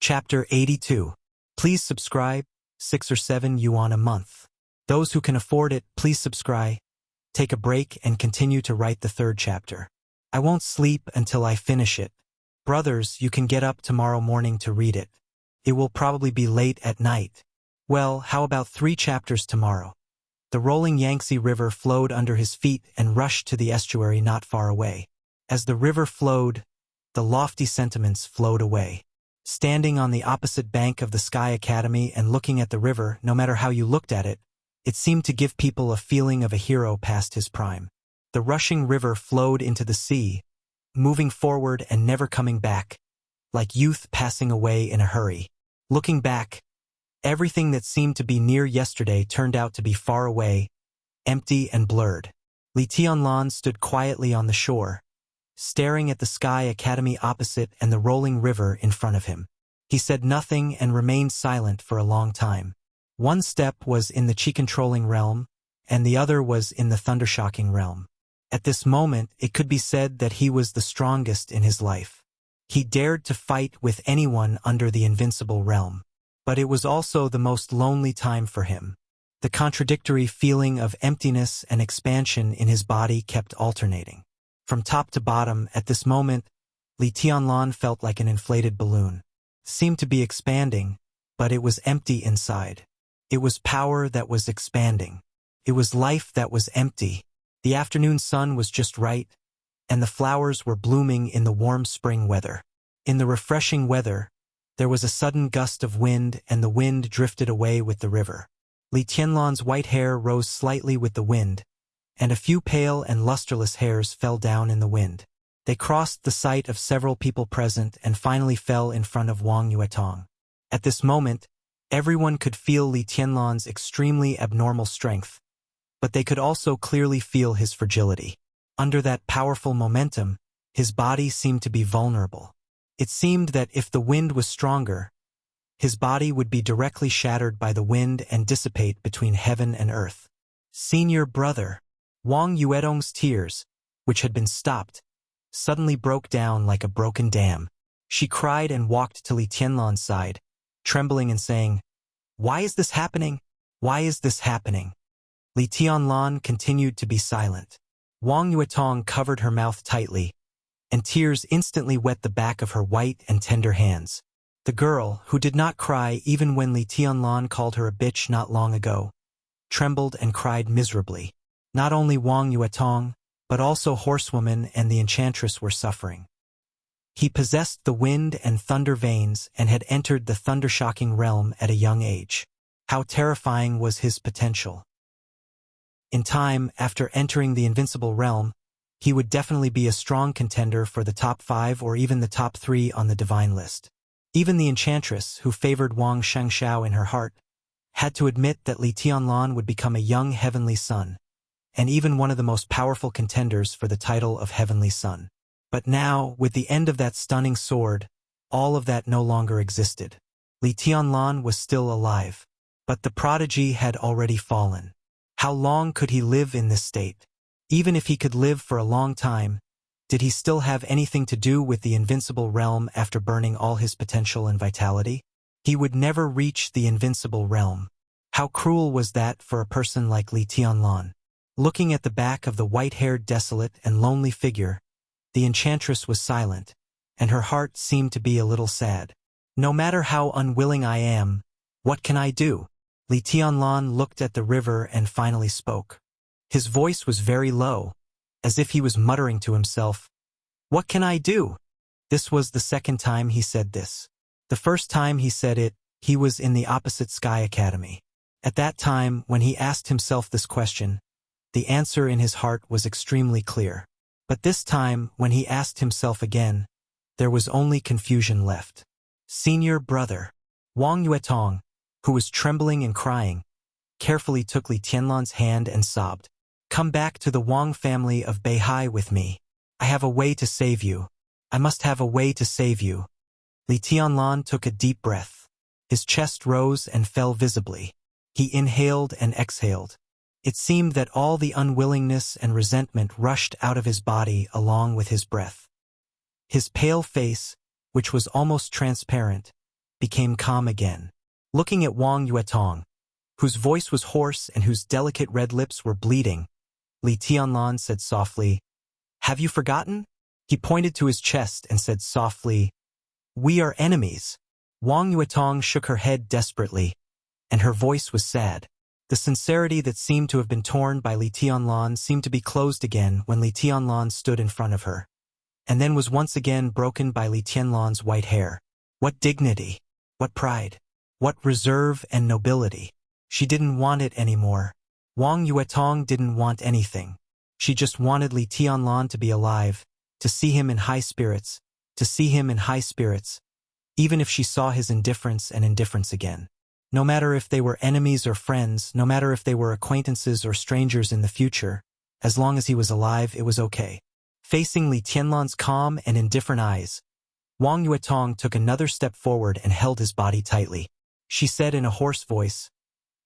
Chapter 82. Please subscribe, 6 or 7 yuan a month. Those who can afford it, please subscribe. Take a break and continue to write the 3rd chapter. I won't sleep until I finish it. Brothers, you can get up tomorrow morning to read it. It will probably be late at night. Well, how about 3 chapters tomorrow? The rolling Yangtze River flowed under his feet and rushed to the estuary not far away. As the river flowed, the lofty sentiments flowed away. Standing on the opposite bank of the Sky Academy and looking at the river, no matter how you looked at it, it seemed to give people a feeling of a hero past his prime. The rushing river flowed into the sea, moving forward and never coming back, like youth passing away in a hurry. Looking back, everything that seemed to be near yesterday turned out to be far away, empty and blurred. Li Tianlan stood quietly on the shore, staring at the Sky Academy opposite and the rolling river in front of him. He said nothing and remained silent for a long time. One step was in the chi-controlling realm, and the other was in the thundershocking realm. At this moment, it could be said that he was the strongest in his life. He dared to fight with anyone under the invincible realm. But it was also the most lonely time for him. The contradictory feeling of emptiness and expansion in his body kept alternating. From top to bottom, at this moment, Li Tianlan felt like an inflated balloon. It seemed to be expanding, but it was empty inside. It was power that was expanding. It was life that was empty. The afternoon sun was just right, and the flowers were blooming in the warm spring weather. In the refreshing weather, there was a sudden gust of wind, and the wind drifted away with the river. Li Tianlan's white hair rose slightly with the wind, and a few pale and lusterless hairs fell down in the wind. They crossed the sight of several people present and finally fell in front of Wang Yuetong. At this moment, everyone could feel Li Tianlan's extremely abnormal strength, but they could also clearly feel his fragility. Under that powerful momentum, his body seemed to be vulnerable. It seemed that if the wind was stronger, his body would be directly shattered by the wind and dissipate between heaven and earth. Senior brother. Wang Yuetong's tears, which had been stopped, suddenly broke down like a broken dam. She cried and walked to Li Tianlan's side, trembling and saying, "Why is this happening? Why is this happening?" Li Tianlan continued to be silent. Wang Yuetong covered her mouth tightly, and tears instantly wet the back of her white and tender hands. The girl, who did not cry even when Li Tianlan called her a bitch not long ago, trembled and cried miserably. Not only Wang Yuetong, but also Horsewoman and the Enchantress were suffering. He possessed the wind and thunder veins and had entered the thundershocking realm at a young age. How terrifying was his potential. In time, after entering the invincible realm, he would definitely be a strong contender for the top 5 or even the top 3 on the divine list. Even the Enchantress, who favored Wang Shangshao in her heart, had to admit that Li Tianlan would become a young heavenly son, and even one of the most powerful contenders for the title of Heavenly Son. But now, with the end of that stunning sword, all of that no longer existed. Li Tianlan was still alive, but the prodigy had already fallen. How long could he live in this state? Even if he could live for a long time, did he still have anything to do with the invincible realm after burning all his potential and vitality? He would never reach the invincible realm. How cruel was that for a person like Li Tianlan? Looking at the back of the white-haired, desolate, and lonely figure, the Enchantress was silent, and her heart seemed to be a little sad. "No matter how unwilling I am, what can I do?" Li Tianlan looked at the river and finally spoke. His voice was very low, as if he was muttering to himself, "What can I do?" This was the second time he said this. The first time he said it, he was in the opposite Sky Academy. At that time, when he asked himself this question, the answer in his heart was extremely clear. But this time, when he asked himself again, there was only confusion left. Senior brother. Wang Yuetong, who was trembling and crying, carefully took Li Tianlan's hand and sobbed, "Come back to the Wang family of Beihai with me. I have a way to save you. I must have a way to save you." Li Tianlan took a deep breath. His chest rose and fell visibly. He inhaled and exhaled. It seemed that all the unwillingness and resentment rushed out of his body along with his breath. His pale face, which was almost transparent, became calm again. Looking at Wang Yuetong, whose voice was hoarse and whose delicate red lips were bleeding, Li Tianlan said softly, "Have you forgotten?" He pointed to his chest and said softly, "We are enemies." Wang Yuetong shook her head desperately, and her voice was sad. The sincerity that seemed to have been torn by Li Tianlan seemed to be closed again when Li Tianlan stood in front of her, and then was once again broken by Li Tianlan's white hair. What dignity! What pride! What reserve and nobility! She didn't want it anymore. Wang Yuetong didn't want anything. She just wanted Li Tianlan to be alive, to see him in high spirits, even if she saw his indifference and indifference again. No matter if they were enemies or friends, no matter if they were acquaintances or strangers in the future, as long as he was alive, it was okay. Facing Li Tianlan's calm and indifferent eyes, Wang Yuetong took another step forward and held his body tightly. She said in a hoarse voice,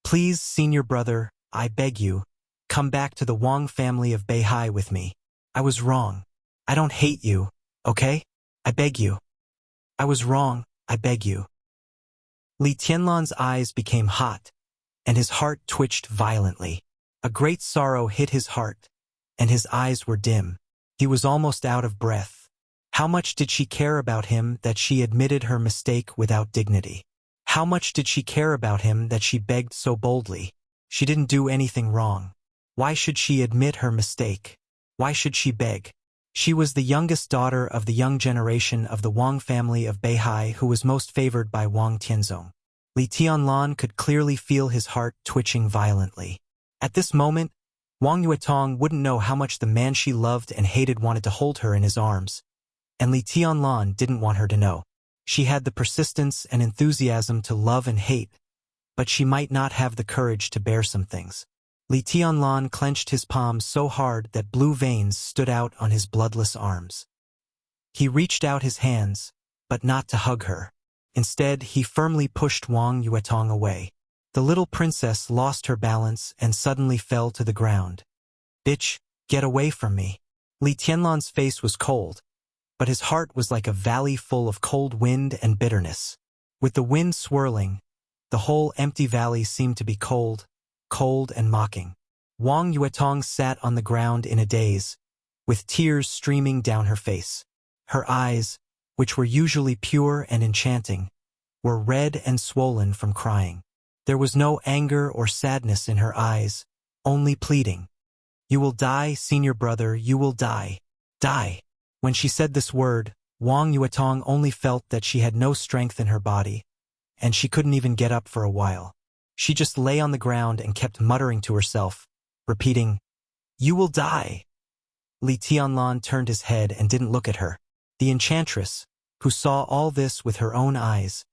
"Please, senior brother, I beg you, come back to the Wang family of Beihai with me. I was wrong. I don't hate you, okay? I beg you. I was wrong, I beg you." Li Tianlan's eyes became hot, and his heart twitched violently. A great sorrow hit his heart, and his eyes were dim. He was almost out of breath. How much did she care about him that she admitted her mistake without dignity? How much did she care about him that she begged so boldly? She didn't do anything wrong. Why should she admit her mistake? Why should she beg? She was the youngest daughter of the young generation of the Wang family of Beihai who was most favored by Wang Tianzong. Li Tianlan could clearly feel his heart twitching violently. At this moment, Wang Yuetong wouldn't know how much the man she loved and hated wanted to hold her in his arms, and Li Tianlan didn't want her to know. She had the persistence and enthusiasm to love and hate, but she might not have the courage to bear some things. Li Tianlan clenched his palms so hard that blue veins stood out on his bloodless arms. He reached out his hands, but not to hug her. Instead, he firmly pushed Wang Yuetong away. The little princess lost her balance and suddenly fell to the ground. "Bitch, get away from me." Li Tianlan's face was cold, but his heart was like a valley full of cold wind and bitterness. With the wind swirling, the whole empty valley seemed to be cold and mocking. Wang Yuetong sat on the ground in a daze, with tears streaming down her face. Her eyes, which were usually pure and enchanting, were red and swollen from crying. There was no anger or sadness in her eyes, only pleading. "You will die, senior brother, you will die. Die." When she said this word, Wang Yuetong only felt that she had no strength in her body, and she couldn't even get up for a while. She just lay on the ground and kept muttering to herself, repeating, "You will die." Li Tianlan turned his head and didn't look at her. The enchantress, who saw all this with her own eyes,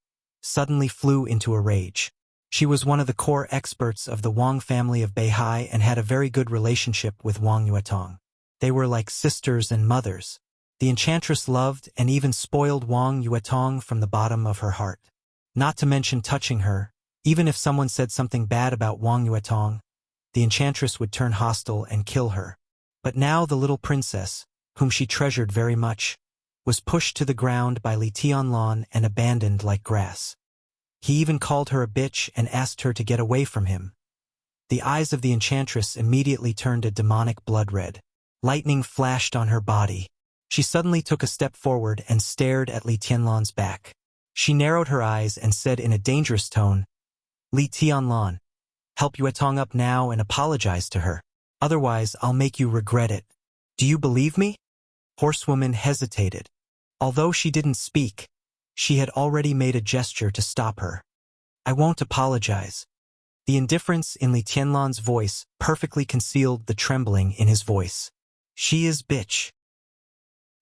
suddenly flew into a rage. She was one of the core experts of the Wang family of Beihai and had a very good relationship with Wang Yuetong. They were like sisters and mothers. The enchantress loved and even spoiled Wang Yuetong from the bottom of her heart. Not to mention touching her, even if someone said something bad about Wang Yuetong, the enchantress would turn hostile and kill her. But now the little princess, whom she treasured very much, was pushed to the ground by Li Tianlan and abandoned like grass. He even called her a bitch and asked her to get away from him. The eyes of the enchantress immediately turned a demonic blood red. Lightning flashed on her body. She suddenly took a step forward and stared at Li Tianlan's back. She narrowed her eyes and said in a dangerous tone, "Li Tianlan, help Yuetong up now and apologize to her. Otherwise, I'll make you regret it. Do you believe me?" Horsewoman hesitated. Although she didn't speak, she had already made a gesture to stop her. "I won't apologize." The indifference in Li Tianlan's voice perfectly concealed the trembling in his voice. "She is bitch."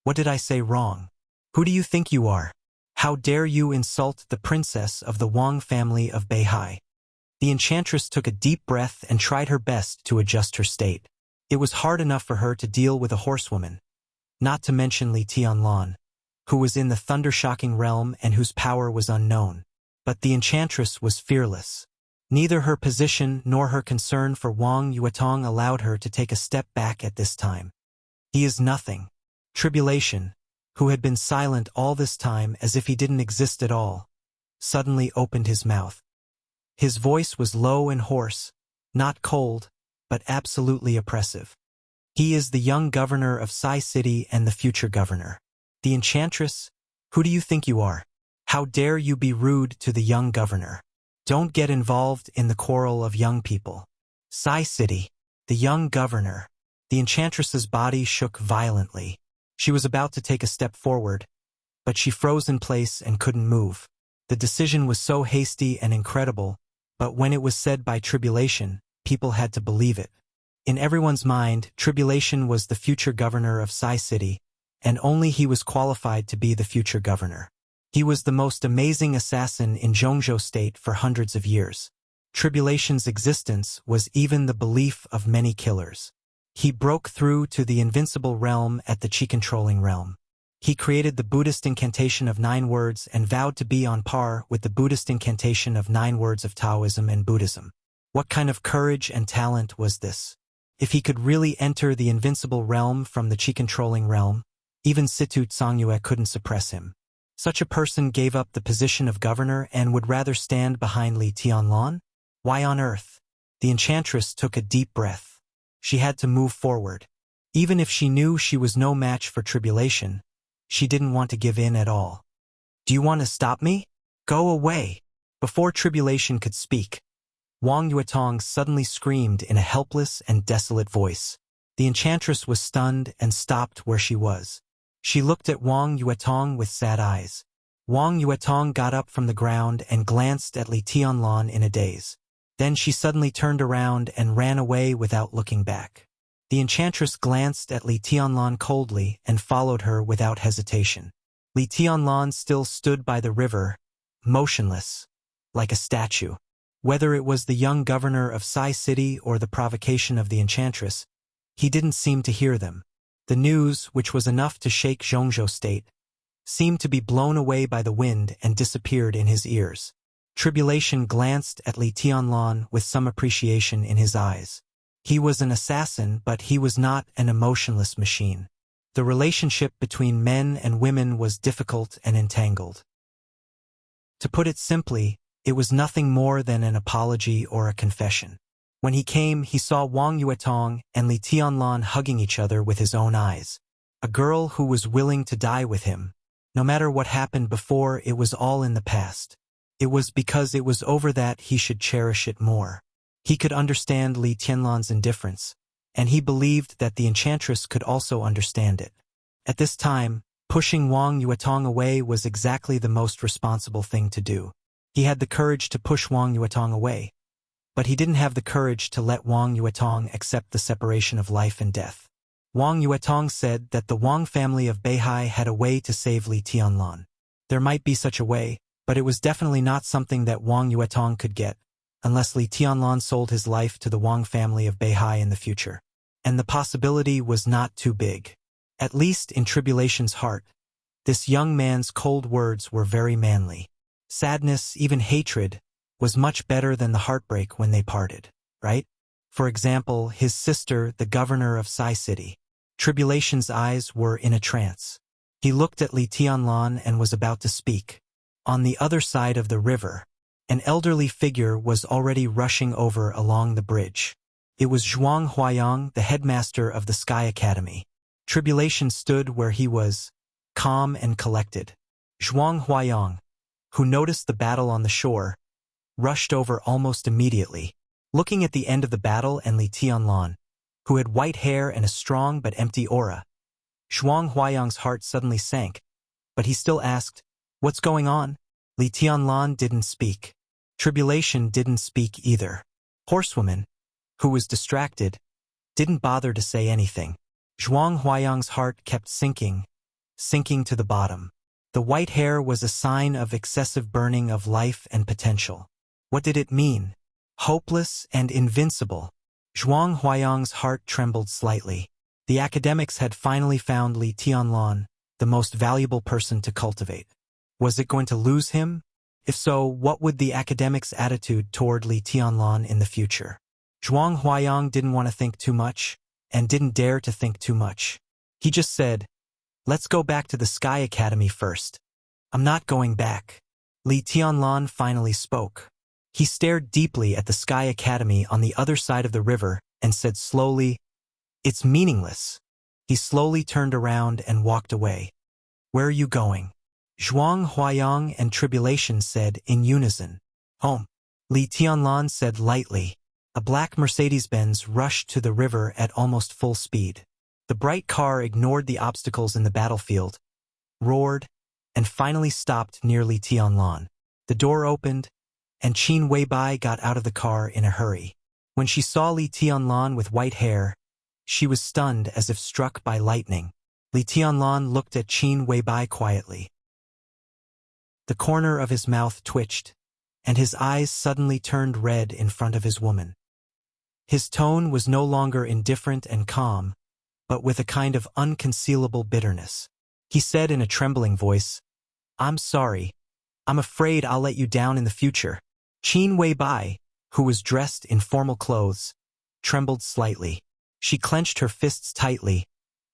"What did I say wrong? Who do you think you are? How dare you insult the princess of the Wang family of Beihai?" The enchantress took a deep breath and tried her best to adjust her state. It was hard enough for her to deal with a horsewoman, not to mention Li Tianlan, who was in the thunder-shocking realm and whose power was unknown. But the enchantress was fearless. Neither her position nor her concern for Wang Yuetong allowed her to take a step back at this time. "He is nothing." Tribulation, who had been silent all this time as if he didn't exist at all, suddenly opened his mouth. His voice was low and hoarse, not cold, but absolutely oppressive. He is the young governor of Sai City and the future governor. The enchantress? Who do you think you are? How dare you be rude to the young governor? Don't get involved in the quarrel of young people. Sai City. The young governor. The enchantress's body shook violently. She was about to take a step forward, but she froze in place and couldn't move. The decision was so hasty and incredible, but when it was said by Tribulation, people had to believe it. In everyone's mind, Tribulation was the future governor of Sai City, and only he was qualified to be the future governor. He was the most amazing assassin in Zhongzhou State for hundreds of years. Tribulation's existence was even the belief of many killers. He broke through to the invincible realm at the Qi-controlling realm. He created the Buddhist incantation of 9 words and vowed to be on par with the Buddhist incantation of 9 words of Taoism and Buddhism. What kind of courage and talent was this? If he could really enter the invincible realm from the Qi-controlling realm, even Situ Tsangyue couldn't suppress him. Such a person gave up the position of governor and would rather stand behind Li Tianlan? Why on earth? The enchantress took a deep breath. She had to move forward. Even if she knew she was no match for Tribulation, she didn't want to give in at all. Do you want to stop me? Go away. Before Tribulation could speak, Wang Yuetong suddenly screamed in a helpless and desolate voice. The enchantress was stunned and stopped where she was. She looked at Wang Yuetong with sad eyes. Wang Yuetong got up from the ground and glanced at Li Tianlan in a daze. Then she suddenly turned around and ran away without looking back. The enchantress glanced at Li Tianlan coldly and followed her without hesitation. Li Tianlan still stood by the river, motionless, like a statue. Whether it was the young governor of Sai City or the provocation of the enchantress, he didn't seem to hear them. The news, which was enough to shake Zhongzhou State, seemed to be blown away by the wind and disappeared in his ears. Tribulation glanced at Li Tianlan with some appreciation in his eyes. He was an assassin, but he was not an emotionless machine. The relationship between men and women was difficult and entangled. To put it simply, it was nothing more than an apology or a confession. When he came, he saw Wang Yuetong and Li Tianlan hugging each other with his own eyes. A girl who was willing to die with him. No matter what happened before, it was all in the past. It was because it was over that he should cherish it more. He could understand Li Tianlan's indifference, and he believed that the enchantress could also understand it. At this time, pushing Wang Yuetong away was exactly the most responsible thing to do. He had the courage to push Wang Yuetong away, but he didn't have the courage to let Wang Yuetong accept the separation of life and death. Wang Yuetong said that the Wang family of Beihai had a way to save Li Tianlan. There might be such a way, but it was definitely not something that Wang Yuetong could get, unless Li Tianlan sold his life to the Wang family of Beihai in the future. And the possibility was not too big. At least in Tribulation's heart, this young man's cold words were very manly. Sadness, even hatred, was much better than the heartbreak when they parted, right? For example, his sister, the governor of Sai City. Tribulation's eyes were in a trance. He looked at Li Tianlan and was about to speak. On the other side of the river, an elderly figure was already rushing over along the bridge. It was Zhuang Huayang, the headmaster of the Sky Academy. Tribulation stood where he was, calm and collected. Zhuang Huayang, who noticed the battle on the shore, rushed over almost immediately. Looking at the end of the battle and Li Tianlan, who had white hair and a strong but empty aura, Zhuang Huayang's heart suddenly sank, but he still asked, "What's going on?" Li Tianlan didn't speak. Tribulation didn't speak either. Horsewoman, who was distracted, didn't bother to say anything. Zhuang Huayang's heart kept sinking to the bottom. The white hair was a sign of excessive burning of life and potential. What did it mean? Hopeless and invincible. Zhuang Huayang's heart trembled slightly. The academics had finally found Li Tianlan, the most valuable person to cultivate. Was it going to lose him? If so, what would the academics' attitude toward Li Tianlan in the future? Zhuang Huayang didn't want to think too much, and didn't dare to think too much. He just said, "Let's go back to the Sky Academy first." "I'm not going back." Li Tianlan finally spoke. He stared deeply at the Sky Academy on the other side of the river and said slowly, "It's meaningless." He slowly turned around and walked away. "Where are you going?" Zhuang Huayang and Tribulation said in unison. "Home." Li Tianlan said lightly. A black Mercedes-Benz rushed to the river at almost full speed. The bright car ignored the obstacles in the battlefield, roared, and finally stopped near Li Tianlan. The door opened, and Qin Weibai got out of the car in a hurry. When she saw Li Tianlan with white hair, she was stunned as if struck by lightning. Li Tianlan looked at Qin Weibai quietly. The corner of his mouth twitched, and his eyes suddenly turned red in front of his woman. His tone was no longer indifferent and calm, but with a kind of unconcealable bitterness. He said in a trembling voice, "I'm sorry. I'm afraid I'll let you down in the future." Qin Weibai, who was dressed in formal clothes, trembled slightly. She clenched her fists tightly,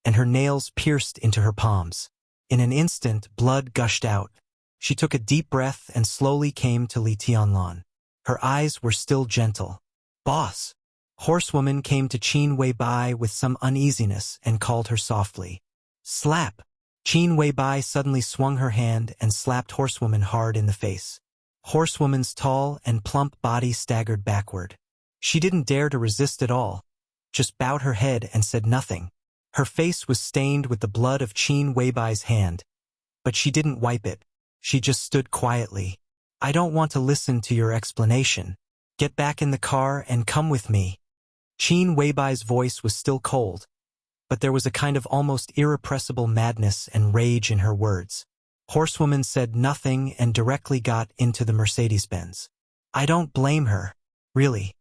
and her nails pierced into her palms. In an instant, blood gushed out. She took a deep breath and slowly came to Li Tianlan. Her eyes were still gentle. "Boss." Horsewoman came to Qin Weibai with some uneasiness and called her softly. "Slap." Qin Weibai suddenly swung her hand and slapped Horsewoman hard in the face. Horsewoman's tall and plump body staggered backward. She didn't dare to resist at all, just bowed her head and said nothing. Her face was stained with the blood of Qin Weibai's hand, but she didn't wipe it. She just stood quietly. "I don't want to listen to your explanation. Get back in the car and come with me." Qin Weibai's voice was still cold, but there was a kind of almost irrepressible madness and rage in her words. Horsewoman said nothing and directly got into the Mercedes-Benz. "I don't blame her, really."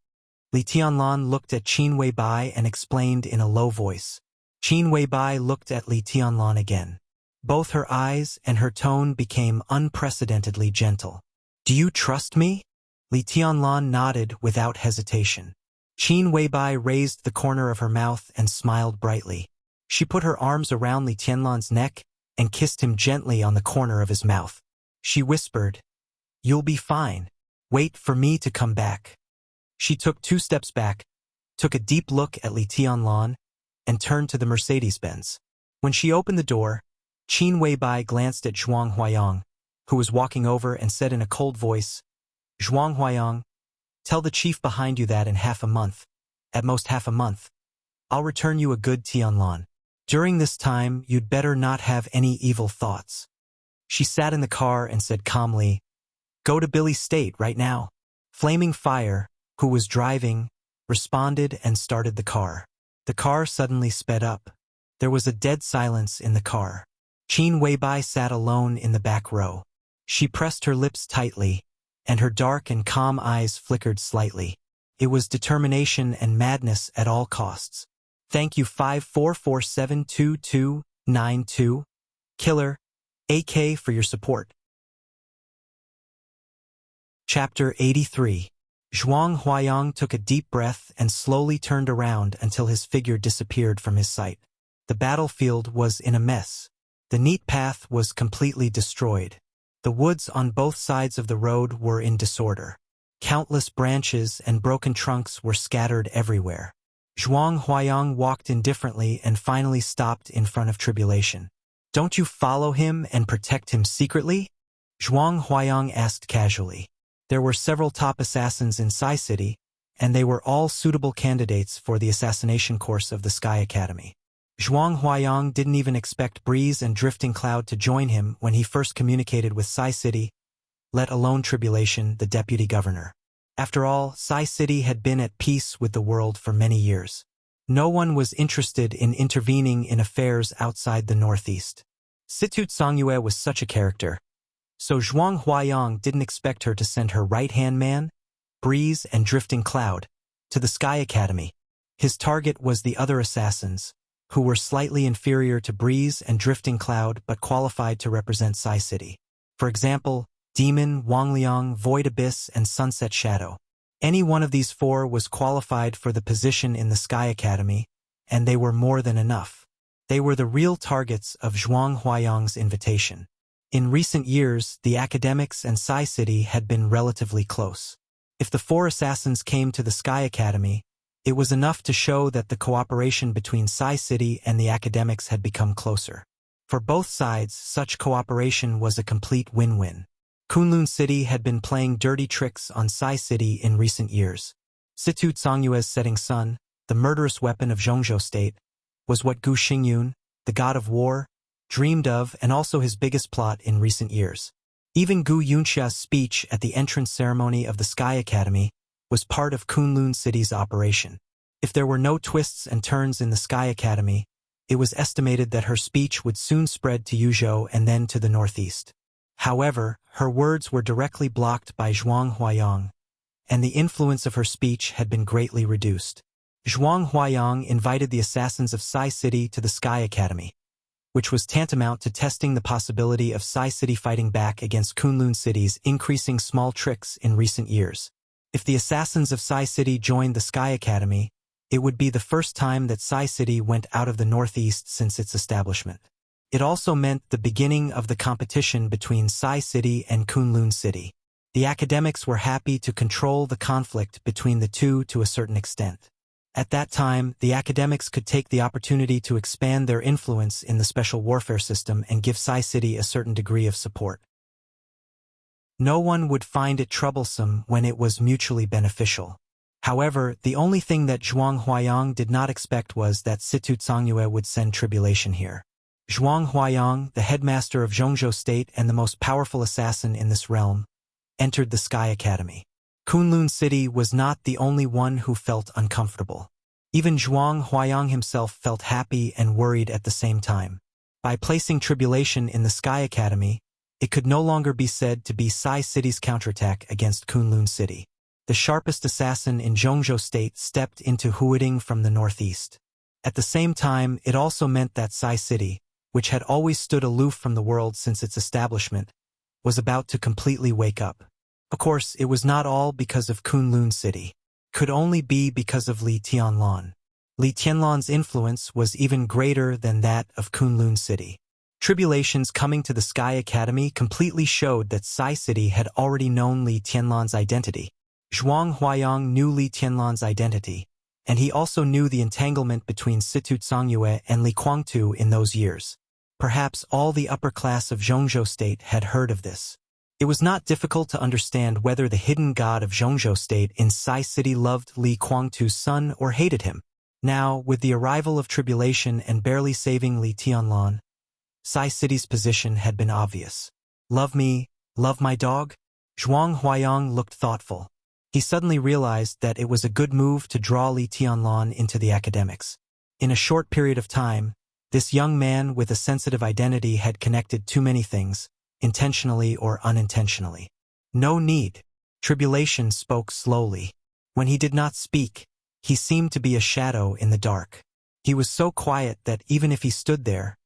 Li Tianlan looked at Qin Weibai and explained in a low voice. Qin Weibai looked at Li Tianlan again. Both her eyes and her tone became unprecedentedly gentle. "Do you trust me?" Li Tianlan nodded without hesitation. Qin Weibai raised the corner of her mouth and smiled brightly. She put her arms around Li Tianlan's neck and kissed him gently on the corner of his mouth. She whispered, "You'll be fine. Wait for me to come back." She took 2 steps back, took a deep look at Li Tianlan, and turned to the Mercedes-Benz. When she opened the door, Qin Weibai glanced at Zhuang Huayang, who was walking over, and said in a cold voice, "Zhuang Huayang, tell the chief behind you that in half a month, at most half a month, I'll return you a good Tianlan. During this time, you'd better not have any evil thoughts." She sat in the car and said calmly, "Go to Billy's state right now." Flaming Fire, who was driving, responded and started the car. The car suddenly sped up. There was a dead silence in the car. Qin Weibai sat alone in the back row. She pressed her lips tightly, and her dark and calm eyes flickered slightly. It was determination and madness at all costs. Thank you 54472292, Killer, AK for your support. Chapter 83. Zhuang Huayang took a deep breath and slowly turned around until his figure disappeared from his sight. The battlefield was in a mess. The neat path was completely destroyed. The woods on both sides of the road were in disorder. Countless branches and broken trunks were scattered everywhere. Zhuang Huayang walked indifferently and finally stopped in front of Tribulation. "Don't you follow him and protect him secretly?" Zhuang Huayang asked casually. There were several top assassins in Sai City, and they were all suitable candidates for the assassination course of the Sky Academy. Zhuang Huayang didn't even expect Breeze and Drifting Cloud to join him when he first communicated with Sai City, let alone Tribulation, the deputy governor. After all, Sai City had been at peace with the world for many years. No one was interested in intervening in affairs outside the Northeast. Situt Songyue was such a character, so Zhuang Huayang didn't expect her to send her right-hand man, Breeze and Drifting Cloud, to the Sky Academy. His target was the other assassins, who were slightly inferior to Breeze and Drifting Cloud but qualified to represent Sai City. For example, Demon, Wangliang, Void Abyss, and Sunset Shadow. Any one of these 4 was qualified for the position in the Sky Academy, and they were more than enough. They were the real targets of Zhuang Huayang's invitation. In recent years, the academics and Psi City had been relatively close. If the four assassins came to the Sky Academy, it was enough to show that the cooperation between Psi City and the academics had become closer. For both sides, such cooperation was a complete win-win. Kunlun City had been playing dirty tricks on Psi City in recent years. Situ Tsongyue's setting sun, the murderous weapon of Zhongzhou State, was what Gu Xingyun, the god of war, dreamed of and also his biggest plot in recent years. Even Gu Yunxia's speech at the entrance ceremony of the Sky Academy was part of Kunlun City's operation. If there were no twists and turns in the Sky Academy, it was estimated that her speech would soon spread to Yuzhou and then to the northeast. However, her words were directly blocked by Zhuang Huayang, and the influence of her speech had been greatly reduced. Zhuang Huayang invited the assassins of Psi City to the Sky Academy, which was tantamount to testing the possibility of Psi City fighting back against Kunlun City's increasing small tricks in recent years. If the assassins of Psi City joined the Sky Academy, it would be the first time that Psi City went out of the northeast since its establishment. It also meant the beginning of the competition between Psi City and Kunlun City. The academics were happy to control the conflict between the two to a certain extent. At that time, the academics could take the opportunity to expand their influence in the special warfare system and give Psi City a certain degree of support. No one would find it troublesome when it was mutually beneficial. However, the only thing that Zhuang Huayang did not expect was that Situ Tsongyue would send tribulation here. Zhuang Huayang, the headmaster of Zhongzhou State and the most powerful assassin in this realm, entered the Sky Academy. Kunlun City was not the only one who felt uncomfortable. Even Zhuang Huayang himself felt happy and worried at the same time. By placing tribulation in the Sky Academy, it could no longer be said to be Psi City's counterattack against Kunlun City. The sharpest assassin in Zhongzhou State stepped into Huiding from the northeast. At the same time, it also meant that Psi City, which had always stood aloof from the world since its establishment, was about to completely wake up. Of course, it was not all because of Kunlun City. It could only be because of Li Tianlan. Li Tianlan's influence was even greater than that of Kunlun City. Tribulations coming to the Sky Academy completely showed that Psi City had already known Li Tianlan's identity. Zhuang Huayang knew Li Tianlan's identity, and he also knew the entanglement between Situ Tsongyue and Li Guangtu in those years. Perhaps all the upper class of Zhongzhou State had heard of this. It was not difficult to understand whether the hidden god of Zhongzhou State in Psi City loved Li Guangtu's son or hated him. Now, with the arrival of tribulation and barely saving Li Tianlan, Psi City's position had been obvious. Love me, love my dog? Zhuang Huayang looked thoughtful. He suddenly realized that it was a good move to draw Li Tianlan into the academics. In a short period of time, this young man with a sensitive identity had connected too many things, intentionally or unintentionally. No need. Tribulation spoke slowly. When he did not speak, he seemed to be a shadow in the dark. He was so quiet that even if he stood there,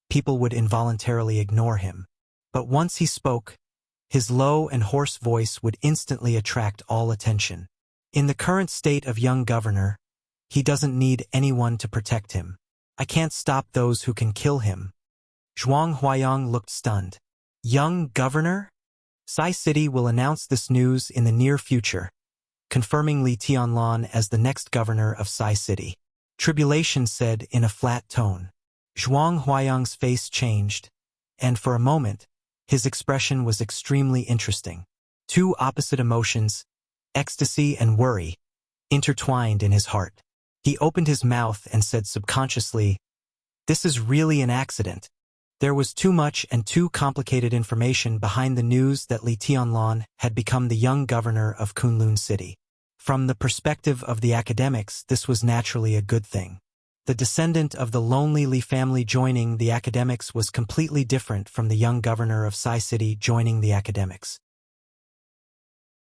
people would involuntarily ignore him. But once he spoke, his low and hoarse voice would instantly attract all attention. In the current state of young governor, he doesn't need anyone to protect him. I can't stop those who can kill him. Zhuang Huayang looked stunned. Young governor? Psi City will announce this news in the near future, confirming Li Tianlan as the next governor of Psi City. Tribulation said in a flat tone. Zhuang Huayang's face changed, and for a moment, his expression was extremely interesting. Two opposite emotions, ecstasy and worry, intertwined in his heart. He opened his mouth and said subconsciously, "This is really an accident." There was too much and too complicated information behind the news that Li Tianlan had become the young governor of Kunlun City. From the perspective of the academics, this was naturally a good thing. The descendant of the lonely Li family joining the academics was completely different from the young governor of Psi City joining the academics.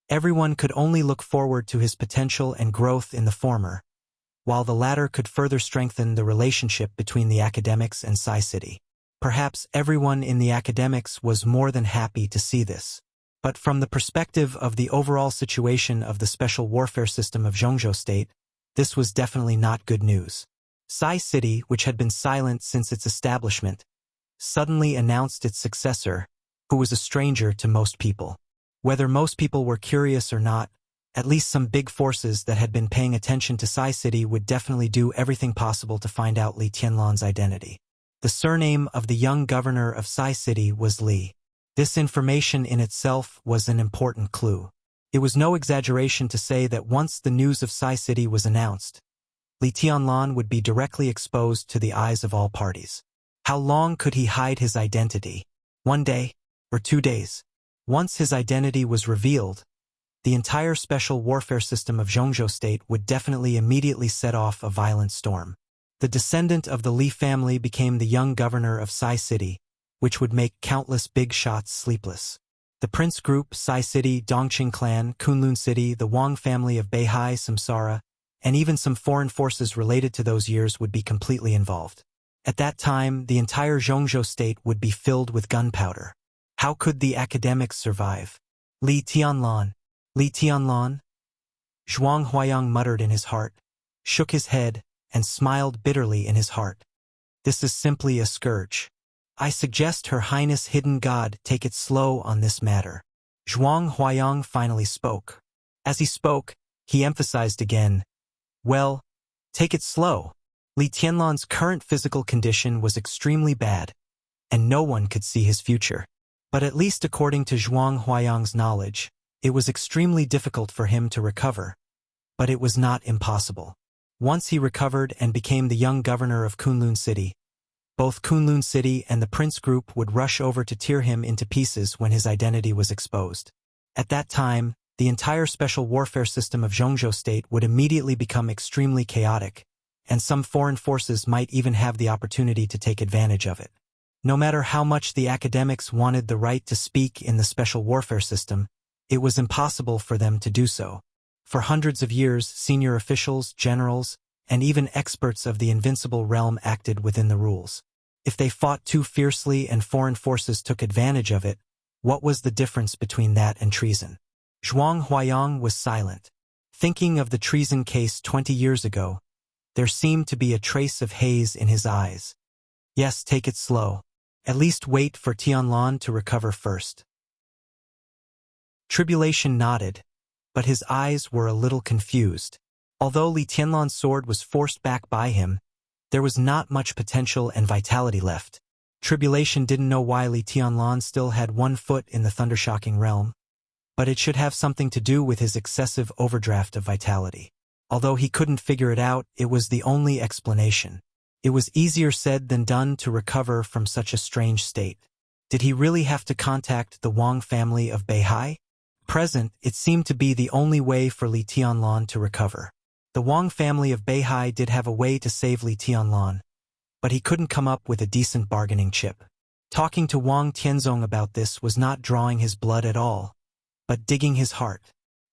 Everyone could only look forward to his potential and growth in the former, while the latter could further strengthen the relationship between the academics and Psi City. Perhaps everyone in the academics was more than happy to see this. But from the perspective of the overall situation of the special warfare system of Zhongzhou State, this was definitely not good news. Psi City, which had been silent since its establishment, suddenly announced its successor, who was a stranger to most people. Whether most people were curious or not, at least some big forces that had been paying attention to Sai City would definitely do everything possible to find out Li Tianlan's identity. The surname of the young governor of Sai City was Li. This information in itself was an important clue. It was no exaggeration to say that once the news of Sai City was announced, Li Tianlan would be directly exposed to the eyes of all parties. How long could he hide his identity? 1 day? Or 2 days? Once his identity was revealed, the entire special warfare system of Zhongzhou State would definitely immediately set off a violent storm. The descendant of the Li family became the young governor of Sai City, which would make countless big shots sleepless. The Prince Group, Sai City, Dongqing Clan, Kunlun City, the Wang family of Beihai, Samsara, and even some foreign forces related to those years would be completely involved. At that time, the entire Zhongzhou State would be filled with gunpowder. How could the academics survive? Li Tianlan. Li Tianlan? Zhuang Huayang muttered in his heart, shook his head, and smiled bitterly in his heart. This is simply a scourge. I suggest Her Highness Hidden God take it slow on this matter. Zhuang Huayang finally spoke. As he spoke, he emphasized again, well, take it slow. Li Tianlan's current physical condition was extremely bad, and no one could see his future. But at least according to Zhuang Huayang's knowledge, it was extremely difficult for him to recover. But it was not impossible. Once he recovered and became the young governor of Kunlun City, both Kunlun City and the Prince Group would rush over to tear him into pieces when his identity was exposed. At that time, the entire special warfare system of Zhongzhou State would immediately become extremely chaotic, and some foreign forces might even have the opportunity to take advantage of it. No matter how much the academics wanted the right to speak in the special warfare system, it was impossible for them to do so. For hundreds of years, senior officials, generals, and even experts of the invincible realm acted within the rules. If they fought too fiercely and foreign forces took advantage of it, what was the difference between that and treason? Zhuang Huayang was silent. Thinking of the treason case 20 years ago, there seemed to be a trace of haze in his eyes. Yes, take it slow. At least wait for Tianlan to recover first. Tribulation nodded, but his eyes were a little confused. Although Li Tianlan's sword was forced back by him, there was not much potential and vitality left. Tribulation didn't know why Li Tianlan still had 1 foot in the thundershocking realm, but it should have something to do with his excessive overdraft of vitality. Although he couldn't figure it out, it was the only explanation. It was easier said than done to recover from such a strange state. Did he really have to contact the Wang family of Beihai? Present, it seemed to be the only way for Li Tianlan to recover. The Wang family of Beihai did have a way to save Li Tianlan, but he couldn't come up with a decent bargaining chip. Talking to Wang Tianzong about this was not drawing his blood at all, but digging his heart.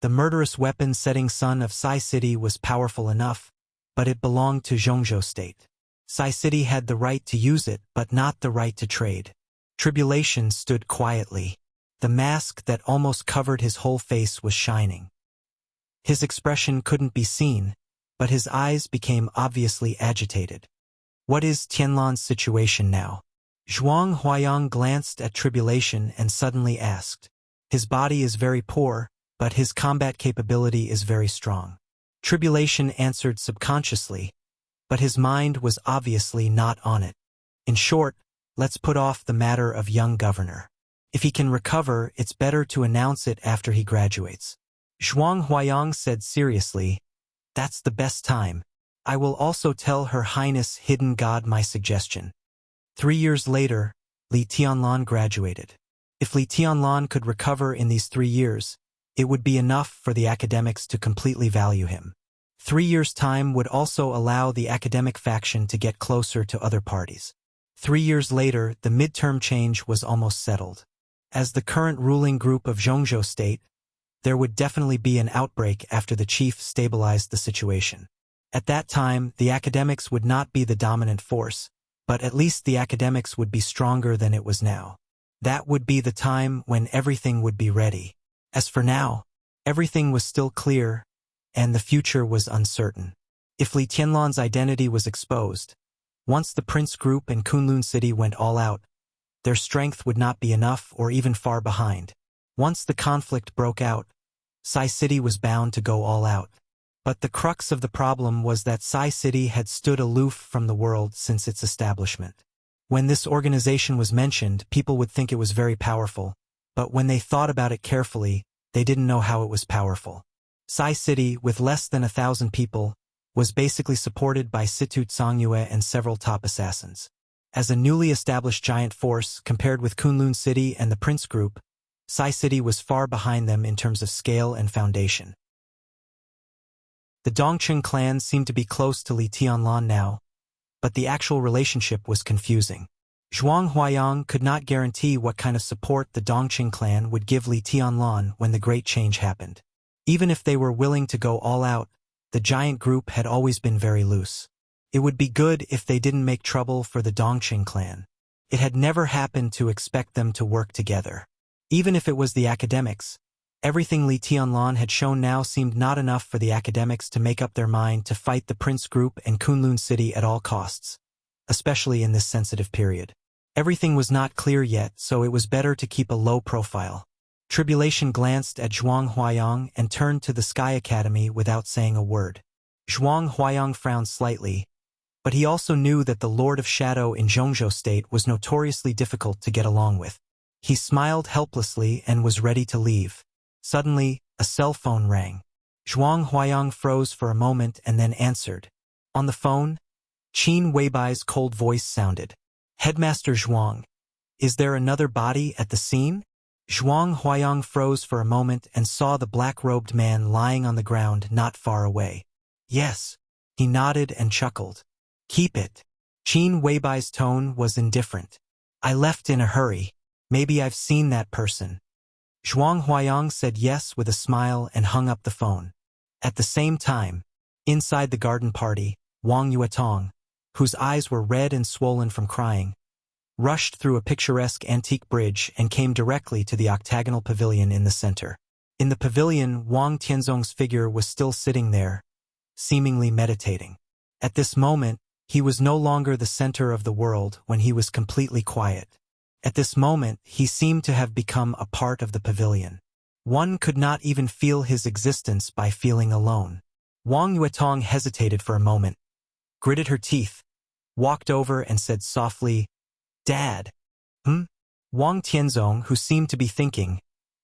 The murderous weapon-setting son of Sai City was powerful enough, but it belonged to Zhongzhou State. Sai City had the right to use it, but not the right to trade. Tribulation stood quietly. The mask that almost covered his whole face was shining. His expression couldn't be seen, but his eyes became obviously agitated. What is Tianlan's situation now? Zhuang Huayang glanced at Tribulation and suddenly asked. His body is very poor, but his combat capability is very strong. Tribulation answered subconsciously, but his mind was obviously not on it. In short, let's put off the matter of young governor. If he can recover, it's better to announce it after he graduates. Zhuang Huayang said seriously, that's the best time. I will also tell Her Highness Hidden God my suggestion. 3 years later, Li Tianlan graduated. If Li Tianlan could recover in these 3 years, it would be enough for the academics to completely value him. 3 years' time would also allow the academic faction to get closer to other parties. 3 years later, the midterm change was almost settled. As the current ruling group of Zhongzhou State, there would definitely be an outbreak after the chief stabilized the situation. At that time, the academics would not be the dominant force, but at least the academics would be stronger than it was now. That would be the time when everything would be ready. As for now, everything was still clear, and the future was uncertain. If Li Tianlan's identity was exposed, once the Prince Group and Kunlun City went all out, their strength would not be enough or even far behind. Once the conflict broke out, Sai City was bound to go all out. But the crux of the problem was that Sai City had stood aloof from the world since its establishment. When this organization was mentioned, people would think it was very powerful, but when they thought about it carefully, they didn't know how it was powerful. Sai City, with less than 1,000 people, was basically supported by Situ Songyue and several top assassins. As a newly established giant force compared with Kunlun City and the Prince Group, Sai City was far behind them in terms of scale and foundation. The Dongqing clan seemed to be close to Li Tianlan now, but the actual relationship was confusing. Zhuang Huayang could not guarantee what kind of support the Dongqing clan would give Li Tianlan when the great change happened. Even if they were willing to go all out, the giant group had always been very loose. It would be good if they didn't make trouble for the Dongqing clan. It had never happened to expect them to work together. Even if it was the academics, everything Li Tianlan had shown now seemed not enough for the academics to make up their mind to fight the Prince Group and Kunlun City at all costs, especially in this sensitive period. Everything was not clear yet, so it was better to keep a low profile. Tribulation glanced at Zhuang Huayang and turned to the Sky Academy without saying a word. Zhuang Huayang frowned slightly, but he also knew that the Lord of Shadow in Zhongzhou State was notoriously difficult to get along with. He smiled helplessly and was ready to leave. Suddenly, a cell phone rang. Zhuang Huayang froze for a moment and then answered. On the phone, Qin Weibai's cold voice sounded. Headmaster Zhuang, is there another body at the scene? Zhuang Huayang froze for a moment and saw the black-robed man lying on the ground not far away. Yes. He nodded and chuckled. Keep it. Qin Weibai's tone was indifferent. I left in a hurry. Maybe I've seen that person. Zhuang Huayang said yes with a smile and hung up the phone. At the same time, inside the garden party, Wang Yuetong, whose eyes were red and swollen from crying, rushed through a picturesque antique bridge and came directly to the octagonal pavilion in the center. In the pavilion, Wang Tianzong's figure was still sitting there, seemingly meditating. At this moment, he was no longer the center of the world when he was completely quiet. At this moment, he seemed to have become a part of the pavilion. One could not even feel his existence by feeling alone. Wang Yuetong hesitated for a moment, gritted her teeth, walked over and said softly, Dad. Wang Tianzong, who seemed to be thinking,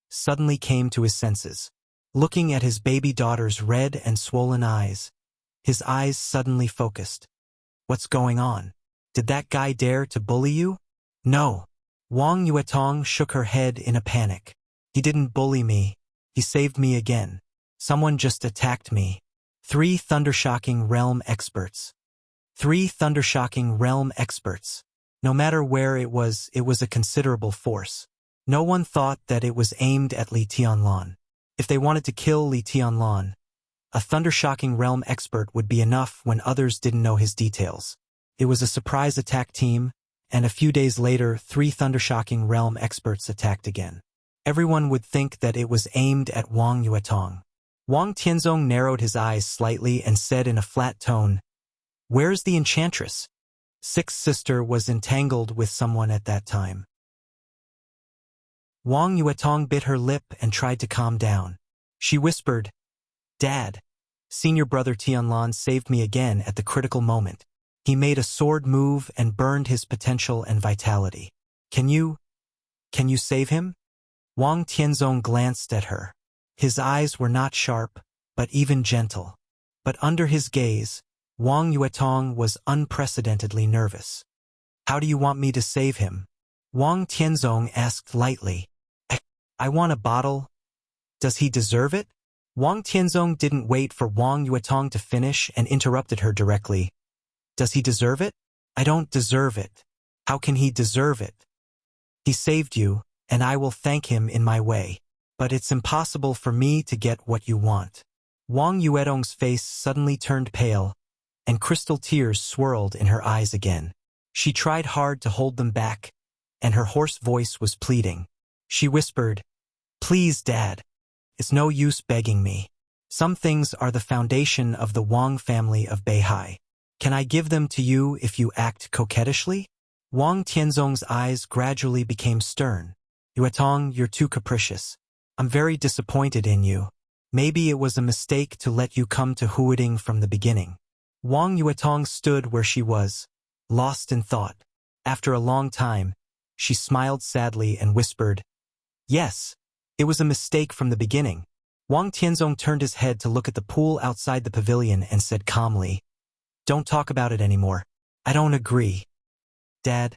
suddenly came to his senses. Looking at his baby daughter's red and swollen eyes, his eyes suddenly focused. What's going on? Did that guy dare to bully you? No. Wang Yuetong shook her head in a panic. He didn't bully me. He saved me again. Someone just attacked me. 3 Thundershocking Realm experts. 3 Thundershocking Realm experts. No matter where it was a considerable force. No one thought that it was aimed at Li Tianlan. If they wanted to kill Li Tianlan, a Thundershocking Realm expert would be enough when others didn't know his details. It was a surprise attack team, and a few days later 3 Thundershocking Realm experts attacked again. Everyone would think that it was aimed at Wang Yuetong. Wang Tianzong narrowed his eyes slightly and said in a flat tone, Where's the enchantress? Sixth sister was entangled with someone at that time. Wang Yuetong bit her lip and tried to calm down. She whispered, Dad, senior brother Tianlan saved me again at the critical moment. He made a sword move and burned his potential and vitality. Can you save him? Wang Tianzong glanced at her. His eyes were not sharp, but even gentle. But under his gaze, Wang Yuetong was unprecedentedly nervous. How do you want me to save him? Wang Tianzong asked lightly. I want a bottle. Does he deserve it? Wang Tianzong didn't wait for Wang Yuetong to finish and interrupted her directly. Does he deserve it? I don't deserve it. How can he deserve it? He saved you, and I will thank him in my way. But it's impossible for me to get what you want. Wang Yuetong's face suddenly turned pale, and crystal tears swirled in her eyes again. She tried hard to hold them back, and her hoarse voice was pleading. She whispered, Please, Dad. It's no use begging me. Some things are the foundation of the Wang family of Beihai. Can I give them to you if you act coquettishly? Wang Tianzong's eyes gradually became stern. Yuetong, you're too capricious. I'm very disappointed in you. Maybe it was a mistake to let you come to Huading from the beginning. Wang Yuetong stood where she was, lost in thought. After a long time, she smiled sadly and whispered, "Yes, it was a mistake from the beginning." Wang Tianzong turned his head to look at the pool outside the pavilion and said calmly, "Don't talk about it anymore. I don't agree. Dad,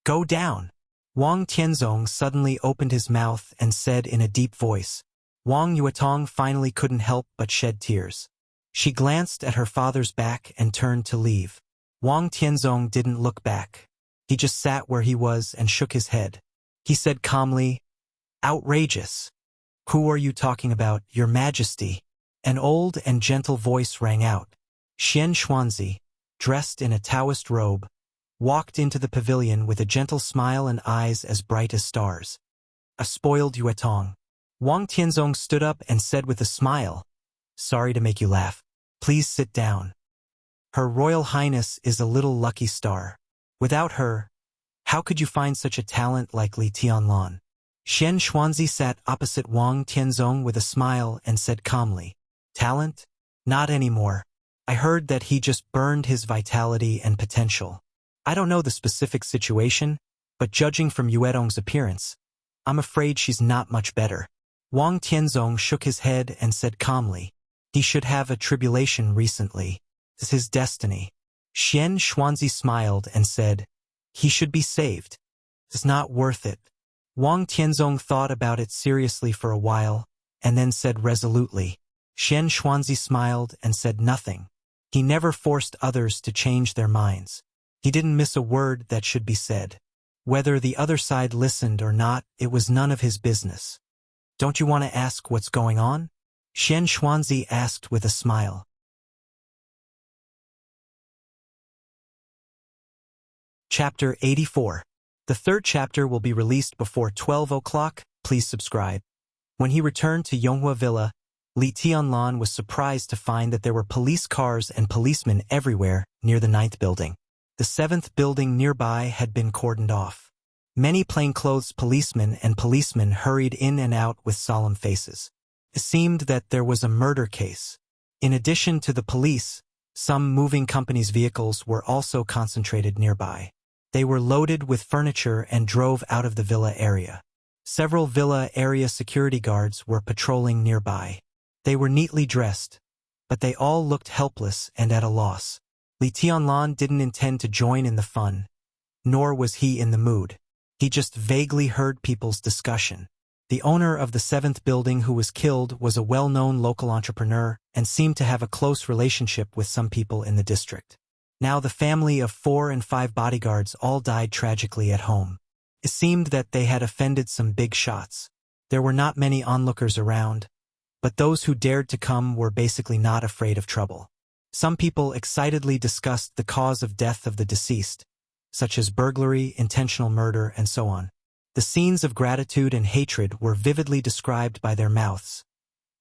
go down." Wang Tianzong suddenly opened his mouth and said in a deep voice. Wang Yuetong finally couldn't help but shed tears. She glanced at her father's back and turned to leave. Wang Tianzong didn't look back. He just sat where he was and shook his head. He said calmly, "Outrageous. Who are you talking about, Your Majesty?" An old and gentle voice rang out. Xian Xuanzi, dressed in a Taoist robe, walked into the pavilion with a gentle smile and eyes as bright as stars. A spoiled Yuetong. Wang Tianzong stood up and said with a smile, "Sorry to make you laugh. Please sit down. Her Royal Highness is a little lucky star. Without her, how could you find such a talent like Li Tianlan?" Xian Xuanzi sat opposite Wang Tianzong with a smile and said calmly, "Talent? Not anymore. I heard that he just burned his vitality and potential. I don't know the specific situation, but judging from Yuetong's appearance, I'm afraid she's not much better." Wang Tianzong shook his head and said calmly, "He should have a tribulation recently. It's his destiny." Xian Xuanzi smiled and said, "He should be saved. It's not worth it." Wang Tianzong thought about it seriously for a while, and then said resolutely. Xian Xuanzi smiled and said nothing. He never forced others to change their minds. He didn't miss a word that should be said. Whether the other side listened or not, it was none of his business. "Don't you want to ask what's going on?" Xian Xuanzi asked with a smile. Chapter 84. The third chapter will be released before 12 o'clock. Please subscribe. When he returned to Yonghua Villa, Li Tianlan was surprised to find that there were police cars and policemen everywhere near the 9th building. The 7th building nearby had been cordoned off. Many plainclothes policemen and policemen hurried in and out with solemn faces. It seemed that there was a murder case. In addition to the police, some moving companies' vehicles were also concentrated nearby. They were loaded with furniture and drove out of the villa area. Several villa area security guards were patrolling nearby. They were neatly dressed, but they all looked helpless and at a loss. Li Tianlan didn't intend to join in the fun, nor was he in the mood. He just vaguely heard people's discussion. The owner of the 7th building who was killed was a well-known local entrepreneur and seemed to have a close relationship with some people in the district. Now the family of 4 and 5 bodyguards all died tragically at home. It seemed that they had offended some big shots. There were not many onlookers around, but those who dared to come were basically not afraid of trouble. Some people excitedly discussed the cause of death of the deceased, such as burglary, intentional murder, and so on. The scenes of gratitude and hatred were vividly described by their mouths,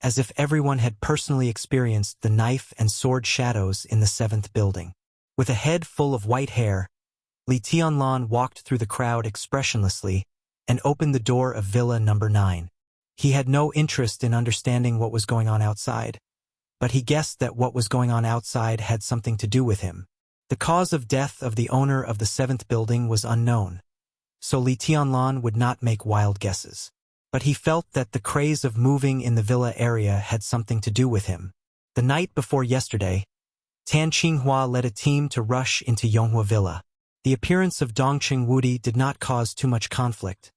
as if everyone had personally experienced the knife and sword shadows in the 7th building. With a head full of white hair, Li Tianlan walked through the crowd expressionlessly and opened the door of Villa number 9. He had no interest in understanding what was going on outside, but he guessed that what was going on outside had something to do with him. The cause of death of the owner of the 7th building was unknown, so Li Tianlan would not make wild guesses. But he felt that the craze of moving in the villa area had something to do with him. The night before yesterday, Tan Qinghua led a team to rush into Yonghua Villa. The appearance of Dongqing Wudi did not cause too much conflict,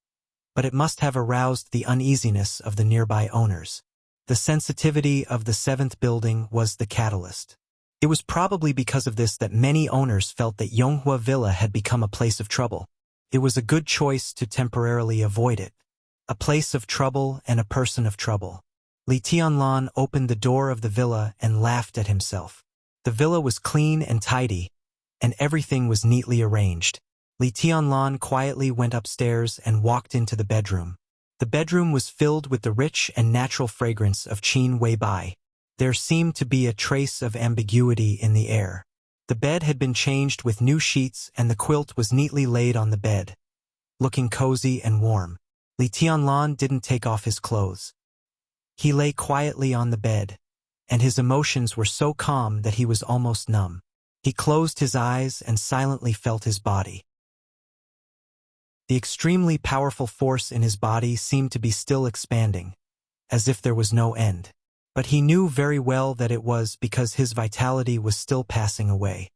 but it must have aroused the uneasiness of the nearby owners. The sensitivity of the 7th building was the catalyst. It was probably because of this that many owners felt that Yonghua Villa had become a place of trouble. It was a good choice to temporarily avoid it. A place of trouble and a person of trouble. Li Tianlan opened the door of the villa and laughed at himself. The villa was clean and tidy, and everything was neatly arranged. Li Tianlan quietly went upstairs and walked into the bedroom. The bedroom was filled with the rich and natural fragrance of Qin Wei Bai. There seemed to be a trace of ambiguity in the air. The bed had been changed with new sheets and the quilt was neatly laid on the bed, looking cozy and warm. Li Tianlan didn't take off his clothes. He lay quietly on the bed, and his emotions were so calm that he was almost numb. He closed his eyes and silently felt his body. The extremely powerful force in his body seemed to be still expanding, as if there was no end. But he knew very well that it was because his vitality was still passing away.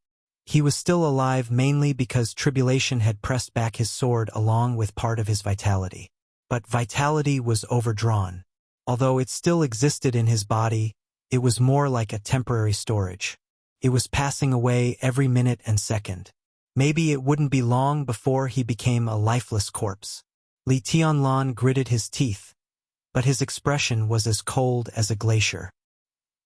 He was still alive mainly because tribulation had pressed back his sword along with part of his vitality. But vitality was overdrawn. Although it still existed in his body, it was more like a temporary storage. It was passing away every minute and second. Maybe it wouldn't be long before he became a lifeless corpse. Li Tianlan gritted his teeth, but his expression was as cold as a glacier.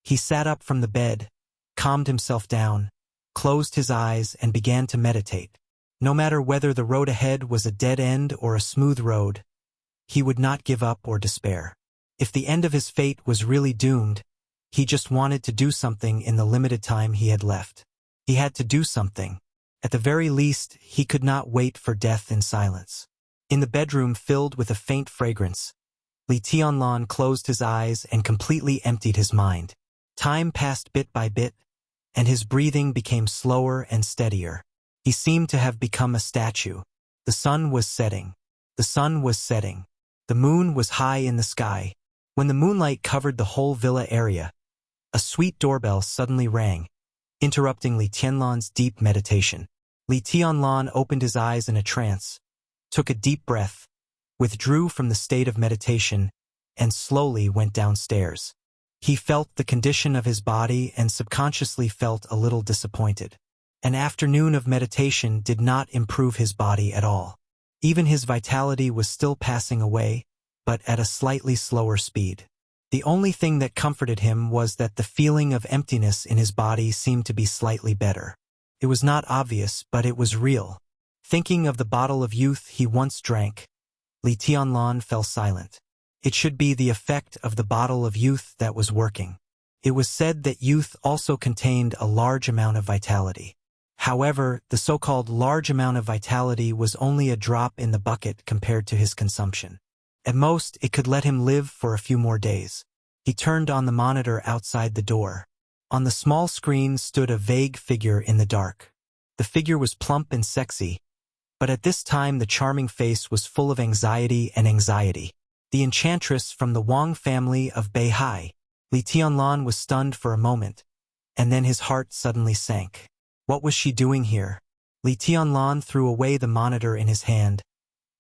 He sat up from the bed, calmed himself down, closed his eyes and began to meditate. No matter whether the road ahead was a dead end or a smooth road, he would not give up or despair. If the end of his fate was really doomed, he just wanted to do something in the limited time he had left. He had to do something. At the very least, he could not wait for death in silence. In the bedroom filled with a faint fragrance, Li Tianlan closed his eyes and completely emptied his mind. Time passed bit by bit, and his breathing became slower and steadier. He seemed to have become a statue. The sun was setting. The sun was setting. The moon was high in the sky. When the moonlight covered the whole villa area, a sweet doorbell suddenly rang, interrupting Li Tianlan's deep meditation. Li Tianlan opened his eyes in a trance, took a deep breath, withdrew from the state of meditation, and slowly went downstairs. He felt the condition of his body and subconsciously felt a little disappointed. An afternoon of meditation did not improve his body at all. Even his vitality was still passing away, but at a slightly slower speed. The only thing that comforted him was that the feeling of emptiness in his body seemed to be slightly better. It was not obvious, but it was real. Thinking of the bottle of youth he once drank, Li Tianlan fell silent. It should be the effect of the bottle of youth that was working. It was said that youth also contained a large amount of vitality. However, the so-called large amount of vitality was only a drop in the bucket compared to his consumption. At most, it could let him live for a few more days. He turned on the monitor outside the door. On the small screen stood a vague figure in the dark. The figure was plump and sexy, but at this time the charming face was full of anxiety and anxiety. The enchantress from the Wang family of Beihai. Li Tianlan was stunned for a moment, and then his heart suddenly sank. What was she doing here? Li Tianlan threw away the monitor in his hand,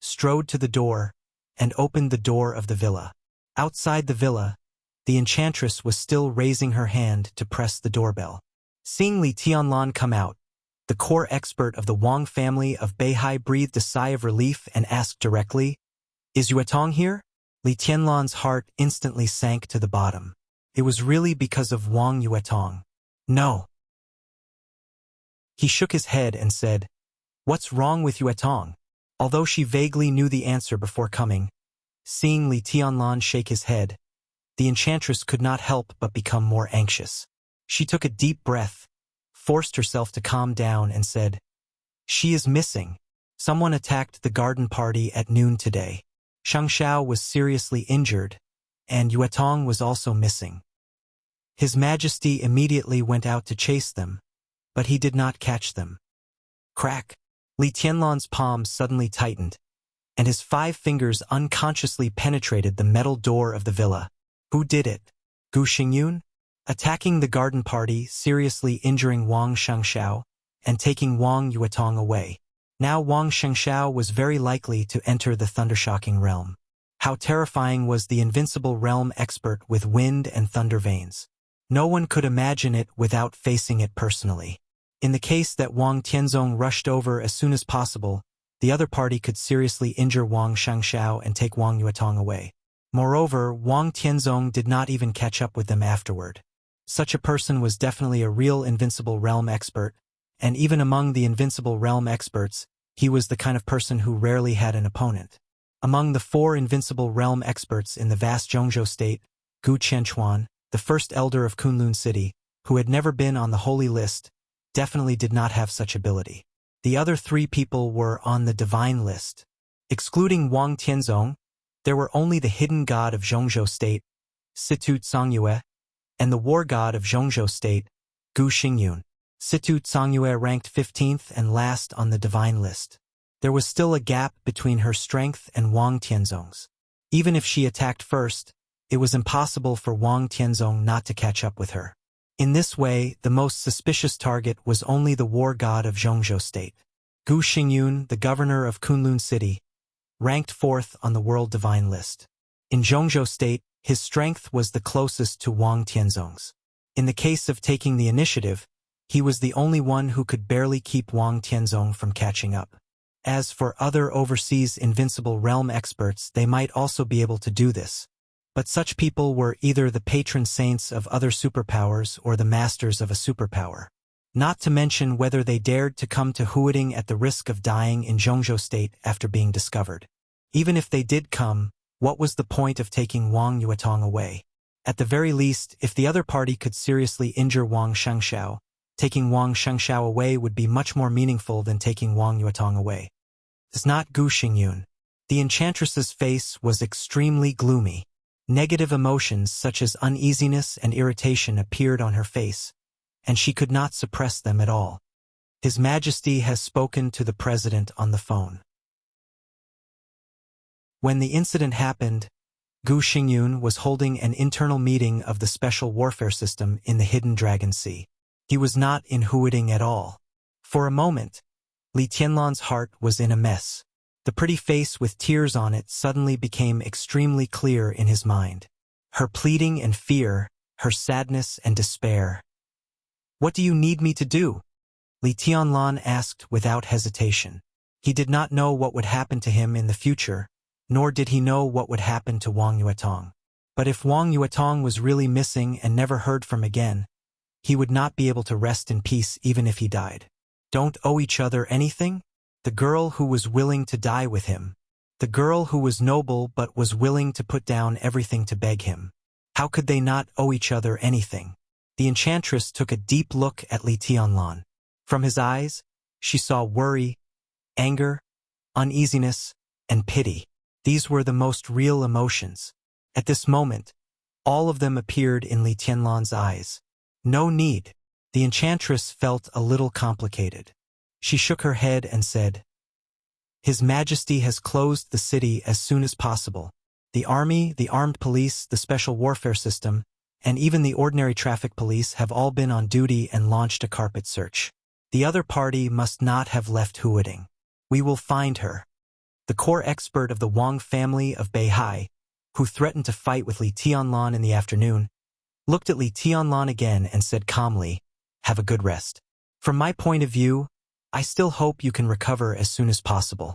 strode to the door, and opened the door of the villa. Outside the villa, the enchantress was still raising her hand to press the doorbell. Seeing Li Tianlan come out, the core expert of the Wang family of Beihai breathed a sigh of relief and asked directly, "Is Yuetong here?" Li Tianlan's heart instantly sank to the bottom. It was really because of Wang Yuetong. No. He shook his head and said, "What's wrong with Yuetong?" Although she vaguely knew the answer before coming, seeing Li Tianlan shake his head, the enchantress could not help but become more anxious. She took a deep breath, forced herself to calm down and said, "She is missing. Someone attacked the garden party at noon today. Shang Xiao was seriously injured, and Yuetong was also missing." His Majesty immediately went out to chase them, but he did not catch them. Crack! Li Tianlan's palm suddenly tightened, and his 5 fingers unconsciously penetrated the metal door of the villa. Who did it? Gu Xingyun? Attacking the garden party, seriously injuring Wang Shangxiao, and taking Wang Yuetong away. Now Wang Shangxiao was very likely to enter the thundershocking realm. How terrifying was the invincible realm expert with wind and thunder veins. No one could imagine it without facing it personally. In the case that Wang Tianzong rushed over as soon as possible, the other party could seriously injure Wang Shangxiao and take Wang Yuetong away. Moreover, Wang Tianzong did not even catch up with them afterward. Such a person was definitely a real invincible realm expert, and even among the invincible realm experts, he was the kind of person who rarely had an opponent. Among the 4 invincible realm experts in the vast Zhongzhou state, Gu Qianchuan, the first elder of Kunlun City, who had never been on the holy list, definitely did not have such ability. The other 3 people were on the divine list. Excluding Wang Tianzong, there were only the hidden god of Zhongzhou State, Situ Tsangyue, and the war god of Zhongzhou State, Gu Xingyun. Situ Tsangyue ranked 15th and last on the divine list. There was still a gap between her strength and Wang Tianzong's. Even if she attacked first, it was impossible for Wang Tianzong not to catch up with her. In this way, the most suspicious target was only the war god of Zhongzhou State. Gu Xingyun, the governor of Kunlun City, ranked 4th on the world divine list. In Zhongzhou State, his strength was the closest to Wang Tianzong's. In the case of taking the initiative, he was the only one who could barely keep Wang Tianzong from catching up. As for other overseas invincible realm experts, they might also be able to do this. But such people were either the patron saints of other superpowers or the masters of a superpower. Not to mention whether they dared to come to Huading at the risk of dying in Zhongzhou State after being discovered. Even if they did come, what was the point of taking Wang Yuetong away? At the very least, if the other party could seriously injure Wang Shengshao, taking Wang Shengshao away would be much more meaningful than taking Wang Yuetong away. It's not Gu Xingyun. The enchantress's face was extremely gloomy. Negative emotions such as uneasiness and irritation appeared on her face, and she could not suppress them at all. His Majesty has spoken to the president on the phone. When the incident happened, Gu Xingyun was holding an internal meeting of the Special Warfare System in the Hidden Dragon Sea. He was not in Huading at all. For a moment, Li Tianlan's heart was in a mess. The pretty face with tears on it suddenly became extremely clear in his mind. Her pleading and fear, her sadness and despair. "What do you need me to do?" Li Tianlan asked without hesitation. He did not know what would happen to him in the future, nor did he know what would happen to Wang Yuetong. But if Wang Yuetong was really missing and never heard from again, he would not be able to rest in peace even if he died. Don't owe each other anything? The girl who was willing to die with him. The girl who was noble but was willing to put down everything to beg him. How could they not owe each other anything? The enchantress took a deep look at Li Tianlan. From his eyes, she saw worry, anger, uneasiness, and pity. These were the most real emotions. At this moment, all of them appeared in Li Tianlan's eyes. No need. The enchantress felt a little complicated. She shook her head and said, "His Majesty has closed the city as soon as possible. The army, the armed police, the special warfare system, and even the ordinary traffic police have all been on duty and launched a carpet search. The other party must not have left Huading. We will find her." The core expert of the Wang family of Beihai, who threatened to fight with Li Tianlan in the afternoon, looked at Li Tianlan again and said calmly, "Have a good rest. From my point of view, I still hope you can recover as soon as possible."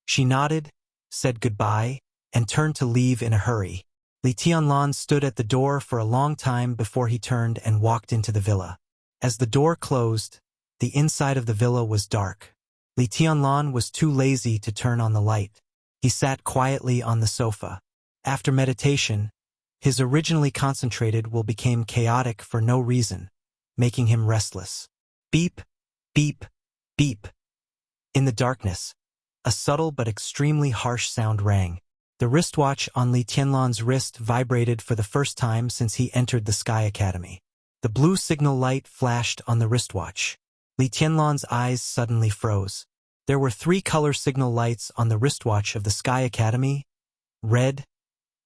She nodded, said goodbye, and turned to leave in a hurry. Li Tianlan stood at the door for a long time before he turned and walked into the villa. As the door closed, the inside of the villa was dark. Li Tianlan was too lazy to turn on the light. He sat quietly on the sofa. After meditation, his originally concentrated will became chaotic for no reason, making him restless. Beep, beep, beep. In the darkness, a subtle but extremely harsh sound rang. The wristwatch on Li Tianlan's wrist vibrated for the first time since he entered the Sky Academy. The blue signal light flashed on the wristwatch. Li Tianlan's eyes suddenly froze. There were 3 color signal lights on the wristwatch of the Sky Academy: red,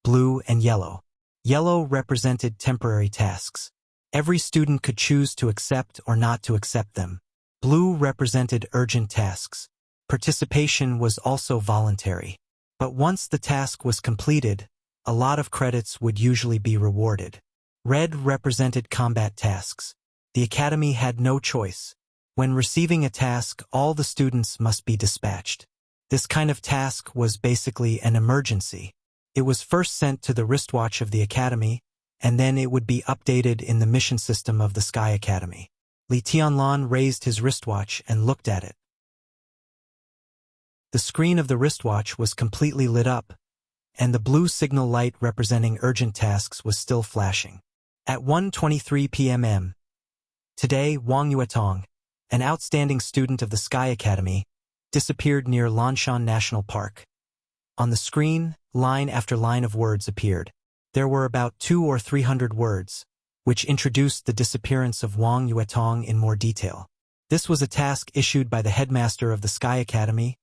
blue, and yellow. Yellow represented temporary tasks. Every student could choose to accept or not to accept them. Blue represented urgent tasks. Participation was also voluntary. But once the task was completed, a lot of credits would usually be rewarded. Red represented combat tasks. The academy had no choice. When receiving a task, all the students must be dispatched. This kind of task was basically an emergency. It was first sent to the wristwatch of the academy, and then it would be updated in the mission system of the Sky Academy. Li Tianlan raised his wristwatch and looked at it. The screen of the wristwatch was completely lit up, and the blue signal light representing urgent tasks was still flashing. At 1:23 p.m. Today, Wang Yuetong, an outstanding student of the Sky Academy, disappeared near Lanshan National Park. On the screen, line after line of words appeared. There were about 200 or 300 words, which introduced the disappearance of Wang Yuetong in more detail. This was a task issued by the headmaster of the Sky Academy,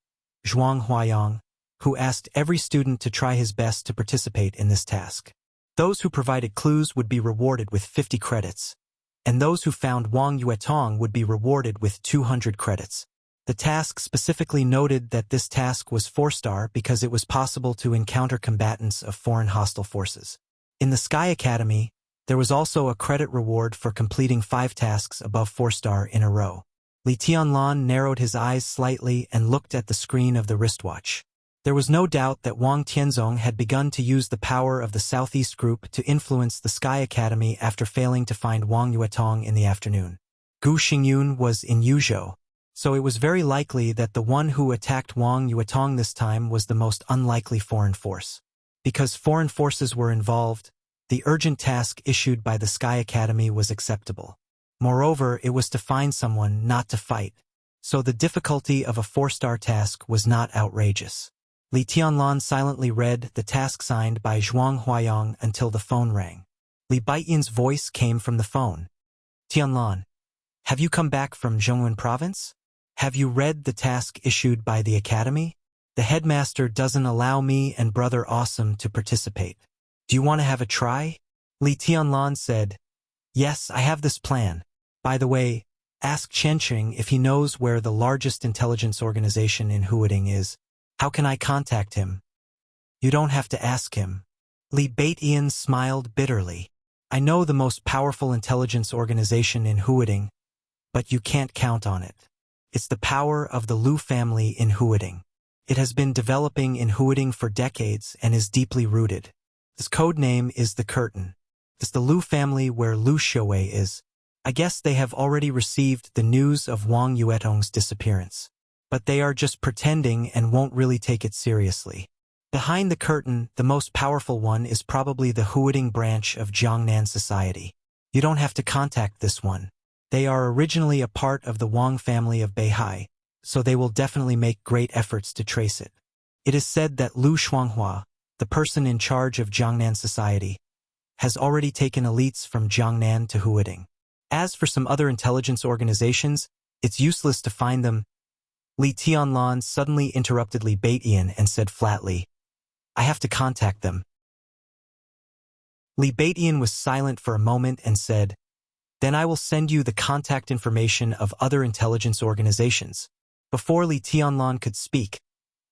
Zhuang Huayang, who asked every student to try his best to participate in this task. Those who provided clues would be rewarded with 50 credits, and those who found Wang Yuetong would be rewarded with 200 credits. The task specifically noted that this task was 4-star because it was possible to encounter combatants of foreign hostile forces. In the Sky Academy, there was also a credit reward for completing 5 tasks above 4-star in a row. Li Tianlan narrowed his eyes slightly and looked at the screen of the wristwatch. There was no doubt that Wang Tianzong had begun to use the power of the Southeast Group to influence the Sky Academy after failing to find Wang Yuetong in the afternoon. Gu Xingyun was in Yuzhou, so it was very likely that the one who attacked Wang Yuetong this time was the most unlikely foreign force. Because foreign forces were involved, the urgent task issued by the Sky Academy was acceptable. Moreover, it was to find someone, not to fight, so the difficulty of a 4-star task was not outrageous. Li Tianlan silently read the task signed by Zhuang Huayang until the phone rang. Li Baiyan's voice came from the phone. Tianlan, have you come back from Zhongwen province? Have you read the task issued by the academy? The headmaster doesn't allow me and Brother Awesome to participate. Do you want to have a try? Li Tianlan said, yes, I have this plan. By the way, ask Chenqing if he knows where the largest intelligence organization in Huading is. How can I contact him? You don't have to ask him. Li Baiyan smiled bitterly. I know the most powerful intelligence organization in Huading, but you can't count on it. It's the power of the Lu family in Huading. It has been developing in Huading for decades and is deeply rooted. Its code name is the Curtain. It's the Lu family where Lu Shuowei is. I guess they have already received the news of Wang Yuetong's disappearance. But they are just pretending and won't really take it seriously. Behind the curtain, the most powerful one is probably the Huading branch of Jiangnan society. You don't have to contact this one. They are originally a part of the Wang family of Beihai, so they will definitely make great efforts to trace it. It is said that Lu Shuanghua, the person in charge of Jiangnan society, has already taken elites from Jiangnan to Huading. As for some other intelligence organizations, it's useless to find them. Li Tianlan suddenly interrupted Li Baiyan and said flatly, I have to contact them. Li Baiyan was silent for a moment and said, then I will send you the contact information of other intelligence organizations. Before Li Tianlan could speak,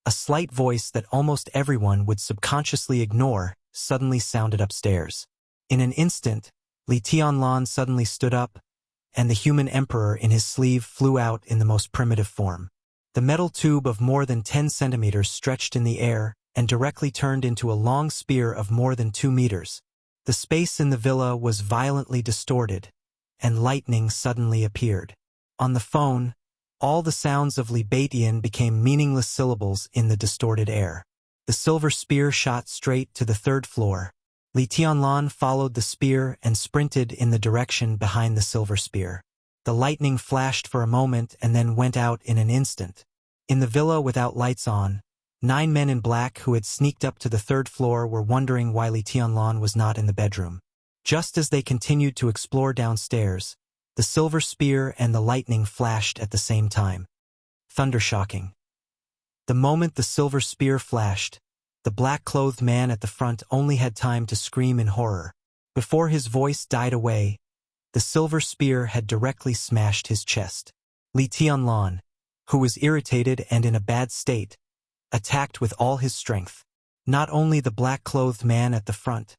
a slight voice that almost everyone would subconsciously ignore suddenly sounded upstairs. In an instant, Li Tianlan suddenly stood up, and the human emperor in his sleeve flew out in the most primitive form. The metal tube of more than 10 centimeters stretched in the air and directly turned into a long spear of more than 2 meters. The space in the villa was violently distorted, and lightning suddenly appeared. On the phone, all the sounds of Li Baiyan became meaningless syllables in the distorted air. The silver spear shot straight to the 3rd floor. Li Tianlan followed the spear and sprinted in the direction behind the silver spear. The lightning flashed for a moment and then went out in an instant. In the villa without lights on, 9 men in black who had sneaked up to the 3rd floor were wondering why Li Tianlan was not in the bedroom. Just as they continued to explore downstairs, the silver spear and the lightning flashed at the same time. Thundershocking. The moment the silver spear flashed, the black-clothed man at the front only had time to scream in horror. Before his voice died away, the silver spear had directly smashed his chest. Li Tianlan, who was irritated and in a bad state, attacked with all his strength. Not only the black-clothed man at the front,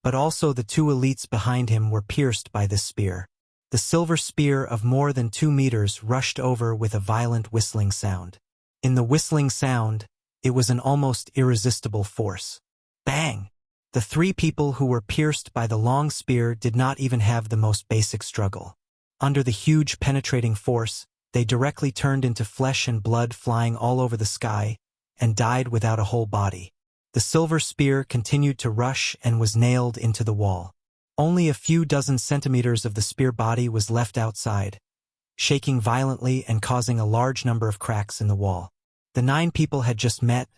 but also the 2 elites behind him were pierced by this spear. The silver spear of more than 2 meters rushed over with a violent whistling sound. In the whistling sound, it was an almost irresistible force. Bang! The 3 people who were pierced by the long spear did not even have the most basic struggle. Under the huge penetrating force, they directly turned into flesh and blood flying all over the sky, and died without a whole body. The silver spear continued to rush and was nailed into the wall. Only a few dozen centimeters of the spear body was left outside, shaking violently and causing a large number of cracks in the wall. The 9 people had just met,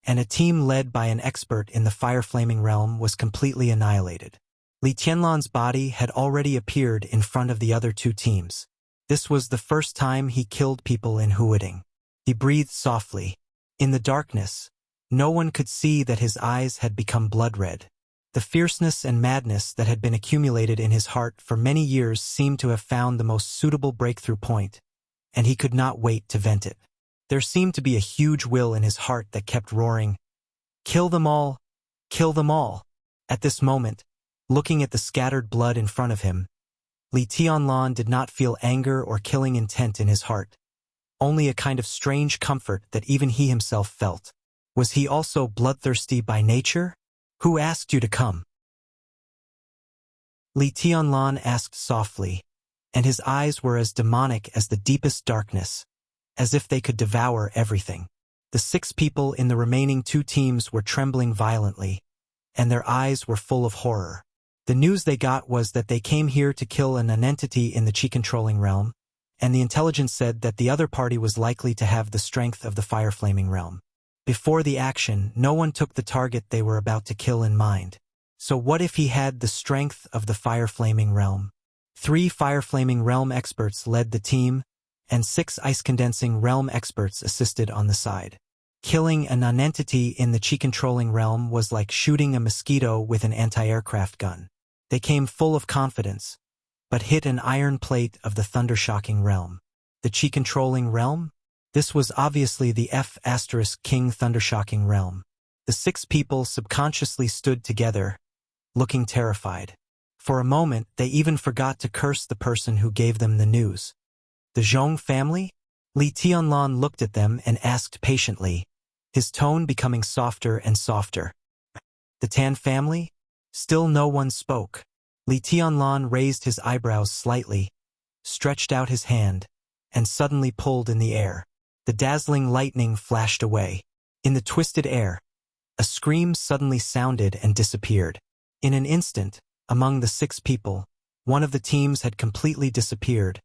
and a team led by an expert in the fire-flaming realm was completely annihilated. Li Tianlan's body had already appeared in front of the other 2 teams. This was the first time he killed people in Huading. He breathed softly. In the darkness, no one could see that his eyes had become blood-red. The fierceness and madness that had been accumulated in his heart for many years seemed to have found the most suitable breakthrough point, and he could not wait to vent it. There seemed to be a huge will in his heart that kept roaring, "Kill them all! Kill them all!" At this moment, looking at the scattered blood in front of him, Li Tianlan did not feel anger or killing intent in his heart, only a kind of strange comfort that even he himself felt. Was he also bloodthirsty by nature? "Who asked you to come?" Li Tianlan asked softly, and his eyes were as demonic as the deepest darkness, as if they could devour everything. The 6 people in the remaining 2 teams were trembling violently, and their eyes were full of horror. The news they got was that they came here to kill an entity in the chi-controlling realm, and the intelligence said that the other party was likely to have the strength of the fire-flaming realm. Before the action, no one took the target they were about to kill in mind. So what if he had the strength of the fire-flaming realm? 3 fire-flaming realm experts led the team, and 6 ice-condensing realm experts assisted on the side. Killing a non-entity in the chi-controlling realm was like shooting a mosquito with an anti-aircraft gun. They came full of confidence, but hit an iron plate of the thunder-shocking realm. The chi-controlling realm? This was obviously the F*King thunder-shocking realm. The 6 people subconsciously stood together, looking terrified. For a moment, they even forgot to curse the person who gave them the news. The Zhong family? Li Tianlan looked at them and asked patiently, his tone becoming softer and softer. The Tan family? Still no one spoke. Li Tianlan raised his eyebrows slightly, stretched out his hand, and suddenly pulled in the air. The dazzling lightning flashed away. In the twisted air, a scream suddenly sounded and disappeared. In an instant, among the 6 people, one of the teams had completely disappeared,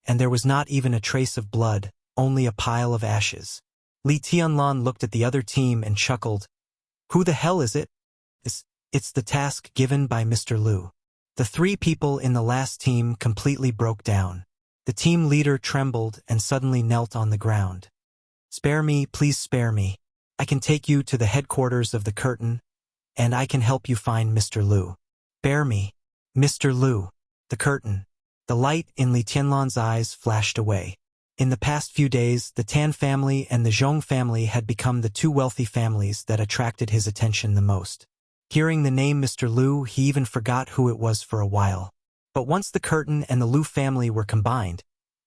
and there was not even a trace of blood, only a pile of ashes. Li Tianlan looked at the other team and chuckled. "Who the hell is it?" It's the task given by Mr. Liu." The 3 people in the last team completely broke down. The team leader trembled and suddenly knelt on the ground. "Spare me, please spare me. I can take you to the headquarters of the curtain, and I can help you find Mr. Liu. Spare me. Mr. Liu." The curtain. The light in Li Tianlan's eyes flashed away. In the past few days, the Tan family and the Zhong family had become the 2 wealthy families that attracted his attention the most. Hearing the name Mr. Liu, he even forgot who it was for a while. But once the curtain and the Liu family were combined,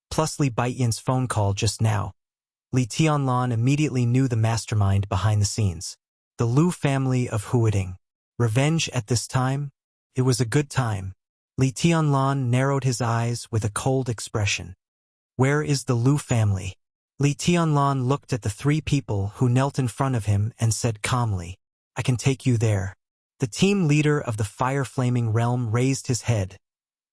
plus Li Baiyan's phone call just now, Li Tianlan immediately knew the mastermind behind the scenes. The Liu family of Huading. Revenge at this time? It was a good time. Li Tianlan narrowed his eyes with a cold expression. Where is the Liu family? Li Tianlan looked at the 3 people who knelt in front of him and said calmly, "I can take you there." The team leader of the fire-flaming realm raised his head,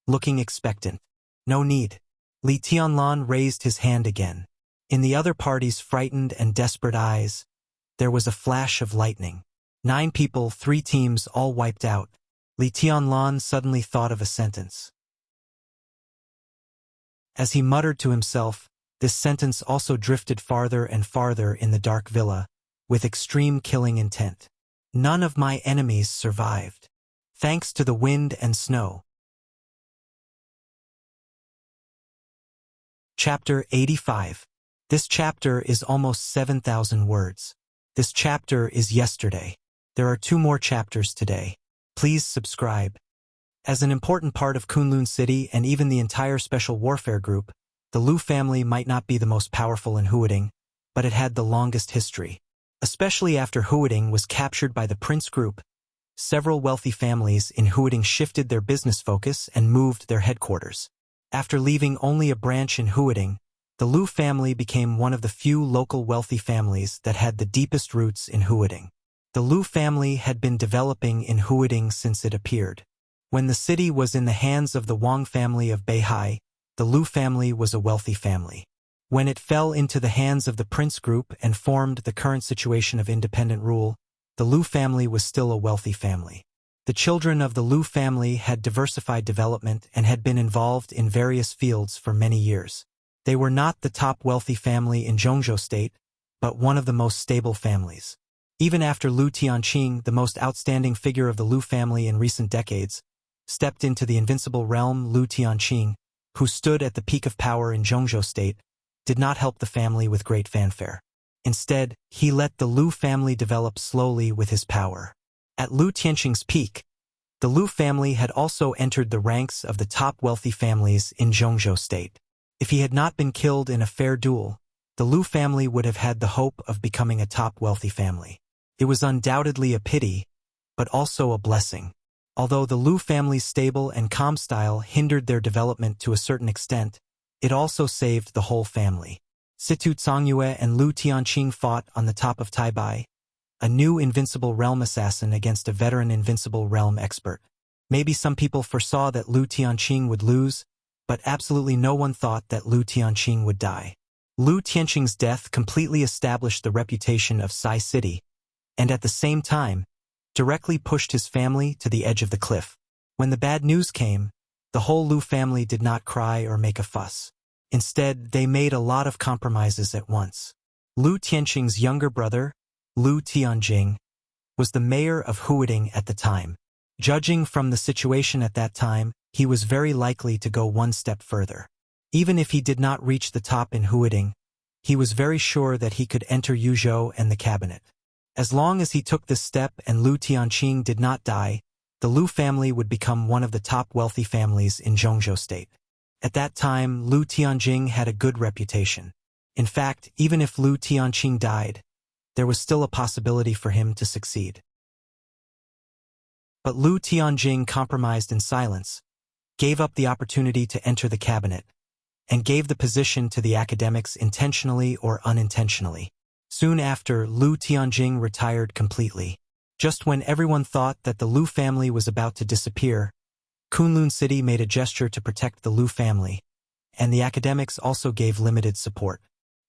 looking expectant. "No need." Li Tianlan raised his hand again. In the other party's frightened and desperate eyes, there was a flash of lightning. 9 people, 3 teams, all wiped out. Li Tianlan suddenly thought of a sentence. As he muttered to himself, this sentence also drifted farther and farther in the dark villa, with extreme killing intent. "None of my enemies survived. Thanks to the wind and snow." Chapter 85. This chapter is almost 7,000 words. This chapter is yesterday. There are 2 more chapters today. Please subscribe. As an important part of Kunlun City and even the entire Special Warfare Group, the Liu family might not be the most powerful in Huading, but it had the longest history. Especially after Huading was captured by the Prince Group, several wealthy families in Huading shifted their business focus and moved their headquarters. After leaving only a branch in Huading, the Liu family became one of the few local wealthy families that had the deepest roots in Huading. The Liu family had been developing in Huading since it appeared. When the city was in the hands of the Wang family of Beihai, the Lu family was a wealthy family. When it fell into the hands of the Prince Group and formed the current situation of independent rule, the Lu family was still a wealthy family. The children of the Lu family had diversified development and had been involved in various fields for many years. They were not the top wealthy family in Zhongzhou State, but one of the most stable families. Even after Lu Tianqing, the most outstanding figure of the Lu family in recent decades, stepped into the invincible realm, Lu Tianqing, who stood at the peak of power in Zhongzhou State, did not help the family with great fanfare. Instead, he let the Lu family develop slowly with his power. At Lu Tianqing's peak, the Lu family had also entered the ranks of the top wealthy families in Zhongzhou State. If he had not been killed in a fair duel, the Lu family would have had the hope of becoming a top wealthy family. It was undoubtedly a pity, but also a blessing. Although the Lu family's stable and calm style hindered their development to a certain extent, it also saved the whole family. Situ Zongyue and Lu Tianqing fought on the top of Taibai, a new invincible realm assassin against a veteran invincible realm expert. Maybe some people foresaw that Lu Tianqing would lose, but absolutely no one thought that Lu Tianqing would die. Lu Tianqing's death completely established the reputation of Sai City, and at the same time, directly pushed his family to the edge of the cliff. When the bad news came, the whole Lu family did not cry or make a fuss. Instead, they made a lot of compromises at once. Lu Tianqing's younger brother, Lu Tianjing, was the mayor of Huading at the time. Judging from the situation at that time, he was very likely to go one step further. Even if he did not reach the top in Huading, he was very sure that he could enter Yuzhou and the cabinet. As long as he took this step and Lu Tianqing did not die, the Lu family would become one of the top wealthy families in Zhongzhou State. At that time, Lu Tianjing had a good reputation. In fact, even if Lu Tianqing died, there was still a possibility for him to succeed. But Lu Tianjing compromised in silence, gave up the opportunity to enter the cabinet, and gave the position to the academics intentionally or unintentionally. Soon after, Lu Tianjing retired completely. Just when everyone thought that the Lu family was about to disappear, Kunlun City made a gesture to protect the Lu family, and the academics also gave limited support.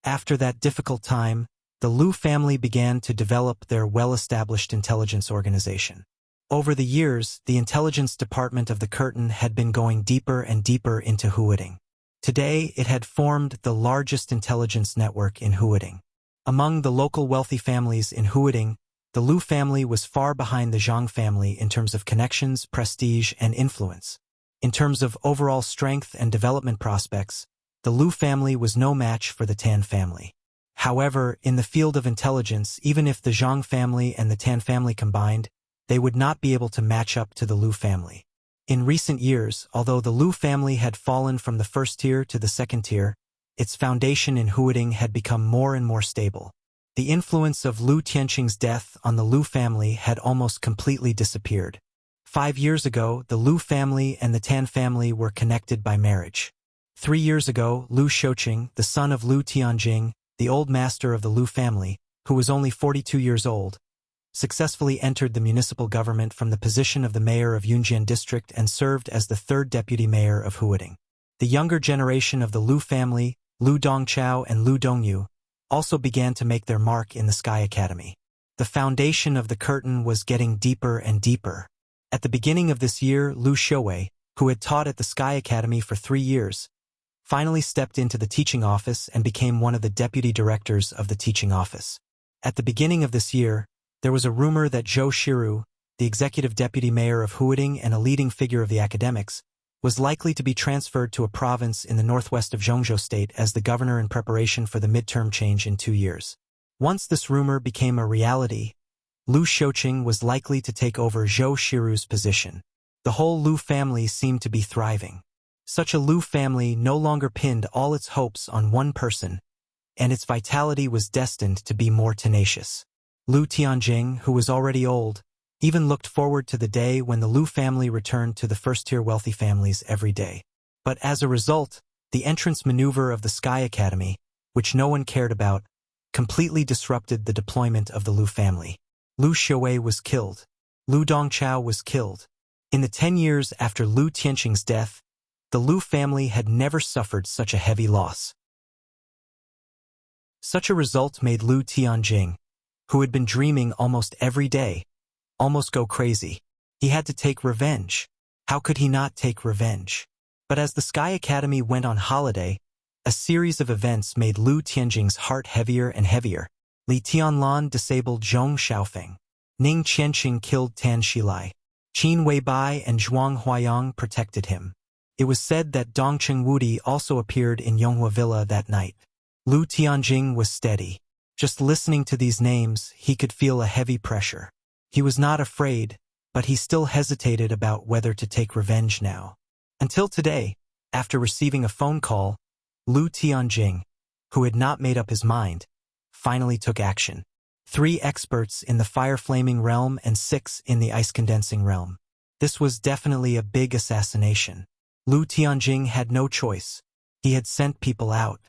After that difficult time, the Lu family began to develop their well-established intelligence organization. Over the years, the intelligence department of the Curtain had been going deeper and deeper into Huading. Today, it had formed the largest intelligence network in Huading. Among the local wealthy families in Huading, the Lu family was far behind the Zhang family in terms of connections, prestige, and influence. In terms of overall strength and development prospects, the Lu family was no match for the Tan family. However, in the field of intelligence, even if the Zhang family and the Tan family combined, they would not be able to match up to the Lu family. In recent years, although the Lu family had fallen from the first tier to the second tier, its foundation in Huading had become more and more stable. The influence of Lu Tianqing's death on the Lu family had almost completely disappeared. 5 years ago, the Lu family and the Tan family were connected by marriage. 3 years ago, Lu Shouqing, the son of Lu Tianjing, the old master of the Lu family, who was only 42 years old, successfully entered the municipal government from the position of the mayor of Yunjian district and served as the third deputy mayor of Huading. The younger generation of the Lu family, Lu Dongchao and Lu Dongyu, also began to make their mark in the Sky Academy. The foundation of the Curtain was getting deeper and deeper. At the beginning of this year, Lu Shouwei, who had taught at the Sky Academy for 3 years, finally stepped into the teaching office and became one of the deputy directors of the teaching office. At the beginning of this year, there was a rumor that Zhou Shiru, the executive deputy mayor of Huading and a leading figure of the academics, was likely to be transferred to a province in the northwest of Zhongzhou State as the governor in preparation for the midterm change in 2 years. Once this rumor became a reality, Lu Shouqing was likely to take over Zhou Shiru's position. The whole Lu family seemed to be thriving. Such a Lu family no longer pinned all its hopes on one person, and its vitality was destined to be more tenacious. Lu Tianjing, who was already old, even looked forward to the day when the Lu family returned to the first-tier wealthy families every day. But as a result, the entrance maneuver of the Sky Academy, which no one cared about, completely disrupted the deployment of the Lu family. Lu Shouwei was killed. Lu Dongchao was killed. In the 10 years after Lu Tianqing's death, The Lu family had never suffered such a heavy loss. Such a result made Lu Tianjing, who had been dreaming almost every day, almost go crazy. He had to take revenge. How could he not take revenge? But as the Sky Academy went on holiday, a series of events made Lu Tianjing's heart heavier and heavier. Li Tianlan disabled Zhong Xiaofeng. Ning Qianqing killed Tan Xilai. Qin Weibai and Zhuang Huayang protected him. It was said that Dongcheng Wudi also appeared in Yonghua Villa that night. Lu Tianjing was steady. Just listening to these names, he could feel a heavy pressure. He was not afraid, but he still hesitated about whether to take revenge now. Until today, after receiving a phone call, Lu Tianjing, who had not made up his mind, finally took action. 3 experts in the fire-flaming realm and 6 in the ice-condensing realm. This was definitely a big assassination. Lu Tianjing had no choice. He had sent people out.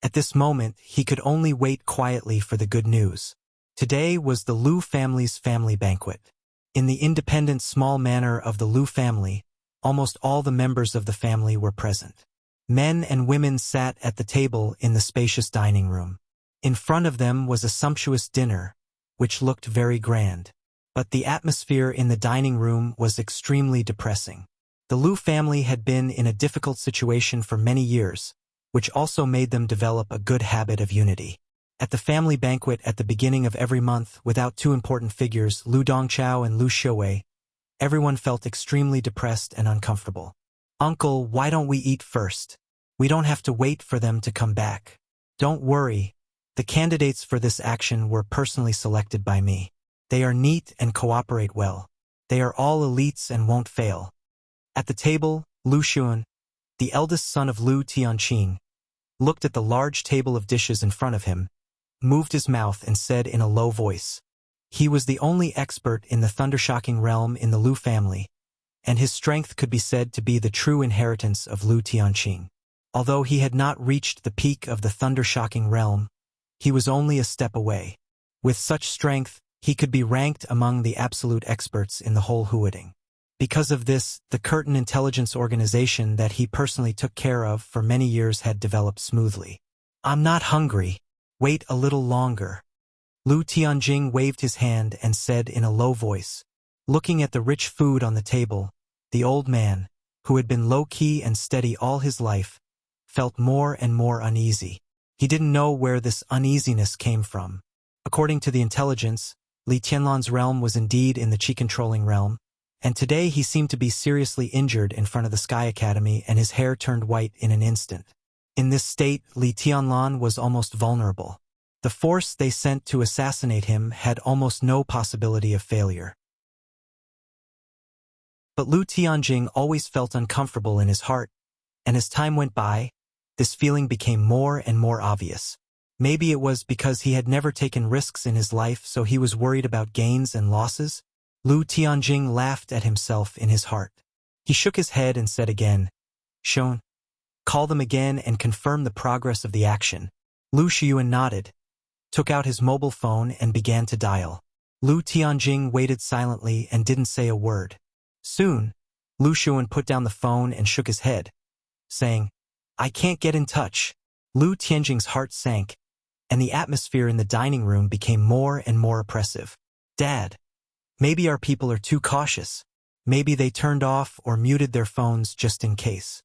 At this moment, he could only wait quietly for the good news. Today was the Lu family's family banquet. In the independent small manor of the Lu family, almost all the members of the family were present. Men and women sat at the table in the spacious dining room. In front of them was a sumptuous dinner, which looked very grand. But the atmosphere in the dining room was extremely depressing. The Lu family had been in a difficult situation for many years, which also made them develop a good habit of unity. At the family banquet at the beginning of every month, without 2 important figures, Lu Dongchao and Lu Xiuwei, everyone felt extremely depressed and uncomfortable. "Uncle, why don't we eat first? We don't have to wait for them to come back." "Don't worry. The candidates for this action were personally selected by me. They are neat and cooperate well. They are all elites and won't fail." At the table, Lu Xuan, the eldest son of Lu Tianqing, looked at the large table of dishes in front of him, moved his mouth and said in a low voice. He was the only expert in the thundershocking realm in the Lu family, and his strength could be said to be the true inheritance of Lu Tianqing. Although he had not reached the peak of the thundershocking realm, he was only a step away. With such strength, he could be ranked among the absolute experts in the whole Huading. Because of this, the Curtain Intelligence Organization that he personally took care of for many years had developed smoothly. "I'm not hungry. Wait a little longer." Lu Tianjing waved his hand and said in a low voice. Looking at the rich food on the table, the old man, who had been low-key and steady all his life, felt more and more uneasy. He didn't know where this uneasiness came from. According to the intelligence, Li Tianlan's realm was indeed in the Qi-controlling realm, and today he seemed to be seriously injured in front of the Sky Academy and his hair turned white in an instant. In this state, Li Tianlan was almost vulnerable. The force they sent to assassinate him had almost no possibility of failure. But Lu Tianjing always felt uncomfortable in his heart, and as time went by, this feeling became more and more obvious. Maybe it was because he had never taken risks in his life, so he was worried about gains and losses. Lu Tianjing laughed at himself in his heart. He shook his head and said again, "Shon, call them again and confirm the progress of the action." Lu Xiuan nodded, took out his mobile phone and began to dial. Lu Tianjing waited silently and didn't say a word. Soon, Lu Xiuan put down the phone and shook his head, saying, "I can't get in touch." Lu Tianjing's heart sank, and the atmosphere in the dining room became more and more oppressive. "Dad, maybe our people are too cautious. Maybe they turned off or muted their phones just in case."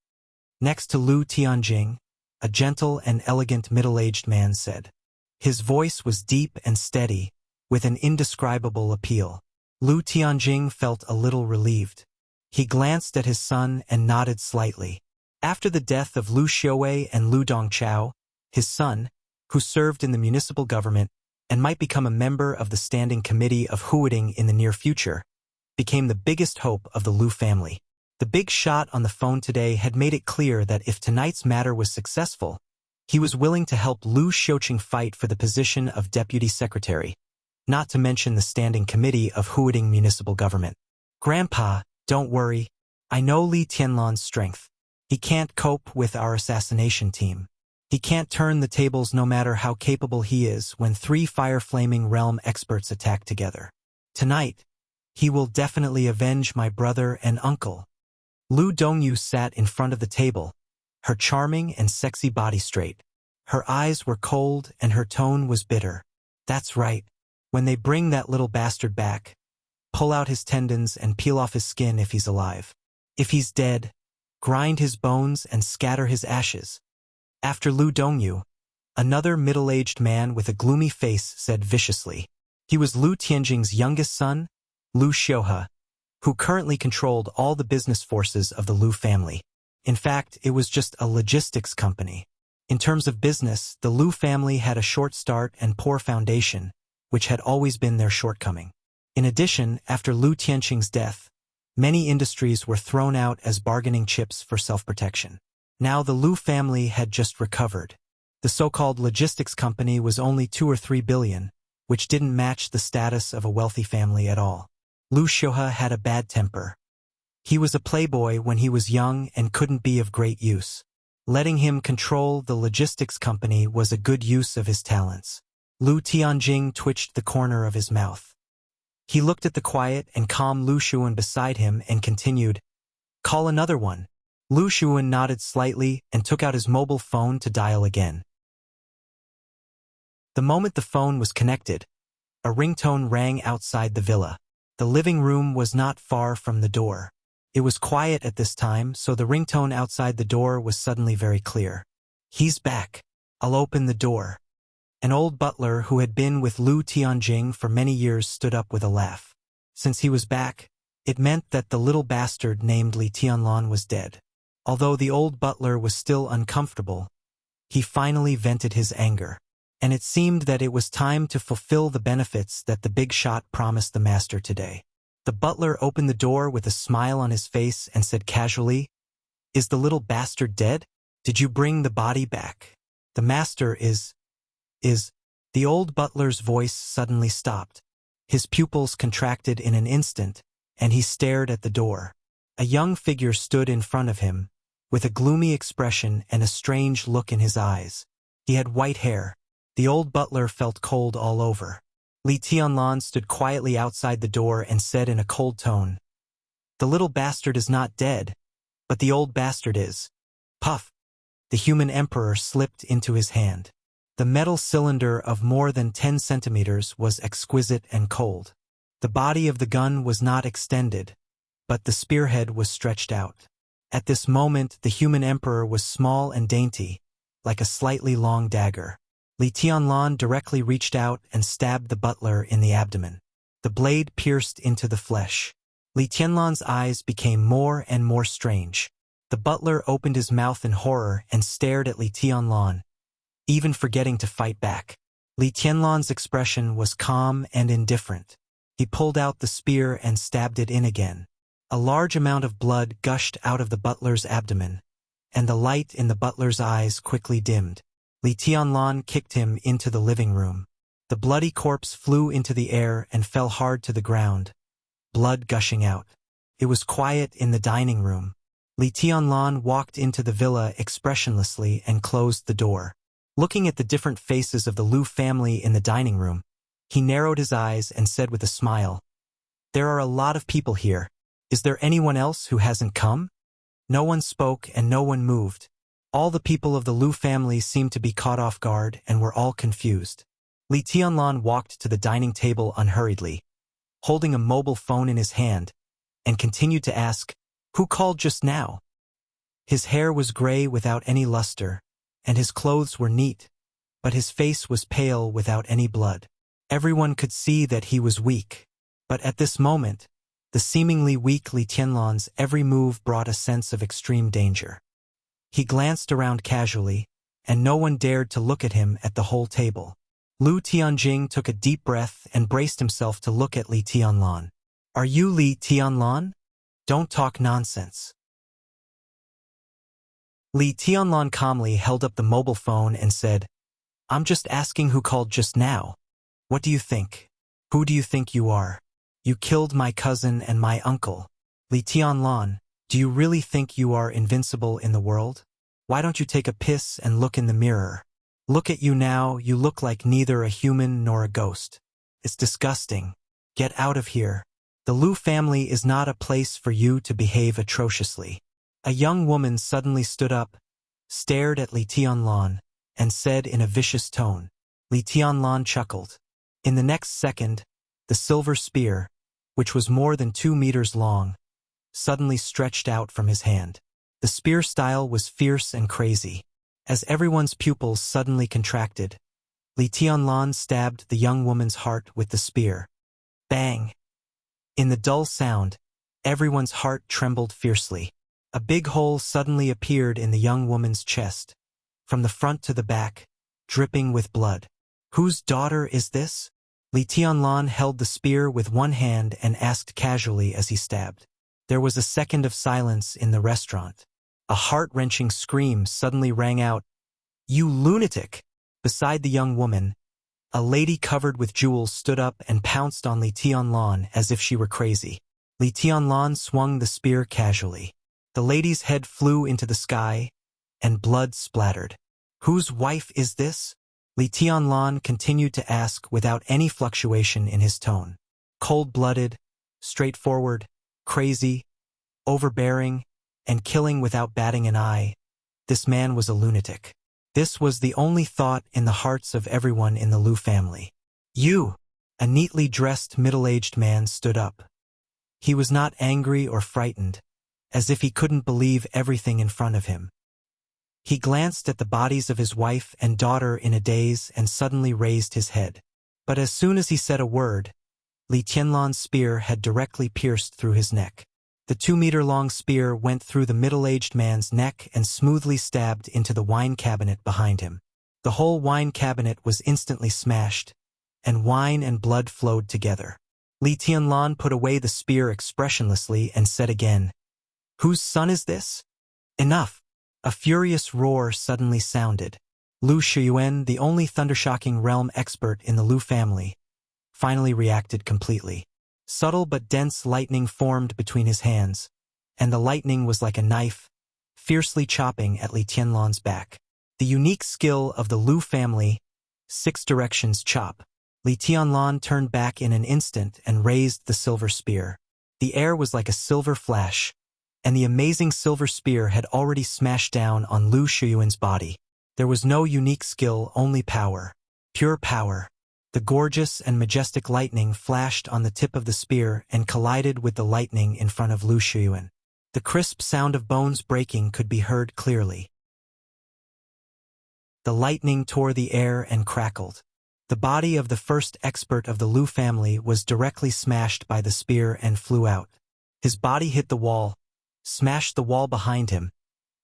Next to Lu Tianjing, a gentle and elegant middle-aged man said. His voice was deep and steady, with an indescribable appeal. Lu Tianjing felt a little relieved. He glanced at his son and nodded slightly. After the death of Lu Xiuwei and Lu Dongchao, his son, who served in the municipal government and might become a member of the Standing Committee of Huading in the near future, became the biggest hope of the Lu family. The big shot on the phone today had made it clear that if tonight's matter was successful, he was willing to help Lu Xiuqing fight for the position of deputy secretary, not to mention the Standing Committee of Huading municipal government. "Grandpa, don't worry. I know Li Tianlan's strength. He can't cope with our assassination team. He can't turn the tables no matter how capable he is when 3 fire-flaming realm experts attack together. Tonight, he will definitely avenge my brother and uncle." Lu Dongyu sat in front of the table, her charming and sexy body straight. Her eyes were cold and her tone was bitter. That's right. When they bring that little bastard back, pull out his tendons and peel off his skin if he's alive. If he's dead, grind his bones and scatter his ashes. After Lu Dongyu, another middle-aged man with a gloomy face said viciously. He was Lu Tianjing's youngest son, Lu Xiuhe, who currently controlled all the business forces of the Lu family. In fact, it was just a logistics company. In terms of business, the Lu family had a short start and poor foundation, which had always been their shortcoming. In addition, after Lu Tianjing's death, many industries were thrown out as bargaining chips for self-protection. Now the Lu family had just recovered. The so-called logistics company was only 2 or 3 billion, which didn't match the status of a wealthy family at all. Lu Xiuhe had a bad temper. He was a playboy when he was young and couldn't be of great use. Letting him control the logistics company was a good use of his talents. Lu Tianjing twitched the corner of his mouth. He looked at the quiet and calm Lu Shuan beside him and continued, "Call another one." Lu Shuan nodded slightly and took out his mobile phone to dial again. The moment the phone was connected, a ringtone rang outside the villa. The living room was not far from the door. It was quiet at this time, so the ringtone outside the door was suddenly very clear. "He's back. I'll open the door." An old butler who had been with Lu Tianjing for many years stood up with a laugh. Since he was back, it meant that the little bastard named Li Tianlan was dead. Although the old butler was still uncomfortable, he finally vented his anger. And it seemed that it was time to fulfill the benefits that the big shot promised the master today. The butler opened the door with a smile on his face and said casually, "Is the little bastard dead? Did you bring the body back?" "The master is... The old butler's voice suddenly stopped. His pupils contracted in an instant, and he stared at the door. A young figure stood in front of him, with a gloomy expression and a strange look in his eyes. He had white hair. The old butler felt cold all over. Li Tianlan stood quietly outside the door and said in a cold tone, "The little bastard is not dead, but the old bastard is." Puff! The human emperor slipped into his hand. The metal cylinder of more than 10 centimeters was exquisite and cold. The body of the gun was not extended, but the spearhead was stretched out. At this moment, the human emperor was small and dainty, like a slightly long dagger. Li Tianlan directly reached out and stabbed the butler in the abdomen. The blade pierced into the flesh. Li Tianlan's eyes became more and more strange. The butler opened his mouth in horror and stared at Li Tianlan, even forgetting to fight back. Li Tianlan's expression was calm and indifferent. He pulled out the spear and stabbed it in again. A large amount of blood gushed out of the butler's abdomen, and the light in the butler's eyes quickly dimmed. Li Tianlan kicked him into the living room. The bloody corpse flew into the air and fell hard to the ground, blood gushing out. It was quiet in the dining room. Li Tianlan walked into the villa expressionlessly and closed the door. Looking at the different faces of the Lu family in the dining room, he narrowed his eyes and said with a smile, "There are a lot of people here. Is there anyone else who hasn't come?" No one spoke and no one moved. All the people of the Lu family seemed to be caught off guard and were all confused. Li Tianlan walked to the dining table unhurriedly, holding a mobile phone in his hand, and continued to ask, "Who called just now?" His hair was gray without any luster, and his clothes were neat, but his face was pale without any blood. Everyone could see that he was weak. But at this moment, the seemingly weak Li Tianlan's every move brought a sense of extreme danger. He glanced around casually, and no one dared to look at him at the whole table. Lu Tianjing took a deep breath and braced himself to look at Li Tianlan. "Are you Li Tianlan? Don't talk nonsense." Li Tianlan calmly held up the mobile phone and said, "I'm just asking who called just now. What do you think? Who do you think you are? You killed my cousin and my uncle. Li Tianlan, do you really think you are invincible in the world? Why don't you take a piss and look in the mirror? Look at you now, you look like neither a human nor a ghost. It's disgusting. Get out of here." The Lu family is not a place for you to behave atrociously. A young woman suddenly stood up, stared at Li Tianlan, and said in a vicious tone. Li Tianlan chuckled. In the next second, the silver spear, which was more than 2 meters long, suddenly stretched out from his hand. The spear style was fierce and crazy. As everyone's pupils suddenly contracted, Li Tianlan stabbed the young woman's heart with the spear. Bang! In the dull sound, everyone's heart trembled fiercely. A big hole suddenly appeared in the young woman's chest, from the front to the back, dripping with blood. Whose daughter is this? Li Tianlan held the spear with one hand and asked casually as he stabbed. There was a second of silence in the restaurant. A heart-wrenching scream suddenly rang out. You lunatic! Beside the young woman, a lady covered with jewels stood up and pounced on Li Tianlan as if she were crazy. Li Tianlan swung the spear casually. The lady's head flew into the sky, and blood splattered. Whose wife is this? Li Tianlan continued to ask without any fluctuation in his tone. Cold-blooded, straightforward, crazy, overbearing, and killing without batting an eye, this man was a lunatic. This was the only thought in the hearts of everyone in the Lu family. You! A neatly dressed middle-aged man stood up. He was not angry or frightened, as if he couldn't believe everything in front of him. He glanced at the bodies of his wife and daughter in a daze and suddenly raised his head. But as soon as he said a word, Li Tianlan's spear had directly pierced through his neck. The 2-meter-long spear went through the middle-aged man's neck and smoothly stabbed into the wine cabinet behind him. The whole wine cabinet was instantly smashed, and wine and blood flowed together. Li Tianlan put away the spear expressionlessly and said again, Whose son is this? Enough! A furious roar suddenly sounded. Lu Shiyuan, the only thundershocking realm expert in the Lu family, finally reacted completely. Subtle but dense lightning formed between his hands, and the lightning was like a knife, fiercely chopping at Li Tianlan's back. The unique skill of the Lu family, 6 directions chop. Li Tianlan turned back in an instant and raised the silver spear. The air was like a silver flash, and the amazing silver spear had already smashed down on Lu Shiyuan's body. There was no unique skill, only power. Pure power. The gorgeous and majestic lightning flashed on the tip of the spear and collided with the lightning in front of Lu Shiyuan. The crisp sound of bones breaking could be heard clearly. The lightning tore the air and crackled. The body of the first expert of the Lu family was directly smashed by the spear and flew out. His body hit the wall, smashed the wall behind him,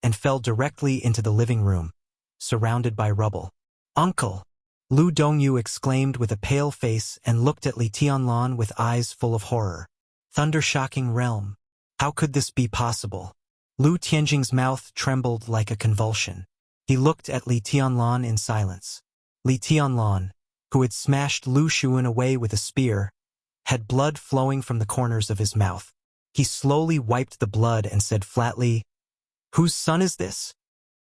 and fell directly into the living room, surrounded by rubble. Uncle! Lu Dongyu exclaimed with a pale face and looked at Li Tianlan with eyes full of horror. Thunder-shocking realm. How could this be possible? Lu Tianjing's mouth trembled like a convulsion. He looked at Li Tianlan in silence. Li Tianlan, who had smashed Lu Shiyuan away with a spear, had blood flowing from the corners of his mouth. He slowly wiped the blood and said flatly, Whose son is this?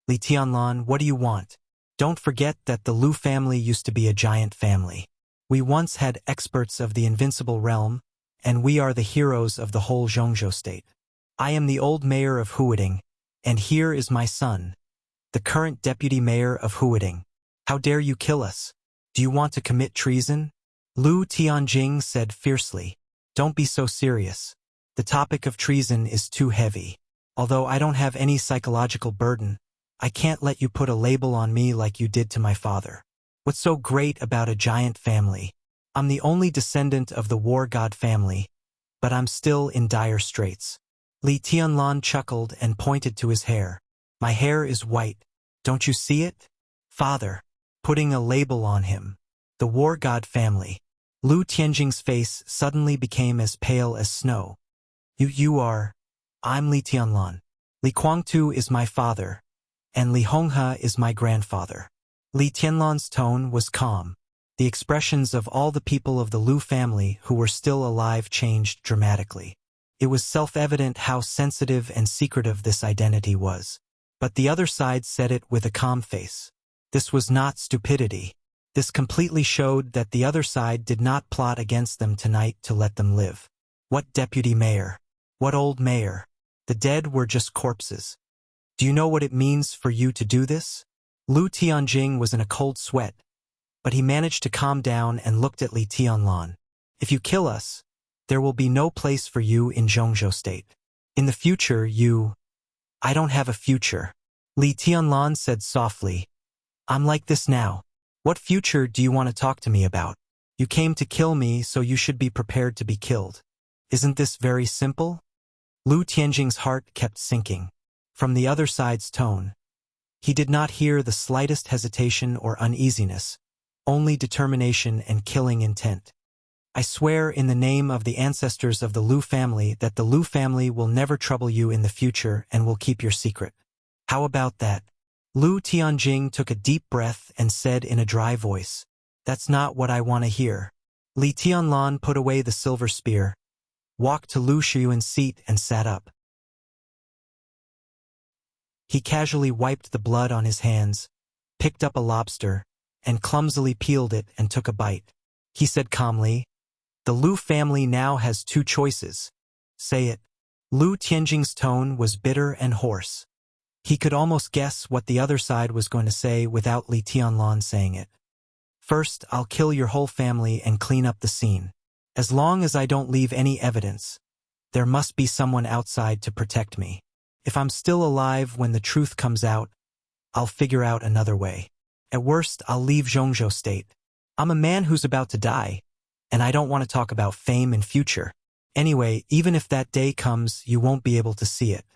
Li Tianlan, what do you want? Don't forget that the Lu family used to be a giant family. We once had experts of the invincible realm, and we are the heroes of the whole Zhongzhou state. I am the old mayor of Huading, and here is my son, the current deputy mayor of Huading. How dare you kill us? Do you want to commit treason? Lu Tianjing said fiercely. Don't be so serious. The topic of treason is too heavy. Although I don't have any psychological burden, I can't let you put a label on me like you did to my father. What's so great about a giant family? I'm the only descendant of the war god family, but I'm still in dire straits. Li Tianlan chuckled and pointed to his hair. My hair is white. Don't you see it? Father. Putting a label on him. The war god family. Lu Tianjing's face suddenly became as pale as snow. You are. I'm Li Tianlan. Li Guangtu is my father, and Li Honghe is my grandfather. Li Tianlan's tone was calm. The expressions of all the people of the Lu family who were still alive changed dramatically. It was self-evident how sensitive and secretive this identity was. But the other side said it with a calm face. This was not stupidity. This completely showed that the other side did not plot against them tonight to let them live. What deputy mayor? What old mayor? The dead were just corpses. Do you know what it means for you to do this? Lu Tianjing was in a cold sweat, but he managed to calm down and looked at Li Tianlan. If you kill us, there will be no place for you in Zhongzhou state. In the future, I don't have a future. Li Tianlan said softly. I'm like this now. What future do you want to talk to me about? You came to kill me, so you should be prepared to be killed. Isn't this very simple? Lu Tianjing's heart kept sinking. From the other side's tone, he did not hear the slightest hesitation or uneasiness, only determination and killing intent. I swear in the name of the ancestors of the Lu family that the Lu family will never trouble you in the future and will keep your secret. How about that? Lu Tianjing took a deep breath and said in a dry voice, That's not what I want to hear. Li Tianlan put away the silver spear, walked to Lu Shiyuan's seat and sat up. He casually wiped the blood on his hands, picked up a lobster, and clumsily peeled it and took a bite. He said calmly, The Lu family now has two choices. Say it. Lu Tianjing's tone was bitter and hoarse. He could almost guess what the other side was going to say without Li Tianlan saying it. First, I'll kill your whole family and clean up the scene. As long as I don't leave any evidence, there must be someone outside to protect me. If I'm still alive when the truth comes out, I'll figure out another way. At worst, I'll leave Zhongzhou state. I'm a man who's about to die, and I don't want to talk about fame and future. Anyway, even if that day comes, you won't be able to see it.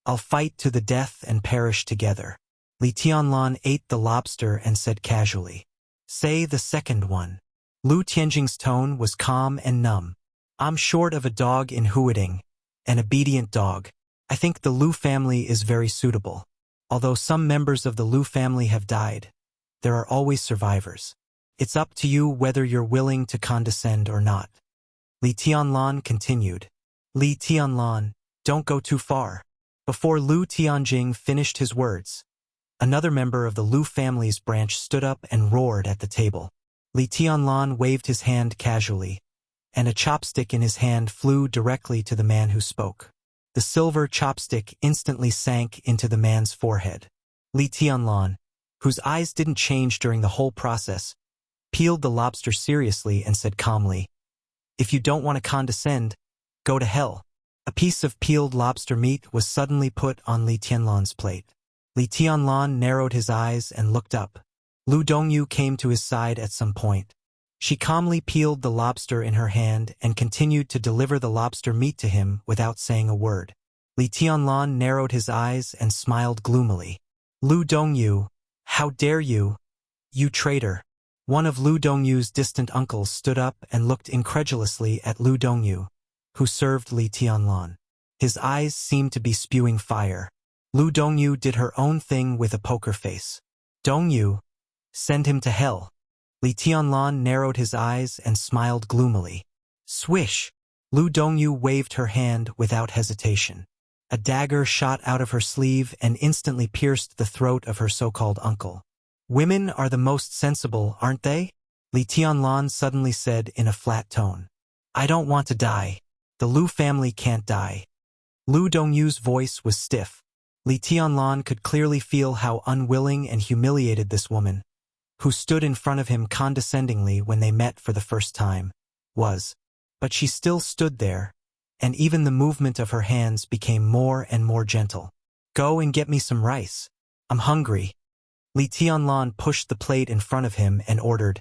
I'll fight to the death and perish together. Li Tianlan ate the lobster and said casually, Say the second one. Lu Tianjing's tone was calm and numb. I'm short of a dog in Huading, an obedient dog. I think the Lu family is very suitable. Although some members of the Lu family have died, there are always survivors. It's up to you whether you're willing to condescend or not. Li Tianlan continued. Li Tianlan, don't go too far. Before Lu Tianjing finished his words, another member of the Lu family's branch stood up and roared at the table. Li Tianlan waved his hand casually, and a chopstick in his hand flew directly to the man who spoke. The silver chopstick instantly sank into the man's forehead. Li Tianlan, whose eyes didn't change during the whole process, peeled the lobster seriously and said calmly, If you don't want to condescend, go to hell. A piece of peeled lobster meat was suddenly put on Li Tianlan's plate. Li Tianlan narrowed his eyes and looked up. Lu Dongyu came to his side at some point. She calmly peeled the lobster in her hand and continued to deliver the lobster meat to him without saying a word. Li Tianlan narrowed his eyes and smiled gloomily. Lu Dongyu, how dare you? You traitor. One of Lu Dongyu's distant uncles stood up and looked incredulously at Lu Dongyu, who served Li Tianlan. His eyes seemed to be spewing fire. Lu Dongyu did her own thing with a poker face. Dongyu, send him to hell. Li Tianlan narrowed his eyes and smiled gloomily. Swish! Lu Dongyu waved her hand without hesitation. A dagger shot out of her sleeve and instantly pierced the throat of her so-called uncle. Women are the most sensible, aren't they? Li Tianlan suddenly said in a flat tone. I don't want to die. The Lu family can't die. Lu Dongyu's voice was stiff. Li Tianlan could clearly feel how unwilling and humiliated this woman, who stood in front of him condescendingly when they met for the first time, was. But she still stood there, and even the movement of her hands became more and more gentle. Go and get me some rice. I'm hungry. Li Tianlan pushed the plate in front of him and ordered,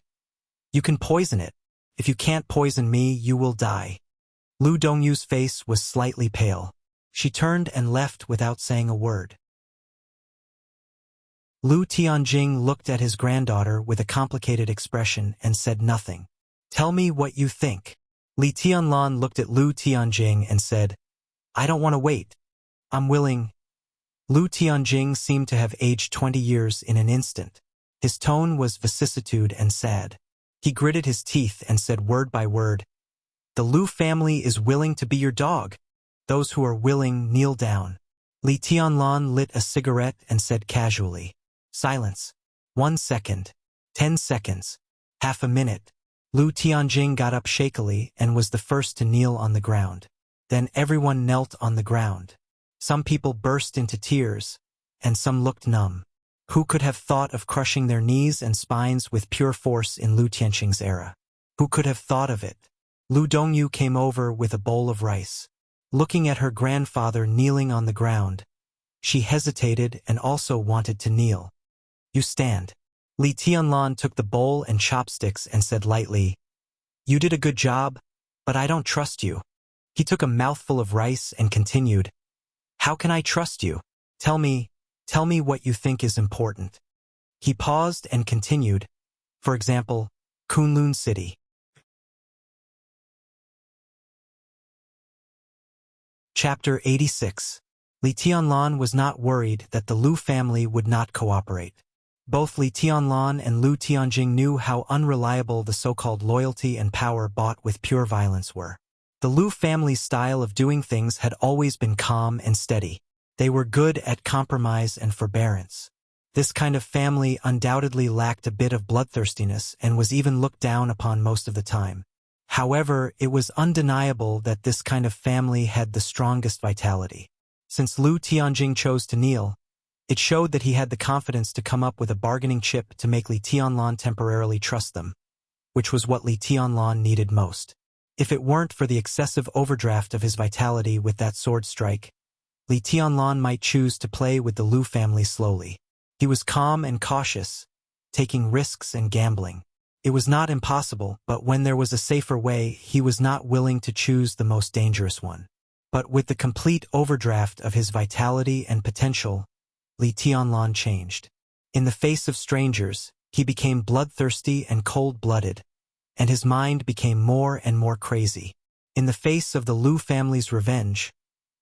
You can poison it. If you can't poison me, you will die. Lu Dongyu's face was slightly pale. She turned and left without saying a word. Lu Tianjing looked at his granddaughter with a complicated expression and said nothing. Tell me what you think. Li Tianlan looked at Lu Tianjing and said, I don't want to wait. I'm willing. Lu Tianjing seemed to have aged 20 years in an instant. His tone was vicissitude and sad. He gritted his teeth and said word by word, The Lu family is willing to be your dog. Those who are willing kneel down. Li Tianlan lit a cigarette and said casually, Silence. 1 second. 10 seconds. Half a minute. Lu Tianjing got up shakily and was the first to kneel on the ground. Then everyone knelt on the ground. Some people burst into tears, and some looked numb. Who could have thought of crushing their knees and spines with pure force in Lu Tianqing's era? Who could have thought of it? Lu Dongyu came over with a bowl of rice. Looking at her grandfather kneeling on the ground, she hesitated and also wanted to kneel. "You stand." Li Tianlan took the bowl and chopsticks and said lightly, "You did a good job, but I don't trust you." He took a mouthful of rice and continued, "How can I trust you? Tell me what you think is important." He paused and continued, "For example, Kunlun City." Chapter 86. Li Tianlan was not worried that the Lu family would not cooperate. Both Li Tianlan and Lu Tianjing knew how unreliable the so-called loyalty and power bought with pure violence were. The Lu family's style of doing things had always been calm and steady. They were good at compromise and forbearance. This kind of family undoubtedly lacked a bit of bloodthirstiness and was even looked down upon most of the time. However, it was undeniable that this kind of family had the strongest vitality. Since Lu Tianjing chose to kneel, it showed that he had the confidence to come up with a bargaining chip to make Li Tianlan temporarily trust them, which was what Li Tianlan needed most. If it weren't for the excessive overdraft of his vitality with that sword strike, Li Tianlan might choose to play with the Lu family slowly. He was calm and cautious, taking risks and gambling. It was not impossible, but when there was a safer way, he was not willing to choose the most dangerous one. But with the complete overdraft of his vitality and potential, Li Tianlan changed. In the face of strangers, he became bloodthirsty and cold-blooded, and his mind became more and more crazy. In the face of the Lu family's revenge,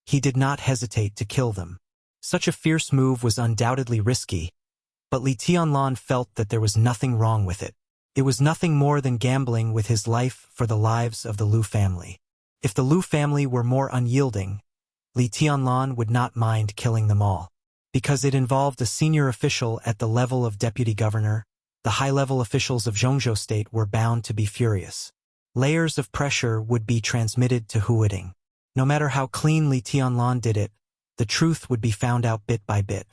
he did not hesitate to kill them. Such a fierce move was undoubtedly risky, but Li Tianlan felt that there was nothing wrong with it. It was nothing more than gambling with his life for the lives of the Lu family. If the Lu family were more unyielding, Li Tianlan would not mind killing them all. Because it involved a senior official at the level of deputy governor, the high-level officials of Zhongzhou state were bound to be furious. Layers of pressure would be transmitted to Huiding. No matter how clean Li Tianlan did it, the truth would be found out bit by bit.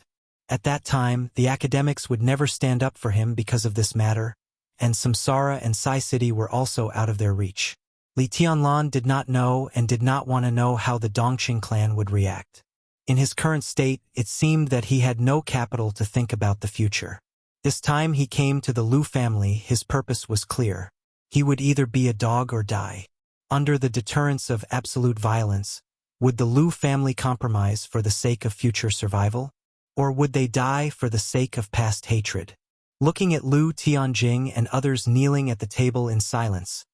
At that time, the academics would never stand up for him because of this matter, and Samsara and Sai City were also out of their reach. Li Tianlan did not know and did not want to know how the Dongqing clan would react. In his current state, it seemed that he had no capital to think about the future. This time he came to the Lu family, his purpose was clear. He would either be a dog or die. Under the deterrence of absolute violence, would the Lu family compromise for the sake of future survival? Or would they die for the sake of past hatred? Looking at Lu Tianjing and others kneeling at the table in silence,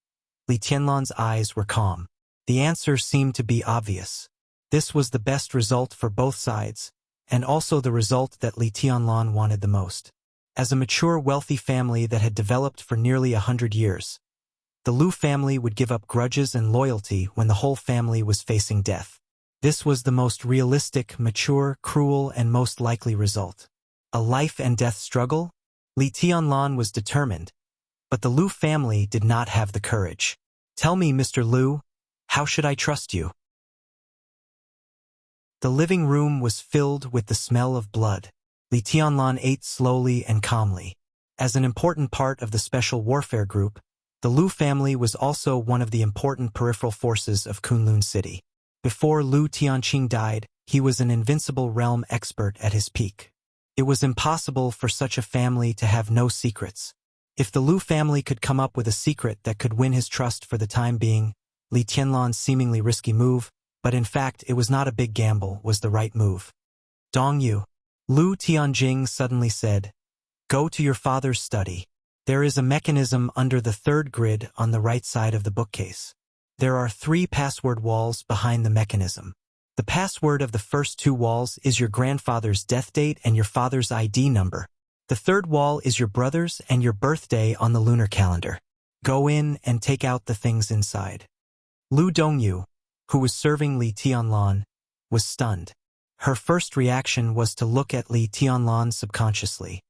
Li Tianlan's eyes were calm. The answer seemed to be obvious. This was the best result for both sides, and also the result that Li Tianlan wanted the most. As a mature, wealthy family that had developed for nearly 100 years, the Lu family would give up grudges and loyalty when the whole family was facing death. This was the most realistic, mature, cruel, and most likely result. A life and death struggle? Li Tianlan was determined, but the Lu family did not have the courage. "Tell me, Mr. Lu, how should I trust you?" The living room was filled with the smell of blood. Li Tianlan ate slowly and calmly. As an important part of the Special Warfare Group, the Lu family was also one of the important peripheral forces of Kunlun City. Before Lu Tianqing died, he was an invincible realm expert at his peak. It was impossible for such a family to have no secrets. If the Lu family could come up with a secret that could win his trust for the time being, Li Tianlan's seemingly risky move, but in fact it was not a big gamble, was the right move. "Dongyu," Lu Tianjing suddenly said, "Go to your father's study. There is a mechanism under the third grid on the right side of the bookcase. There are 3 password walls behind the mechanism. The password of the first 2 walls is your grandfather's death date and your father's ID number. The third wall is your brother's and your birthday on the lunar calendar. Go in and take out the things inside." Lu Dongyu, who was serving Li Tianlan, was stunned. Her first reaction was to look at Li Tianlan subconsciously.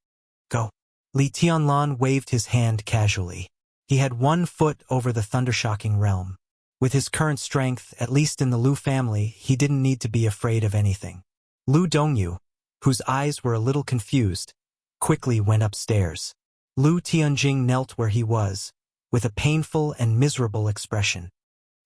"Go." Li Tianlan waved his hand casually. He had 1 foot over the thundershocking realm. With his current strength, at least in the Lu family, he didn't need to be afraid of anything. Lu Dongyu, whose eyes were a little confused, quickly went upstairs. Lu Tianjing knelt where he was, with a painful and miserable expression.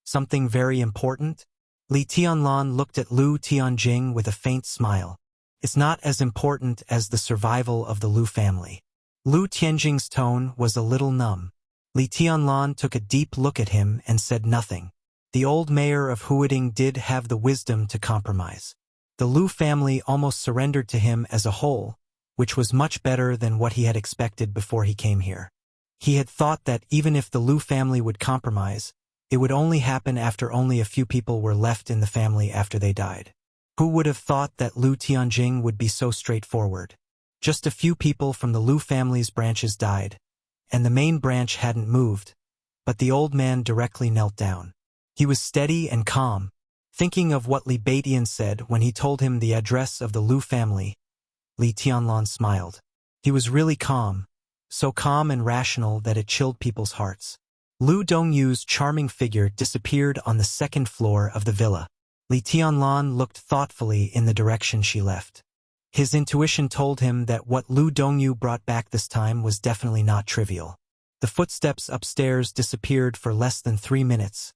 Something very important? Li Tianlan looked at Lu Tianjing with a faint smile. It's not as important as the survival of the Lu family. Lu Tianjing's tone was a little numb. Li Tianlan took a deep look at him and said nothing. The old mayor of Huading did have the wisdom to compromise. The Lu family almost surrendered to him as a whole, which was much better than what he had expected before he came here. He had thought that even if the Lu family would compromise, it would only happen after only a few people were left in the family after they died. Who would have thought that Lu Tianjing would be so straightforward? Just a few people from the Lu family's branches died, and the main branch hadn't moved, but the old man directly knelt down. He was steady and calm, thinking of what Li Baidian said when he told him the address of the Lu family. Li Tianlan smiled. He was really calm, so calm and rational that it chilled people's hearts. Lu Dongyu's charming figure disappeared on the 2nd floor of the villa. Li Tianlan looked thoughtfully in the direction she left. His intuition told him that what Lu Dongyu brought back this time was definitely not trivial. The footsteps upstairs disappeared for less than 3 minutes,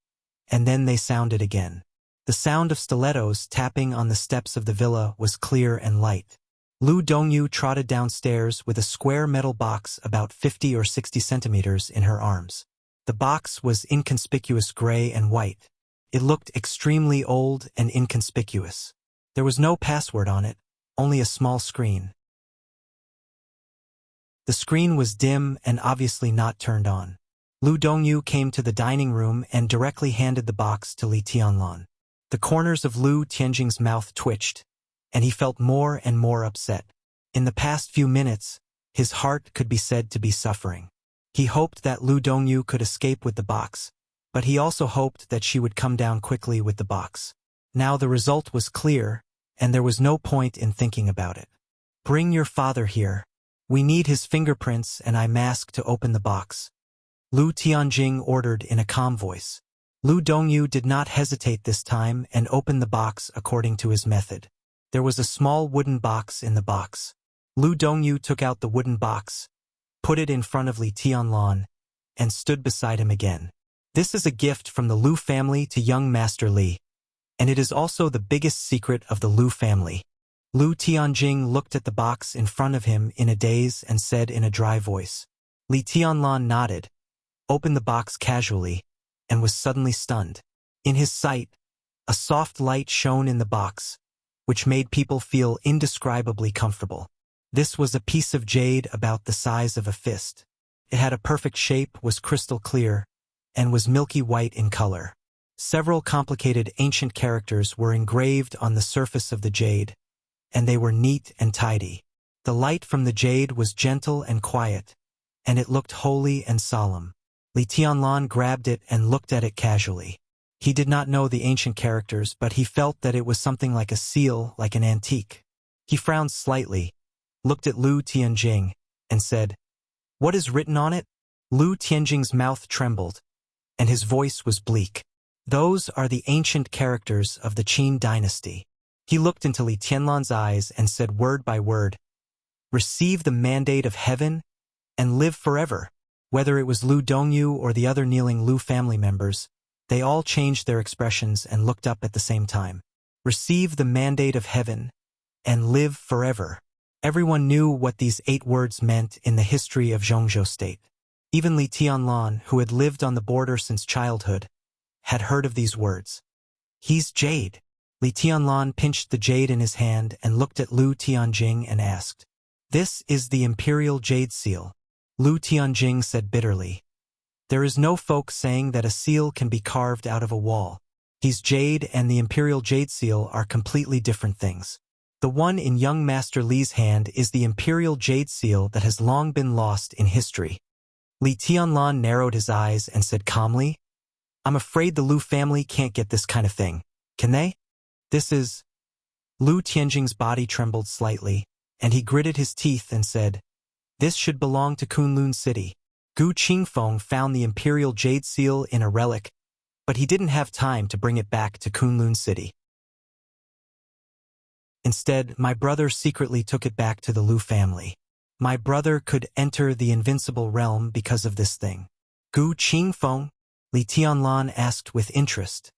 and then they sounded again. The sound of stilettos tapping on the steps of the villa was clear and light. Lu Dongyu trotted downstairs with a square metal box about 50 or 60 centimeters in her arms. The box was inconspicuous gray and white. It looked extremely old and inconspicuous. There was no password on it, only a small screen. The screen was dim and obviously not turned on. Lu Dongyu came to the dining room and directly handed the box to Li Tianlan. The corners of Lu Tianjing's mouth twitched, and he felt more and more upset. In the past few minutes, his heart could be said to be suffering. He hoped that Lu Dongyu could escape with the box, but he also hoped that she would come down quickly with the box. Now the result was clear, and there was no point in thinking about it. Bring your father here. We need his fingerprints and eye mask to open the box. Lu Tianjing ordered in a calm voice. Lu Dongyu did not hesitate this time and opened the box according to his method. There was a small wooden box in the box. Lu Dongyu took out the wooden box, put it in front of Li Tianlan, and stood beside him again. This is a gift from the Lu family to young Master Li, and it is also the biggest secret of the Lu family. Lu Tianjing looked at the box in front of him in a daze and said in a dry voice. Li Tianlan nodded, opened the box casually, and was suddenly stunned. In his sight, a soft light shone in the box, which made people feel indescribably comfortable. This was a piece of jade about the size of a fist. It had a perfect shape, was crystal clear, and was milky white in color. Several complicated ancient characters were engraved on the surface of the jade, and they were neat and tidy. The light from the jade was gentle and quiet, and it looked holy and solemn. Li Tianlan grabbed it and looked at it casually. He did not know the ancient characters, but he felt that it was something like a seal, like an antique. He frowned slightly, looked at Lu Tianjing, and said, "What is written on it?" Lu Tianjing's mouth trembled, and his voice was bleak. "Those are the ancient characters of the Qin dynasty." He looked into Li Tianlan's eyes and said word by word, "Receive the mandate of heaven and live forever." Whether it was Lu Dongyu or the other kneeling Lu family members, they all changed their expressions and looked up at the same time. Receive the mandate of heaven and live forever. Everyone knew what these 8 words meant in the history of Zhongzhou State. Even Li Tianlan, who had lived on the border since childhood, had heard of these words. "He's jade." Li Tianlan pinched the jade in his hand and looked at Lu Tianjing and asked, "This is the imperial jade seal." Lu Tianjing said bitterly, "There is no folk saying that a seal can be carved out of a wall. He's jade and the imperial jade seal are completely different things. The one in young Master Li's hand is the imperial jade seal that has long been lost in history." Li Tianlan narrowed his eyes and said calmly, "I'm afraid the Lu family can't get this kind of thing, can they? This is..." Lu Tianjing's body trembled slightly, and he gritted his teeth and said, "This should belong to Kunlun City. Gu Qingfeng found the imperial jade seal in a relic, but he didn't have time to bring it back to Kunlun City. Instead, my brother secretly took it back to the Lu family. My brother could enter the invincible realm because of this thing. Gu Qingfeng? Li Tianlan asked with interest.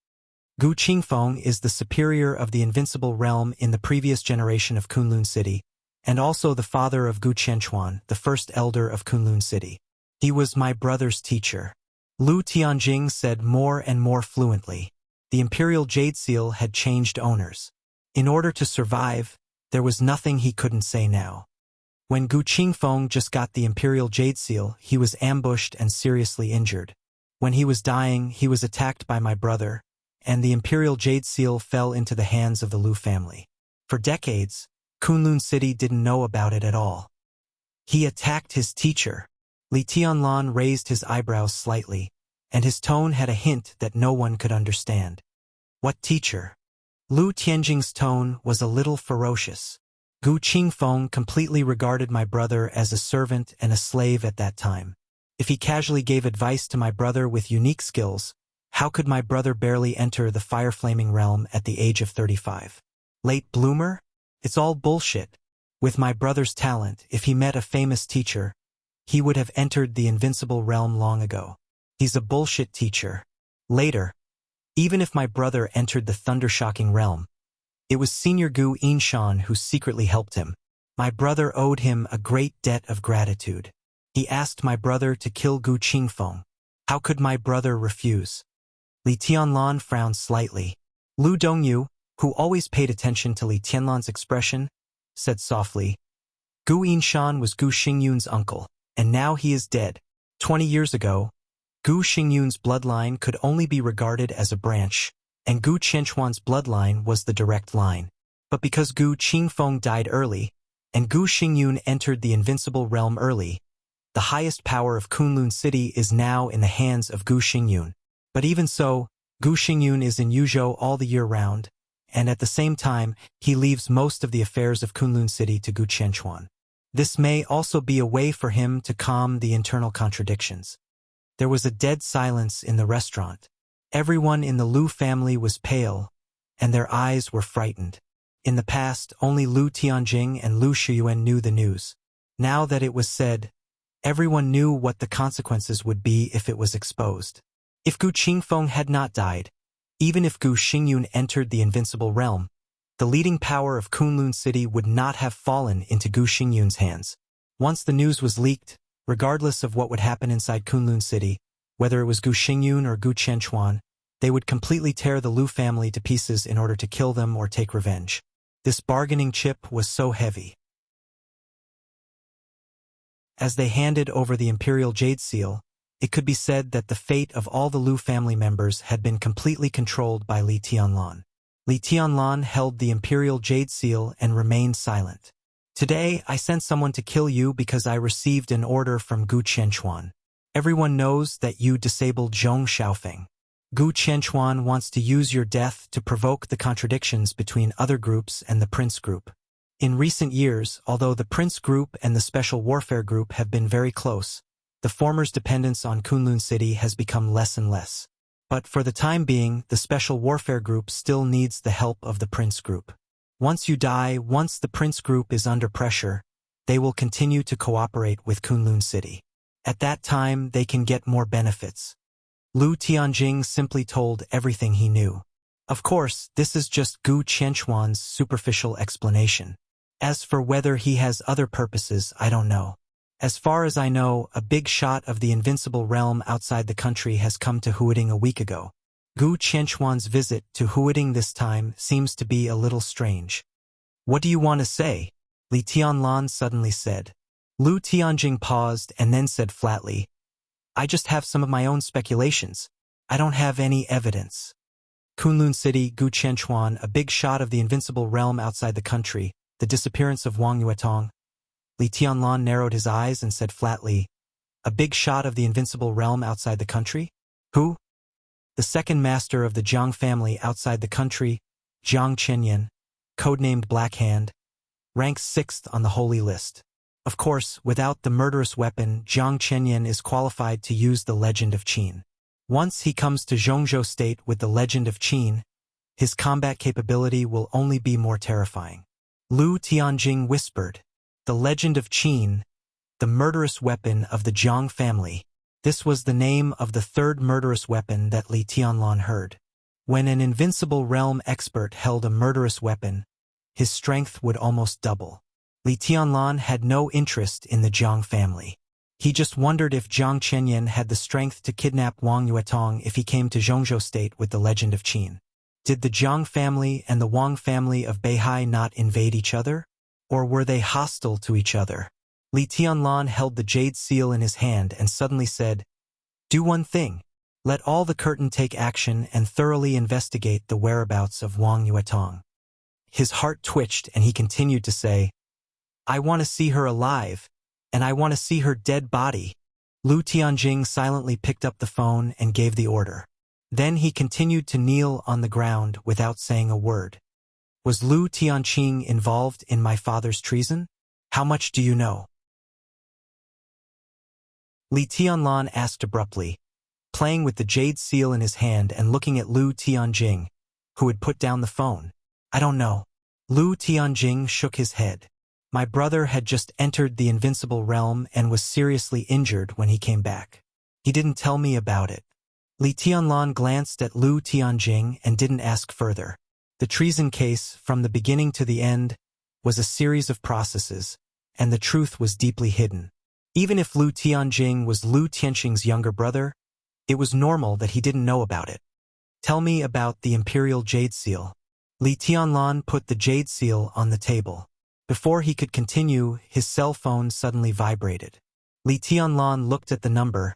Gu Qingfeng is the superior of the invincible realm in the previous generation of Kunlun City, and also the father of Gu Qianchuan, the first elder of Kunlun City. He was my brother's teacher. Lu Tianjing said more and more fluently. The imperial jade seal had changed owners. In order to survive, there was nothing he couldn't say now. When Gu Qingfeng just got the imperial jade seal, he was ambushed and seriously injured. When he was dying, he was attacked by my brother, and the imperial jade seal fell into the hands of the Lu family. For decades, Kunlun City didn't know about it at all. He attacked his teacher. Li Tianlan raised his eyebrows slightly, and his tone had a hint that no one could understand. What teacher? Lu Tianjing's tone was a little ferocious. Gu Qingfeng completely regarded my brother as a servant and a slave at that time. If he casually gave advice to my brother with unique skills, how could my brother barely enter the fire-flaming realm at the age of 35? Late bloomer? It's all bullshit. With my brother's talent, if he met a famous teacher, he would have entered the invincible realm long ago. He's a bullshit teacher. Later, even if my brother entered the thunder-shocking realm, it was Senior Gu Yinshan who secretly helped him. My brother owed him a great debt of gratitude. He asked my brother to kill Gu Qingfeng. How could my brother refuse? Li Tianlan frowned slightly. Lu Dongyu, who always paid attention to Li Tianlan's expression, said softly, Gu Yinshan was Gu Xingyun's uncle, and now he is dead. 20 years ago, Gu Xingyun's bloodline could only be regarded as a branch, and Gu Qianchuan's bloodline was the direct line. But because Gu Qingfeng died early, and Gu Xingyun entered the invincible realm early, the highest power of Kunlun City is now in the hands of Gu Xingyun. But even so, Gu Xingyun is in Yuzhou all the year round, and at the same time, he leaves most of the affairs of Kunlun City to Gu Qianchuan. This may also be a way for him to calm the internal contradictions. There was a dead silence in the restaurant. Everyone in the Lu family was pale, and their eyes were frightened. In the past, only Lu Tianjing and Lu Shiyuan knew the news. Now that it was said, everyone knew what the consequences would be if it was exposed. If Gu Qingfeng had not died, even if Gu Xingyun entered the invincible realm, the leading power of Kunlun City would not have fallen into Gu Xingyun's hands. Once the news was leaked, regardless of what would happen inside Kunlun City, whether it was Gu Xingyun or Gu Qianchuan, they would completely tear the Lu family to pieces in order to kill them or take revenge. This bargaining chip was so heavy. As they handed over the imperial jade seal, it could be said that the fate of all the Lu family members had been completely controlled by Li Tianlan. Li Tianlan held the imperial jade seal and remained silent. Today, I sent someone to kill you because I received an order from Gu Qianchuan. Everyone knows that you disabled Zhong Xiaofeng. Gu Qianchuan wants to use your death to provoke the contradictions between other groups and the Prince Group. In recent years, although the Prince Group and the Special Warfare Group have been very close, the former's dependence on Kunlun City has become less and less. But for the time being, the Special Warfare Group still needs the help of the Prince Group. Once the Prince Group is under pressure, they will continue to cooperate with Kunlun City. At that time, they can get more benefits. Lu Tianjing simply told everything he knew. Of course, this is just Gu Qianchuan's superficial explanation. As for whether he has other purposes, I don't know. As far as I know, a big shot of the invincible realm outside the country has come to Huading a week ago. Gu Qianchuan's visit to Huading this time seems to be a little strange. What do you want to say? Li Tianlan suddenly said. Lu Tianjing paused and then said flatly, I just have some of my own speculations. I don't have any evidence. Kunlun City, Gu Qianchuan, a big shot of the invincible realm outside the country, the disappearance of Wang Yuetong. Li Tianlan narrowed his eyes and said flatly, a big shot of the invincible realm outside the country? Who? The second master of the Jiang family outside the country, Jiang Chenyan, codenamed Black Hand, ranks 6th on the holy list. Of course, without the murderous weapon, Jiang Chenyan is qualified to use the Legend of Qin. Once he comes to Zhongzhou State with the Legend of Qin, his combat capability will only be more terrifying. Lu Tianjing whispered, "The Legend of Qin, the murderous weapon of the Jiang family." This was the name of the third murderous weapon that Li Tianlan heard. When an invincible realm expert held a murderous weapon, his strength would almost double. Li Tianlan had no interest in the Jiang family. He just wondered if Jiang Chenyan had the strength to kidnap Wang Yuetong if he came to Zhongzhou State with the Legend of Qin. Did the Jiang family and the Wang family of Beihai not invade each other? Or were they hostile to each other? Li Tianlan held the jade seal in his hand and suddenly said, "Do one thing. Let all the curtain take action and thoroughly investigate the whereabouts of Wang Yuetong." His heart twitched and he continued to say, "I want to see her alive, and I want to see her dead body." Lu Tianjing silently picked up the phone and gave the order. Then he continued to kneel on the ground without saying a word. "Was Lu Tianqing involved in my father's treason? How much do you know?" Li Tianlan asked abruptly, playing with the jade seal in his hand and looking at Lu Tianjing, who had put down the phone. "I don't know." Lu Tianjing shook his head. "My brother had just entered the invincible realm and was seriously injured when he came back. He didn't tell me about it." Li Tianlan glanced at Lu Tianjing and didn't ask further. The treason case, from the beginning to the end, was a series of processes, and the truth was deeply hidden. Even if Lu Tianjing was Lu Tianqing's younger brother, it was normal that he didn't know about it. "Tell me about the Imperial Jade Seal." Li Tianlan put the jade seal on the table. Before he could continue, his cell phone suddenly vibrated. Li Tianlan looked at the number,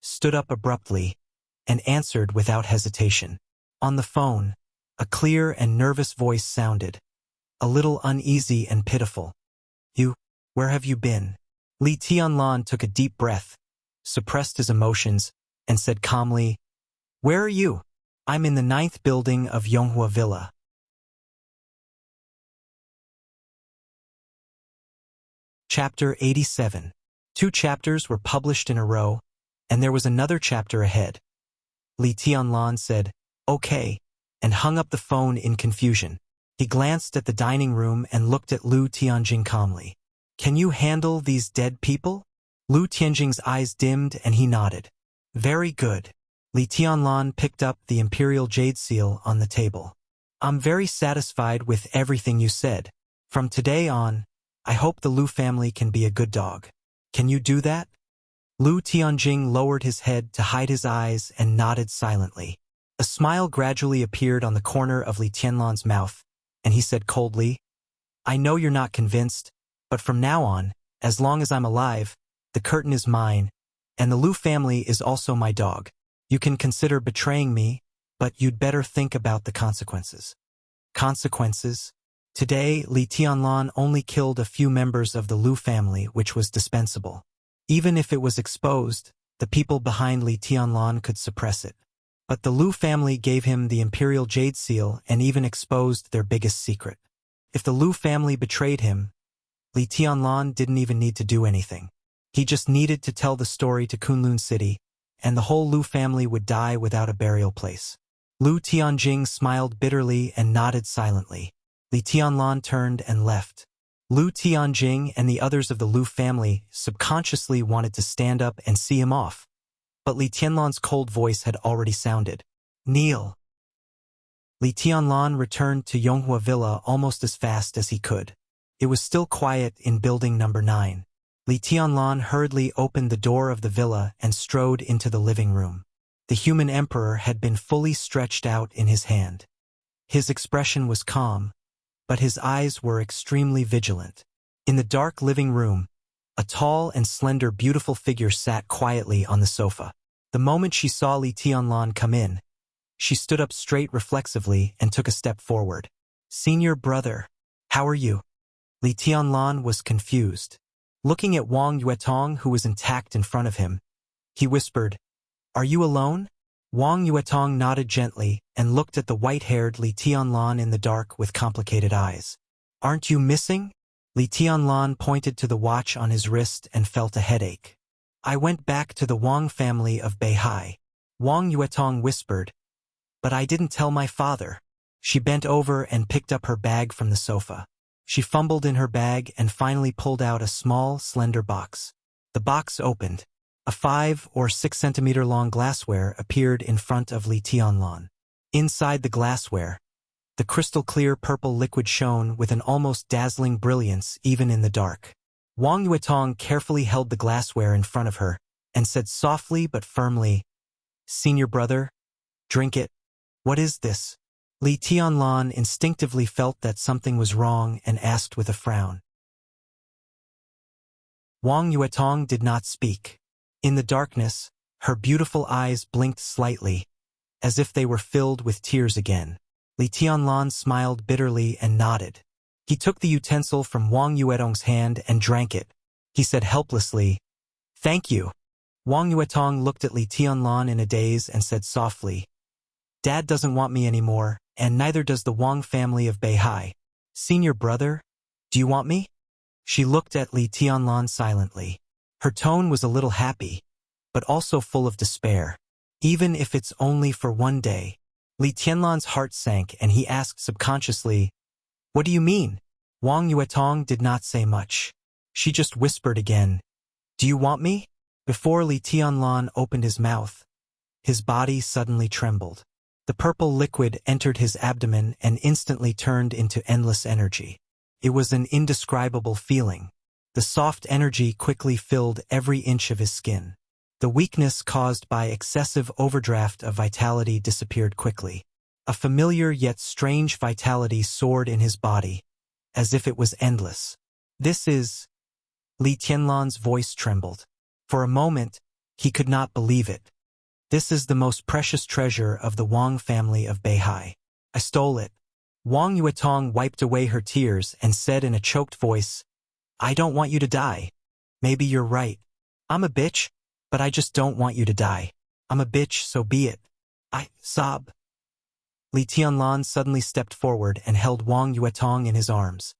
stood up abruptly, and answered without hesitation. On the phone, a clear and nervous voice sounded, a little uneasy and pitiful. Where have you been?" Li Tianlan took a deep breath, suppressed his emotions, and said calmly, "Where are you?" "I'm in the 9th building of Yonghua Villa." Chapter 87. 2 chapters were published in a row, and there was another chapter ahead. Li Tianlan said, "Okay," and hung up the phone in confusion. He glanced at the dining room and looked at Lu Tianjing calmly. "Can you handle these dead people?" Lu Tianjing's eyes dimmed and he nodded. "Very good." Li Tianlan picked up the Imperial Jade Seal on the table. "I'm very satisfied with everything you said. From today on, I hope the Lu family can be a good dog. Can you do that?" Lu Tianjing lowered his head to hide his eyes and nodded silently. A smile gradually appeared on the corner of Li Tianlan's mouth, and he said coldly, "I know you're not convinced, but from now on, as long as I'm alive, the curtain is mine, and the Lu family is also my dog. You can consider betraying me, but you'd better think about the consequences." Consequences? Today, Li Tianlan only killed a few members of the Lu family, which was dispensable. Even if it was exposed, the people behind Li Tianlan could suppress it. But the Lu family gave him the Imperial Jade Seal and even exposed their biggest secret. If the Lu family betrayed him, Li Tianlan didn't even need to do anything. He just needed to tell the story to Kunlun City, and the whole Lu family would die without a burial place. Lu Tianjing smiled bitterly and nodded silently. Li Tianlan turned and left. Lu Tianjing and the others of the Lu family subconsciously wanted to stand up and see him off. But Li Tianlan's cold voice had already sounded. "Kneel." Li Tianlan returned to Yonghua Villa almost as fast as he could. It was still quiet in building number 9. Li Tianlan hurriedly opened the door of the villa and strode into the living room. The human emperor had been fully stretched out in his hand. His expression was calm, but his eyes were extremely vigilant. In the dark living room, a tall and slender beautiful figure sat quietly on the sofa. The moment she saw Li Tianlan come in, she stood up straight reflexively and took a step forward. "Senior brother, how are you?" Li Tianlan was confused. Looking at Wang Yuetong, who was intact in front of him, he whispered, "Are you alone?" Wang Yuetong nodded gently and looked at the white-haired Li Tianlan in the dark with complicated eyes. "Aren't you missing?" Li Tianlan pointed to the watch on his wrist and felt a headache. I went back to the Wang family of Beihai. Wang Yuetong whispered, but I didn't tell my father. She bent over and picked up her bag from the sofa. She fumbled in her bag and finally pulled out a small, slender box. The box opened. A 5 or 6 centimeter long glassware appeared in front of Li Tianlan. Inside the glassware, the crystal-clear purple liquid shone with an almost dazzling brilliance even in the dark. Wang Yuetong carefully held the glassware in front of her and said softly but firmly, "Senior brother, drink it." "What is this?" Li Tianlan instinctively felt that something was wrong and asked with a frown. Wang Yuetong did not speak. In the darkness, her beautiful eyes blinked slightly, as if they were filled with tears again. Li Tianlan smiled bitterly and nodded. He took the utensil from Wang Yuetong's hand and drank it. He said helplessly, "Thank you." Wang Yuetong looked at Li Tianlan in a daze and said softly, "Dad doesn't want me anymore, and neither does the Wang family of Beihai. Senior brother, do you want me?" She looked at Li Tianlan silently. Her tone was a little happy, but also full of despair. "Even if it's only for one day." Li Tianlan's heart sank and he asked subconsciously, "What do you mean?" Wang Yuetong did not say much. She just whispered again, "Do you want me?" Before Li Tianlan opened his mouth, his body suddenly trembled. The purple liquid entered his abdomen and instantly turned into endless energy. It was an indescribable feeling. The soft energy quickly filled every inch of his skin. The weakness caused by excessive overdraft of vitality disappeared quickly. A familiar yet strange vitality soared in his body, as if it was endless. "This is..." Li Tianlan's voice trembled. For a moment, he could not believe it. "This is the most precious treasure of the Wang family of Beihai. I stole it." Wang Yuetong wiped away her tears and said in a choked voice, "I don't want you to die." "Maybe you're right. I'm a bitch, but I just don't want you to die. I'm a bitch, so be it." I sob. Li Tianlan suddenly stepped forward and held Wang Yuetong in his arms.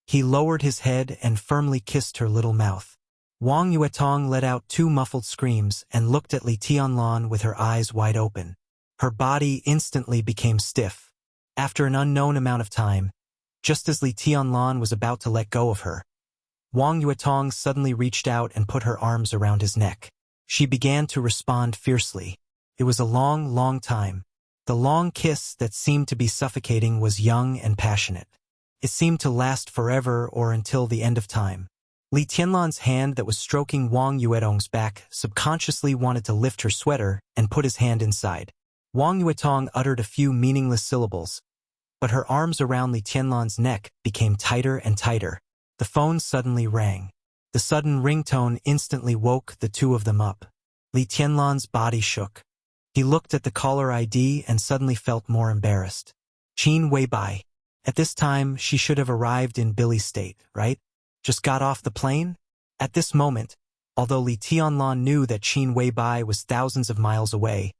He lowered his head and firmly kissed her little mouth. Wang Yuetong let out 2 muffled screams and looked at Li Tianlan with her eyes wide open. Her body instantly became stiff. After an unknown amount of time, just as Li Tianlan was about to let go of her, Wang Yuetong suddenly reached out and put her arms around his neck. She began to respond fiercely. It was a long, long time. The long kiss that seemed to be suffocating was young and passionate. It seemed to last forever or until the end of time. Li Tianlan's hand that was stroking Wang Yuetong's back subconsciously wanted to lift her sweater and put his hand inside. Wang Yuetong uttered a few meaningless syllables, but her arms around Li Tianlan's neck became tighter and tighter. The phone suddenly rang. The sudden ringtone instantly woke the two of them up. Li Tianlan's body shook. He looked at the caller ID and suddenly felt more embarrassed. Qin Weibai. At this time, she should have arrived in Billy State, right? Just got off the plane? At this moment, although Li Tianlan knew that Qin Weibai was thousands of miles away,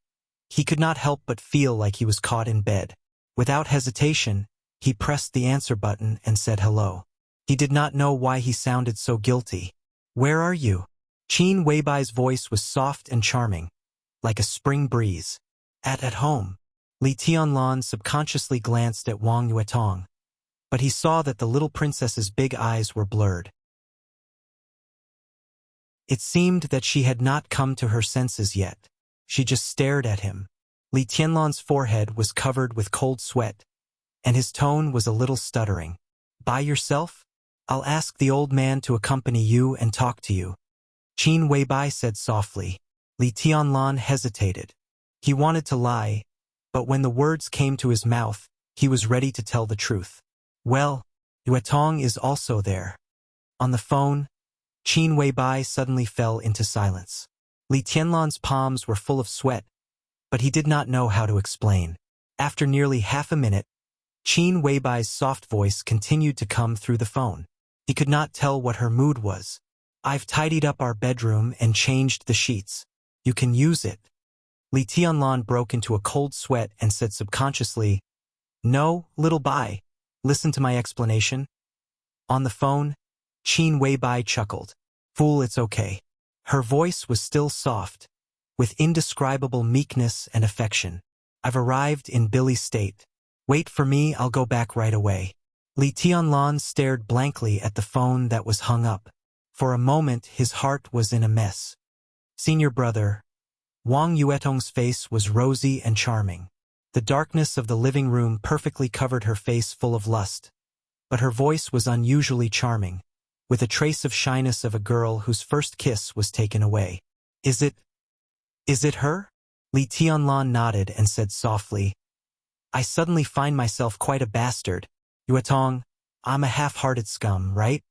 he could not help but feel like he was caught in bed. Without hesitation, he pressed the answer button and said hello. He did not know why he sounded so guilty. "Where are you?" Qin Weibai's voice was soft and charming, like a spring breeze. At home." Li Tianlan subconsciously glanced at Wang Yuetong, but he saw that the little princess's big eyes were blurred. It seemed that she had not come to her senses yet. She just stared at him. Li Tianlan's forehead was covered with cold sweat, and his tone was a little stuttering. "By yourself? I'll ask the old man to accompany you and talk to you." Qin Weibai said softly. Li Tianlan hesitated. He wanted to lie, but when the words came to his mouth, he was ready to tell the truth. "Well, Yuetong is also there." On the phone, Qin Weibai suddenly fell into silence. Li Tianlan's palms were full of sweat, but he did not know how to explain. After nearly half a minute, Qin Weibai's soft voice continued to come through the phone. He could not tell what her mood was. "I've tidied up our bedroom and changed the sheets. You can use it." Li Tianlan broke into a cold sweat and said subconsciously, "No, little Bai, listen to my explanation." On the phone, Qin Weibai chuckled. Fool, it's okay. Her voice was still soft, with indescribable meekness and affection. I've arrived in Billy's state. Wait for me, I'll go back right away. Li Tianlan stared blankly at the phone that was hung up. For a moment his heart was in a mess. Senior brother. Wang Yuetong's face was rosy and charming. The darkness of the living room perfectly covered her face full of lust. But her voice was unusually charming, with a trace of shyness of a girl whose first kiss was taken away. Is it her? Li Tianlan nodded and said softly, I suddenly find myself quite a bastard. Yuetong, I'm a half-hearted scum, right?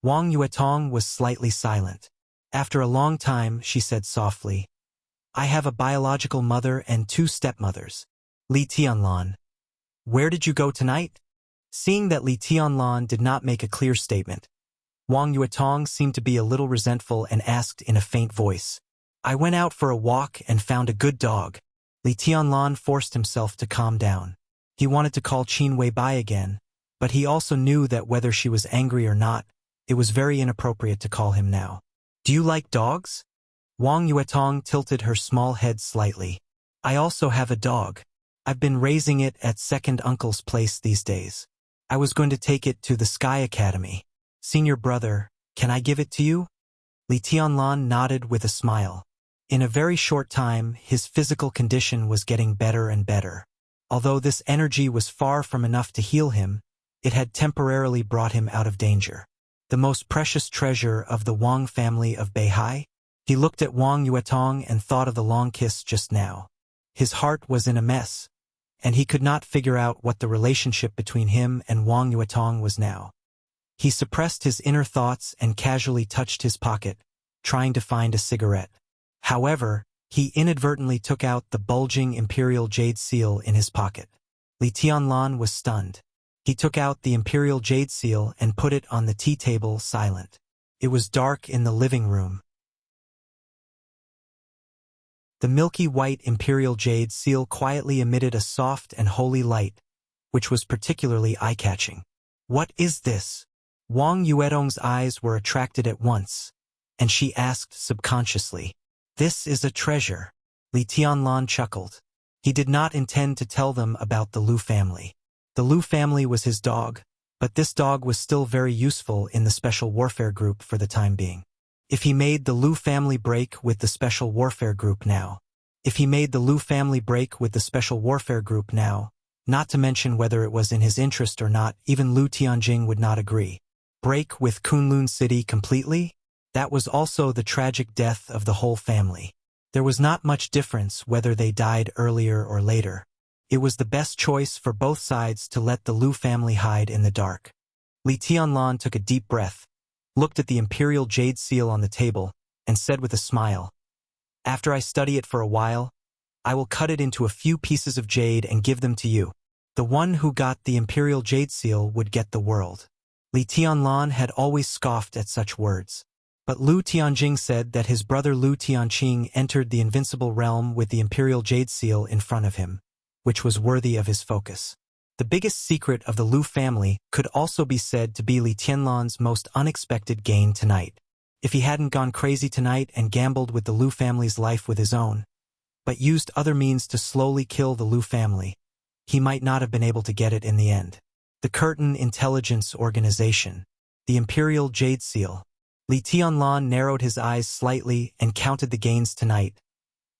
Wang Yuetong was slightly silent. After a long time, she said softly, I have a biological mother and 2 stepmothers. Li Tianlan. Where did you go tonight? Seeing that Li Tianlan did not make a clear statement, Wang Yuetong seemed to be a little resentful and asked in a faint voice, I went out for a walk and found a good dog. Li Tianlan forced himself to calm down. He wanted to call Qin Weibai again, but he also knew that whether she was angry or not, it was very inappropriate to call him now. Do you like dogs? Wang Yuetong tilted her small head slightly. I also have a dog. I've been raising it at second uncle's place these days. I was going to take it to the Sky Academy. Senior brother, can I give it to you? Li Tianlan nodded with a smile. In a very short time, his physical condition was getting better and better. Although this energy was far from enough to heal him, it had temporarily brought him out of danger. The most precious treasure of the Wang family of Beihai? He looked at Wang Yuetong and thought of the long kiss just now. His heart was in a mess, and he could not figure out what the relationship between him and Wang Yuetong was now. He suppressed his inner thoughts and casually touched his pocket, trying to find a cigarette. However, he inadvertently took out the bulging imperial jade seal in his pocket. Li Tianlan was stunned. He took out the imperial jade seal and put it on the tea table silent. It was dark in the living room. The milky white imperial jade seal quietly emitted a soft and holy light, which was particularly eye-catching. What is this? Wang Yuetong's eyes were attracted at once, and she asked subconsciously, This is a treasure. Li Tianlan chuckled. He did not intend to tell them about the Lu family. The Lu family was his dog, but this dog was still very useful in the Special Warfare Group for the time being. If he made the Lu family break with the Special Warfare Group now, not to mention whether it was in his interest or not, even Lu Tianjing would not agree. Break with Kunlun City completely? That was also the tragic death of the whole family. There was not much difference whether they died earlier or later. It was the best choice for both sides to let the Lu family hide in the dark. Li Tianlan took a deep breath, looked at the imperial jade seal on the table, and said with a smile, After I study it for a while, I will cut it into a few pieces of jade and give them to you. The one who got the imperial jade seal would get the world. Li Tianlan had always scoffed at such words. But Lu Tianjing said that his brother Lu Tianqing entered the invincible realm with the imperial jade seal in front of him, which was worthy of his focus. The biggest secret of the Lu family could also be said to be Li Tianlan's most unexpected gain tonight. If he hadn't gone crazy tonight and gambled with the Lu family's life with his own, but used other means to slowly kill the Lu family, he might not have been able to get it in the end. The Curtain Intelligence Organization. The Imperial Jade Seal. Li Tianlan narrowed his eyes slightly and counted the gains tonight,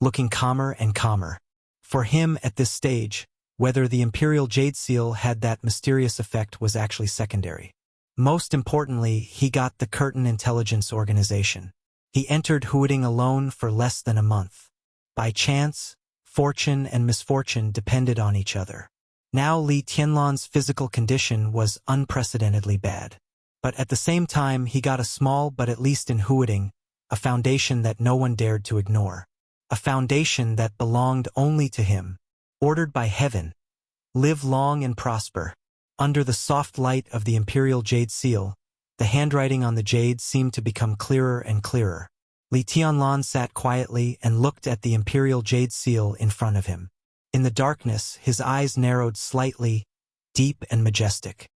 looking calmer and calmer. For him at this stage, whether the Imperial Jade Seal had that mysterious effect was actually secondary. Most importantly, he got the Curtain Intelligence Organization. He entered Huading alone for less than a month. By chance, fortune and misfortune depended on each other. Now Li Tianlan's physical condition was unprecedentedly bad. But at the same time he got a small but at least in Huading, a foundation that no one dared to ignore. A foundation that belonged only to him, ordered by heaven. Live long and prosper. Under the soft light of the Imperial Jade Seal, the handwriting on the jade seemed to become clearer and clearer. Li Tianlan sat quietly and looked at the Imperial Jade Seal in front of him. In the darkness, his eyes narrowed slightly, deep and majestic.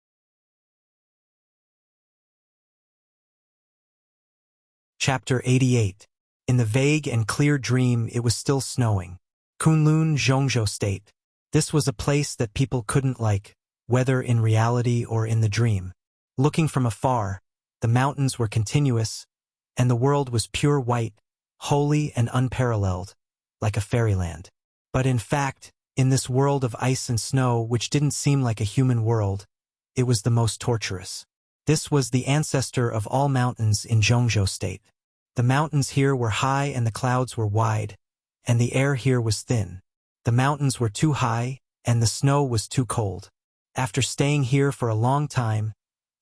Chapter 88. In the vague and clear dream it was still snowing. Kunlun Zhongzhou State. This was a place that people couldn't like, whether in reality or in the dream. Looking from afar, the mountains were continuous, and the world was pure white, holy and unparalleled, like a fairyland. But in fact, in this world of ice and snow which didn't seem like a human world, it was the most torturous. This was the ancestor of all mountains in Zhongzhou State. The mountains here were high and the clouds were wide, and the air here was thin. The mountains were too high, and the snow was too cold. After staying here for a long time,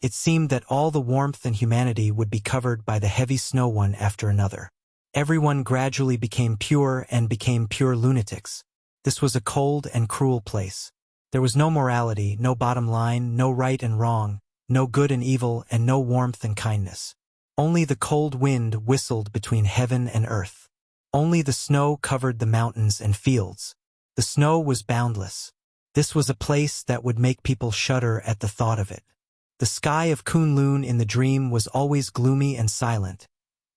it seemed that all the warmth and humanity would be covered by the heavy snow one after another. Everyone gradually became pure and became pure lunatics. This was a cold and cruel place. There was no morality, no bottom line, no right and wrong, no good and evil, and no warmth and kindness. Only the cold wind whistled between heaven and earth. Only the snow covered the mountains and fields. The snow was boundless. This was a place that would make people shudder at the thought of it. The sky of Kunlun in the dream was always gloomy and silent,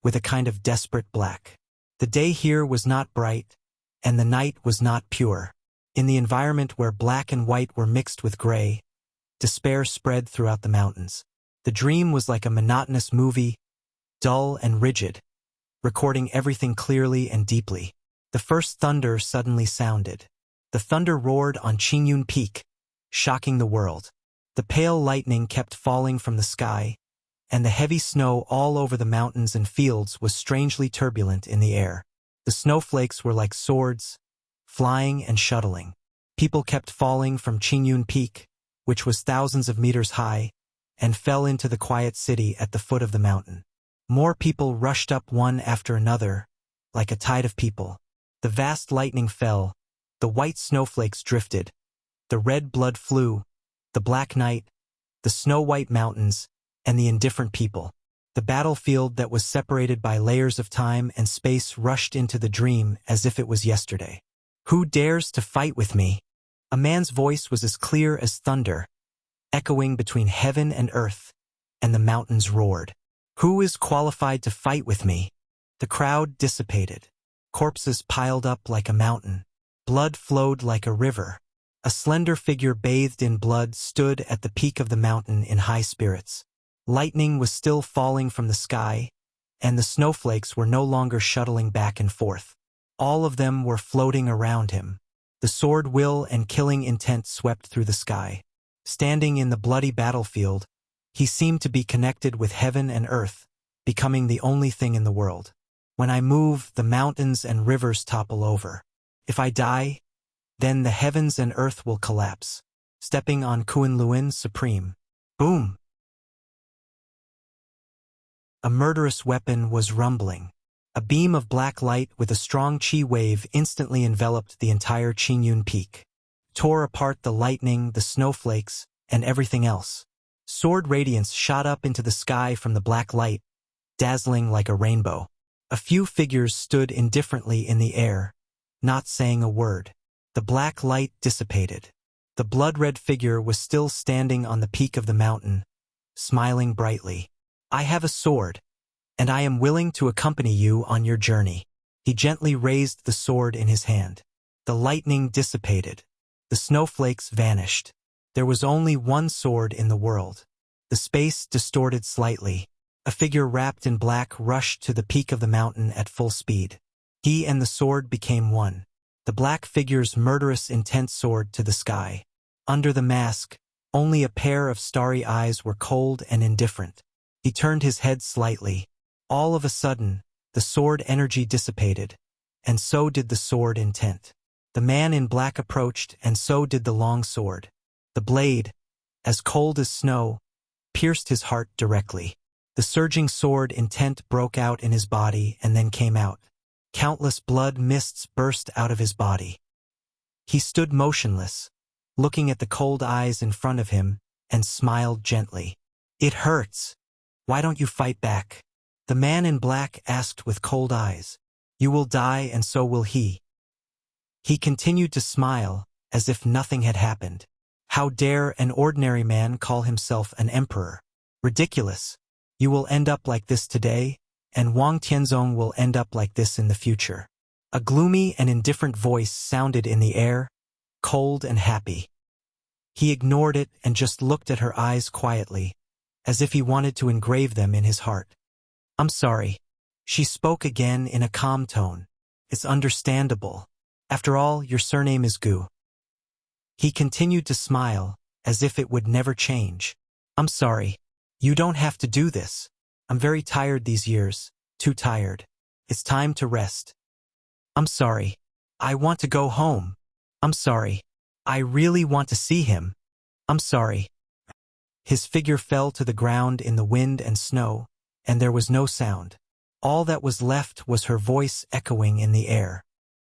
with a kind of desperate black. The day here was not bright, and the night was not pure. In the environment where black and white were mixed with gray, despair spread throughout the mountains. The dream was like a monotonous movie, dull and rigid, recording everything clearly and deeply. The first thunder suddenly sounded. The thunder roared on Qingyun Peak, shocking the world. The pale lightning kept falling from the sky, and the heavy snow all over the mountains and fields was strangely turbulent in the air. The snowflakes were like swords, flying and shuttling. People kept falling from Qingyun Peak, which was thousands of meters high, and fell into the quiet city at the foot of the mountain. More people rushed up one after another, like a tide of people. The vast lightning fell, the white snowflakes drifted, the red blood flew, the black night, the snow-white mountains, and the indifferent people. The battlefield that was separated by layers of time and space rushed into the dream as if it was yesterday. "Who dares to fight with me?" A man's voice was as clear as thunder, echoing between heaven and earth, and the mountains roared. "Who is qualified to fight with me?" The crowd dissipated. Corpses piled up like a mountain. Blood flowed like a river. A slender figure bathed in blood stood at the peak of the mountain in high spirits. Lightning was still falling from the sky, and the snowflakes were no longer shuttling back and forth. All of them were floating around him. The sword will and killing intent swept through the sky. Standing in the bloody battlefield, he seemed to be connected with heaven and earth, becoming the only thing in the world. "When I move, the mountains and rivers topple over. If I die, then the heavens and earth will collapse." Stepping on Kunlun Supreme. Boom! A murderous weapon was rumbling. A beam of black light with a strong chi wave instantly enveloped the entire Qingyun Peak, tore apart the lightning, the snowflakes, and everything else. Sword radiance shot up into the sky from the black light, dazzling like a rainbow. A few figures stood indifferently in the air, not saying a word. The black light dissipated. The blood-red figure was still standing on the peak of the mountain, smiling brightly. "I have a sword, and I am willing to accompany you on your journey." He gently raised the sword in his hand. The lightning dissipated. The snowflakes vanished. There was only one sword in the world. The space distorted slightly. A figure wrapped in black rushed to the peak of the mountain at full speed. He and the sword became one. The black figure's murderous intent soared to the sky. Under the mask, only a pair of starry eyes were cold and indifferent. He turned his head slightly. All of a sudden, the sword energy dissipated, and so did the sword intent. The man in black approached, and so did the long sword. The blade, as cold as snow, pierced his heart directly. The surging sword intent broke out in his body and then came out. Countless blood mists burst out of his body. He stood motionless, looking at the cold eyes in front of him, and smiled gently. "It hurts. Why don't you fight back?" The man in black asked with cold eyes. "You will die, and so will he." He continued to smile, as if nothing had happened. How dare an ordinary man call himself an emperor? Ridiculous. You will end up like this today, and Wang Tianzong will end up like this in the future. A gloomy and indifferent voice sounded in the air, cold and happy. He ignored it and just looked at her eyes quietly, as if he wanted to engrave them in his heart. I'm sorry. She spoke again in a calm tone. It's understandable. After all, your surname is Gu. He continued to smile, as if it would never change. I'm sorry. You don't have to do this. I'm very tired these years, too tired. It's time to rest. I'm sorry. I want to go home. I'm sorry. I really want to see him. I'm sorry. His figure fell to the ground in the wind and snow, and there was no sound. All that was left was her voice echoing in the air.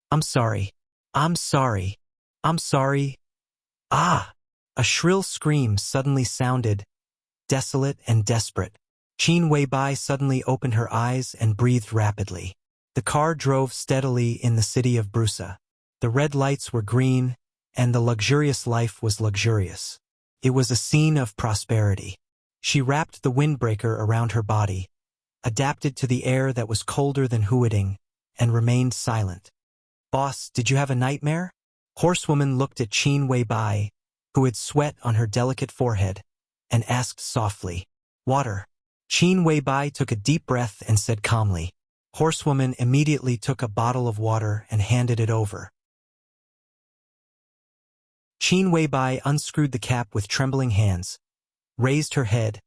I'm sorry. I'm sorry. I'm sorry. Ah! A shrill scream suddenly sounded, desolate and desperate. Qin Weibai suddenly opened her eyes and breathed rapidly. The car drove steadily in the city of Brusa. The red lights were green, and the luxurious life was luxurious. It was a scene of prosperity. She wrapped the windbreaker around her body, adapted to the air that was colder than Huading, and remained silent. Boss, did you have a nightmare? Horsewoman looked at Qin Weibai, who had sweat on her delicate forehead, and asked softly, Water. Qin Weibai took a deep breath and said calmly. Horsewoman immediately took a bottle of water and handed it over. Qin Weibai unscrewed the cap with trembling hands, raised her head,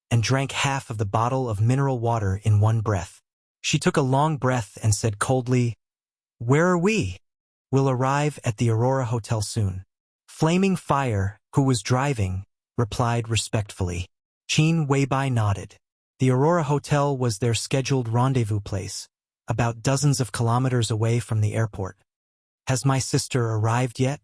and drank half of the bottle of mineral water in one breath. She took a long breath and said coldly, Where are we? We'll arrive at the Aurora Hotel soon. Flaming Fire, who was driving, replied respectfully. Qin Weibai nodded. The Aurora Hotel was their scheduled rendezvous place, about dozens of kilometers away from the airport. Has my sister arrived yet?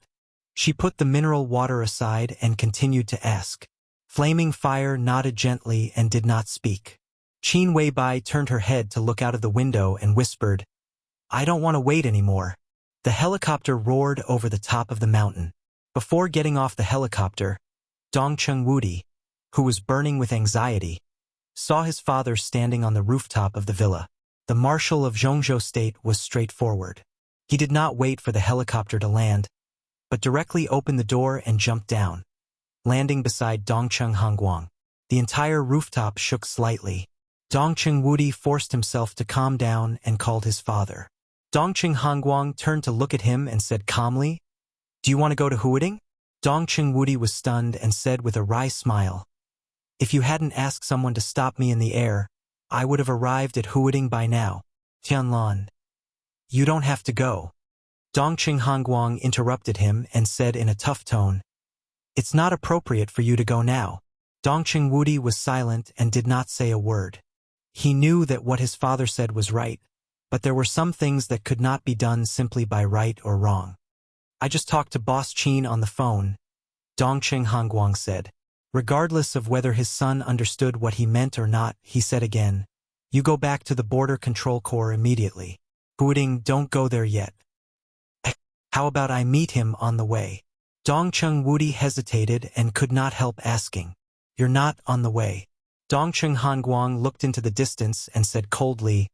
She put the mineral water aside and continued to ask. Flaming Fire nodded gently and did not speak. Qin Weibai turned her head to look out of the window and whispered, I don't want to wait anymore. The helicopter roared over the top of the mountain. Before getting off the helicopter, Dongcheng Wudi, who was burning with anxiety, saw his father standing on the rooftop of the villa. The marshal of Zhongzhou State was straightforward. He did not wait for the helicopter to land, but directly opened the door and jumped down, landing beside Dongcheng Hongguang. The entire rooftop shook slightly. Dongcheng Wudi forced himself to calm down and called his father. Dongcheng Hongguang turned to look at him and said calmly, Do you want to go to Huading? Dongcheng Wudi was stunned and said with a wry smile, If you hadn't asked someone to stop me in the air, I would have arrived at Huading by now. Tianlan. You don't have to go. Dongcheng Hongguang interrupted him and said in a tough tone, It's not appropriate for you to go now. Dongcheng Wudi was silent and did not say a word. He knew that what his father said was right, but there were some things that could not be done simply by right or wrong. I just talked to Boss Qin on the phone, Dongcheng Hongguang said. Regardless of whether his son understood what he meant or not, he said again, You go back to the Border Control Corps immediately. Huading, don't go there yet. How about I meet him on the way? Dongcheng Wudi hesitated and could not help asking, You're not on the way. Dongcheng Hongguang looked into the distance and said coldly,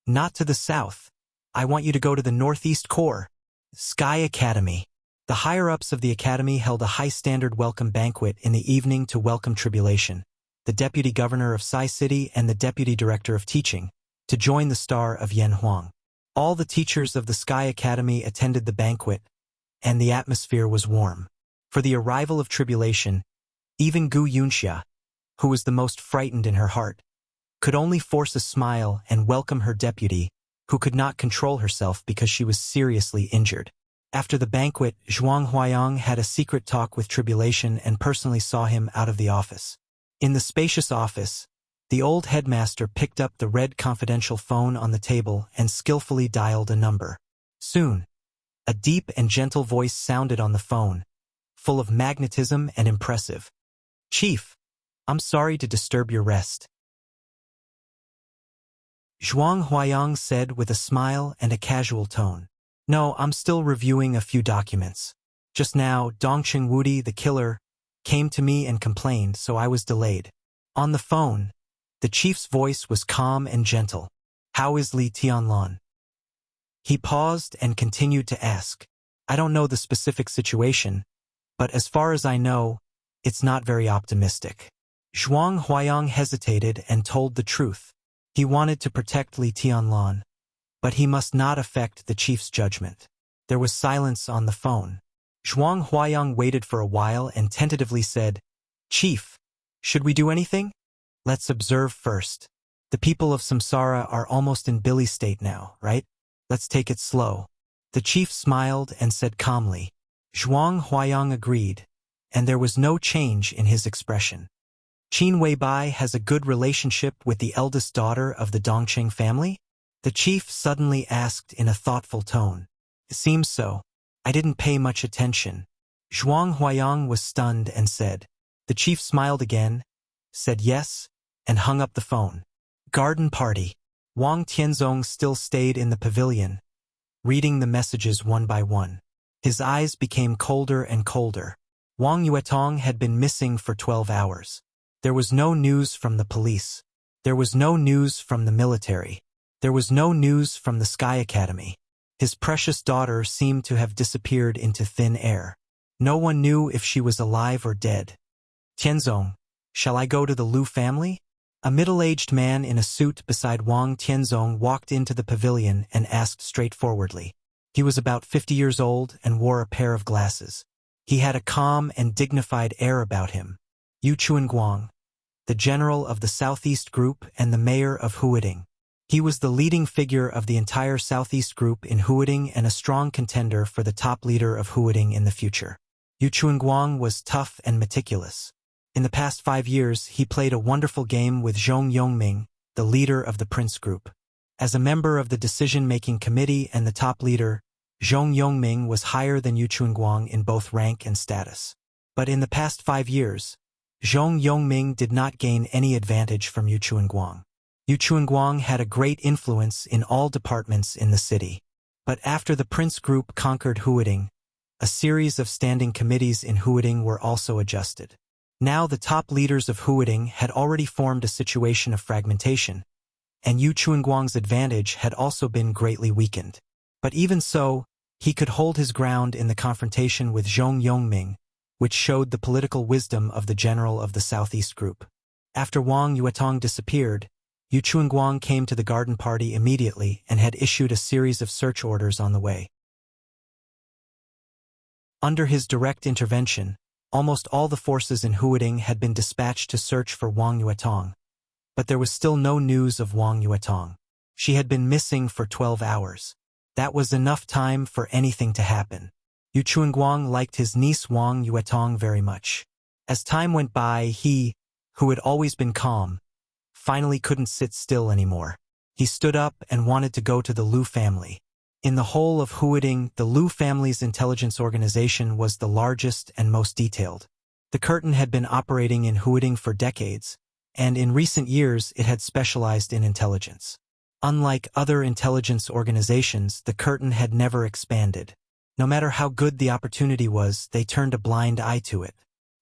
Not to the south. I want you to go to the Northeast Corps, Sky Academy. The higher-ups of the academy held a high-standard welcome banquet in the evening to welcome Tribulation, the deputy governor of Sai City and the deputy director of teaching, to join the star of Yanhuang. All the teachers of the Sky Academy attended the banquet, and the atmosphere was warm. For the arrival of Tribulation, even Gu Yunxia, who was the most frightened in her heart, could only force a smile and welcome her deputy, who could not control herself because she was seriously injured. After the banquet, Zhuang Huayang had a secret talk with Tribulation and personally saw him out of the office. In the spacious office, the old headmaster picked up the red confidential phone on the table and skillfully dialed a number. Soon, a deep and gentle voice sounded on the phone, full of magnetism and impressive. Chief, I'm sorry to disturb your rest. Zhuang Huayang said with a smile and a casual tone. No, I'm still reviewing a few documents. Just now, Dongcheng Wudi, the killer, came to me and complained, so I was delayed. On the phone, The chief's voice was calm and gentle. "How is Li Tianlan?" He paused and continued to ask. "I don't know the specific situation, but as far as I know, it's not very optimistic." Zhuang Huayang hesitated and told the truth. He wanted to protect Li Tianlan, but he must not affect the chief's judgment. There was silence on the phone. Zhuang Huayang waited for a while and tentatively said, "Chief, should we do anything? Let's observe first. The people of Samsara are almost in Billy state now, right? Let's take it slow." The chief smiled and said calmly. Zhuang Huayang agreed, and there was no change in his expression. "Qin Weibai has a good relationship with the eldest daughter of the Dongqing family?" The chief suddenly asked in a thoughtful tone. "It seems so. I didn't pay much attention." Zhuang Huayang was stunned and said. The chief smiled again, said yes, and hung up the phone. Garden party. Wang Tianzong still stayed in the pavilion, reading the messages one by one. His eyes became colder and colder. Wang Yuetong had been missing for 12 hours. There was no news from the police. There was no news from the military. There was no news from the Sky Academy. His precious daughter seemed to have disappeared into thin air. No one knew if she was alive or dead. "Tianzong, shall I go to the Lu family?" A middle-aged man in a suit beside Wang Tianzong walked into the pavilion and asked straightforwardly. He was about 50 years old and wore a pair of glasses. He had a calm and dignified air about him. Yu Chuanguang, the general of the Southeast Group and the mayor of Huading. He was the leading figure of the entire Southeast Group in Huading and a strong contender for the top leader of Huading in the future. Yu Chuanguang was tough and meticulous. In the past 5 years, he played a wonderful game with Zhong Yongming, the leader of the Prince Group. As a member of the decision-making committee and the top leader, Zhong Yongming was higher than Yu Chuanguang in both rank and status. But in the past 5 years, Zhong Yongming did not gain any advantage from Yu Chuanguang. Yu Chuanguang had a great influence in all departments in the city. But after the Prince Group conquered Huading, a series of standing committees in Huading were also adjusted. Now the top leaders of Huading had already formed a situation of fragmentation, and Yu Chuanguang's advantage had also been greatly weakened. But even so, he could hold his ground in the confrontation with Zhong Yongming, which showed the political wisdom of the general of the Southeast Group. After Wang Yuetong disappeared, Yu Chuanguang came to the garden party immediately and had issued a series of search orders on the way. Under his direct intervention, almost all the forces in Huading had been dispatched to search for Wang Yuetong, but there was still no news of Wang Yuetong. She had been missing for 12 hours. That was enough time for anything to happen. Yu Chuanguang liked his niece Wang Yuetong very much. As time went by, he, who had always been calm, finally couldn't sit still anymore. He stood up and wanted to go to the Lu family. In the whole of Huading, the Lu family's intelligence organization was the largest and most detailed. The curtain had been operating in Huading for decades, and in recent years it had specialized in intelligence. Unlike other intelligence organizations, the curtain had never expanded. No matter how good the opportunity was, they turned a blind eye to it.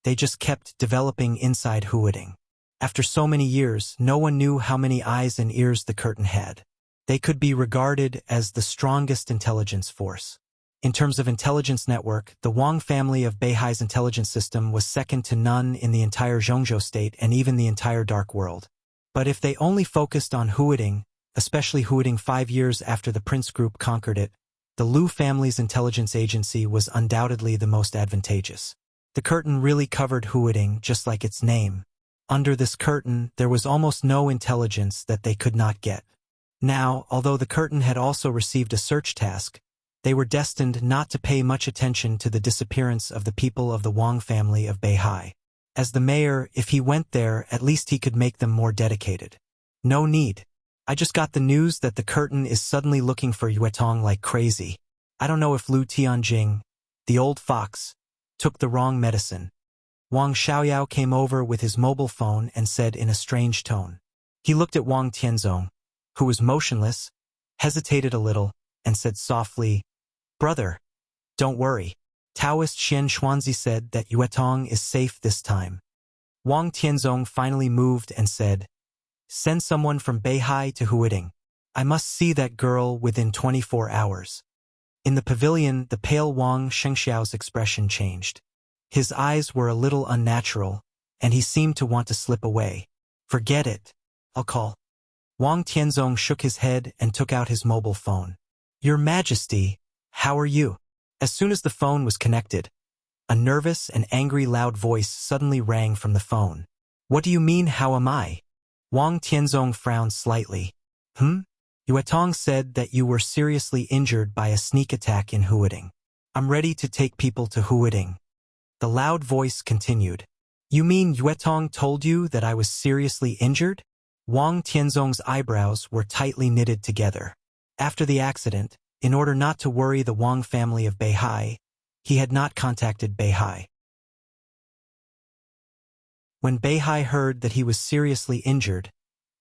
They just kept developing inside Huading. After so many years, no one knew how many eyes and ears the curtain had. They could be regarded as the strongest intelligence force. In terms of intelligence network, the Wang family of Beihai's intelligence system was second to none in the entire Zhongzhou state and even the entire Dark World. But if they only focused on Huading, especially Huading 5 years after the Prince Group conquered it, the Lu family's intelligence agency was undoubtedly the most advantageous. The curtain really covered Huading just like its name. Under this curtain, there was almost no intelligence that they could not get. Now, although the curtain had also received a search task, they were destined not to pay much attention to the disappearance of the people of the Wang family of Beihai. As the mayor, if he went there, at least he could make them more dedicated. No need. I just got the news that the curtain is suddenly looking for Yuetong like crazy. I don't know if Lu Tianjing, the old fox, took the wrong medicine. Wang Xiaoyao came over with his mobile phone and said in a strange tone. He looked at Wang Tianzong, who was motionless, hesitated a little, and said softly, "Brother, don't worry. Taoist Xian Xuanzi said that Yuetong is safe this time." Wang Tianzong finally moved and said, Send someone from Beihai to Huiding. I must see that girl within 24 hours. In the pavilion, the pale Wang Shengxiao's expression changed. His eyes were a little unnatural, and he seemed to want to slip away. Forget it. I'll call. Wang Tianzong shook his head and took out his mobile phone. Your Majesty, how are you? As soon as the phone was connected, a nervous and angry loud voice suddenly rang from the phone. What do you mean, how am I? Wang Tianzong frowned slightly. Yuetong said that you were seriously injured by a sneak attack in Huiding. I'm ready to take people to Huiding. The loud voice continued. You mean Yuetong told you that I was seriously injured? Wang Tianzong's eyebrows were tightly knitted together. After the accident, in order not to worry the Wang family of Beihai, he had not contacted Beihai. When Beihai heard that he was seriously injured,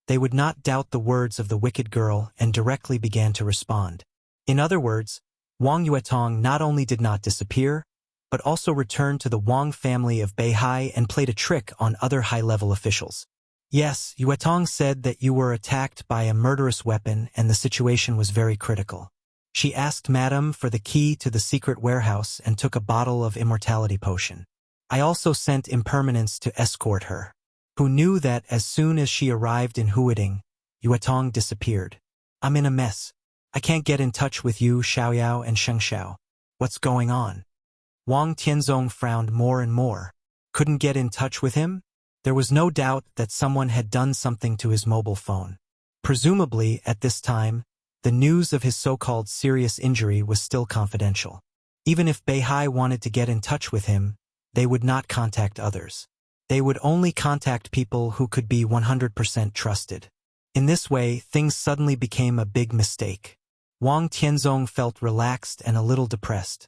they would not doubt the words of the wicked girl and directly began to respond. In other words, Wang Yuetong not only did not disappear, but also returned to the Wang family of Beihai and played a trick on other high-level officials. Yes, Yuetong said that you were attacked by a murderous weapon and the situation was very critical. She asked Madame for the key to the secret warehouse and took a bottle of immortality potion. I also sent Impermanence to escort her, who knew that as soon as she arrived in Huiding, Yuetong disappeared. I'm in a mess. I can't get in touch with you, Xiaoyao and Shengxiao. What's going on? Wang Tianzong frowned more and more. Couldn't get in touch with him? There was no doubt that someone had done something to his mobile phone. Presumably, at this time, the news of his so-called serious injury was still confidential. Even if Beihai wanted to get in touch with him, they would not contact others. They would only contact people who could be 100% trusted. In this way, things suddenly became a big mistake. Wang Tianzong felt relaxed and a little depressed.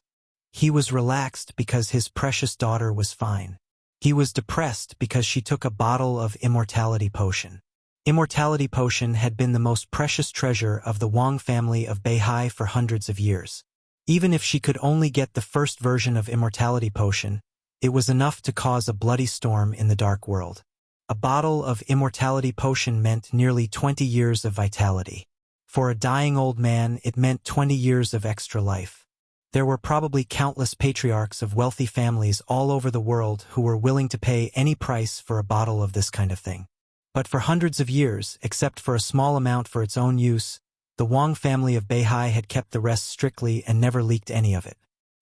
He was relaxed because his precious daughter was fine. He was depressed because she took a bottle of immortality potion. Immortality potion had been the most precious treasure of the Wang family of Beihai for hundreds of years. Even if she could only get the first version of immortality potion, it was enough to cause a bloody storm in the dark world. A bottle of immortality potion meant nearly 20 years of vitality. For a dying old man, it meant 20 years of extra life. There were probably countless patriarchs of wealthy families all over the world who were willing to pay any price for a bottle of this kind of thing. But for hundreds of years, except for a small amount for its own use, the Wang family of Beihai had kept the rest strictly and never leaked any of it.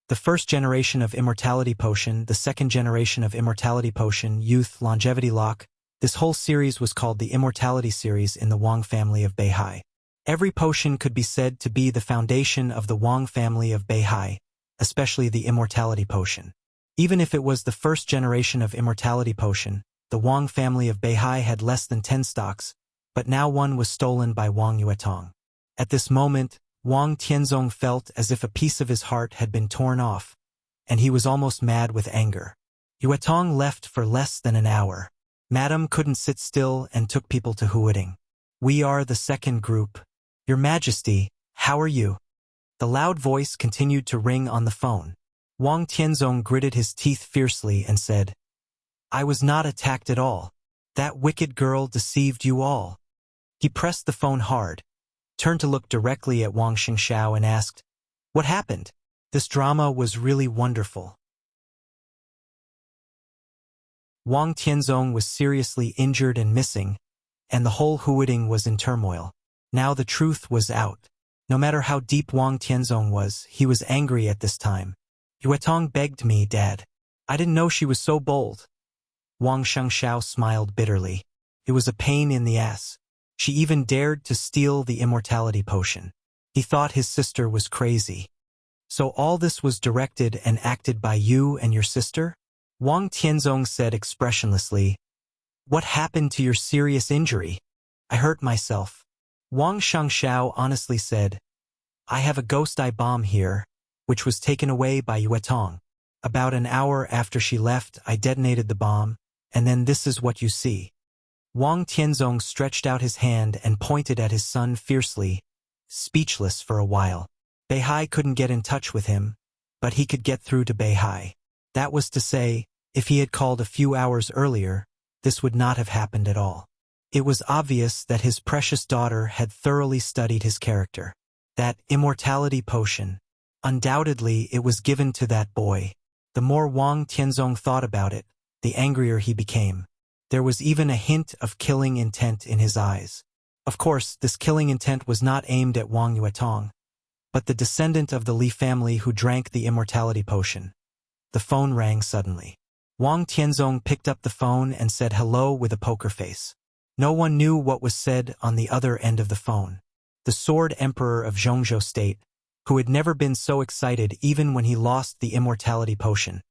The first generation of immortality potion, the second generation of immortality potion, youth, longevity lock, this whole series was called the immortality series in the Wang family of Beihai. Every potion could be said to be the foundation of the Wang family of Beihai, especially the immortality potion. Even if it was the first generation of immortality potion, the Wang family of Beihai had less than 10 stocks, but now one was stolen by Wang Yuetong. At this moment, Wang Tianzong felt as if a piece of his heart had been torn off, and he was almost mad with anger. Yuetong left for less than an hour. Madame couldn't sit still and took people to Huiding. We are the second group. Your Majesty, how are you? The loud voice continued to ring on the phone. Wang Tianzong gritted his teeth fiercely and said, I was not attacked at all. That wicked girl deceived you all. He pressed the phone hard, turned to look directly at Wang Shengxiao and asked, What happened? This drama was really wonderful. Wang Tianzong was seriously injured and missing, and the whole Huiding was in turmoil. Now the truth was out. No matter how deep Wang Tianzong was, he was angry at this time. Yuetong begged me, Dad. I didn't know she was so bold. Wang Shengxiao smiled bitterly. It was a pain in the ass. She even dared to steal the immortality potion. He thought his sister was crazy. So all this was directed and acted by you and your sister? Wang Tianzong said expressionlessly, What happened to your serious injury? I hurt myself. Wang Shengxiao honestly said, I have a ghost eye bomb here, which was taken away by Yuetong. About an hour after she left, I detonated the bomb, and then this is what you see. Wang Tianzong stretched out his hand and pointed at his son fiercely, speechless for a while. Beihai couldn't get in touch with him, but he could get through to Beihai. That was to say, if he had called a few hours earlier, this would not have happened at all. It was obvious that his precious daughter had thoroughly studied his character. That immortality potion. Undoubtedly, it was given to that boy. The more Wang Tianzong thought about it, the angrier he became. There was even a hint of killing intent in his eyes. Of course, this killing intent was not aimed at Wang Yuetong, but the descendant of the Li family who drank the immortality potion. The phone rang suddenly. Wang Tianzong picked up the phone and said hello with a poker face. No one knew what was said on the other end of the phone. The Sword Emperor of Zhongzhou State, who had never been so excited even when he lost the immortality potion,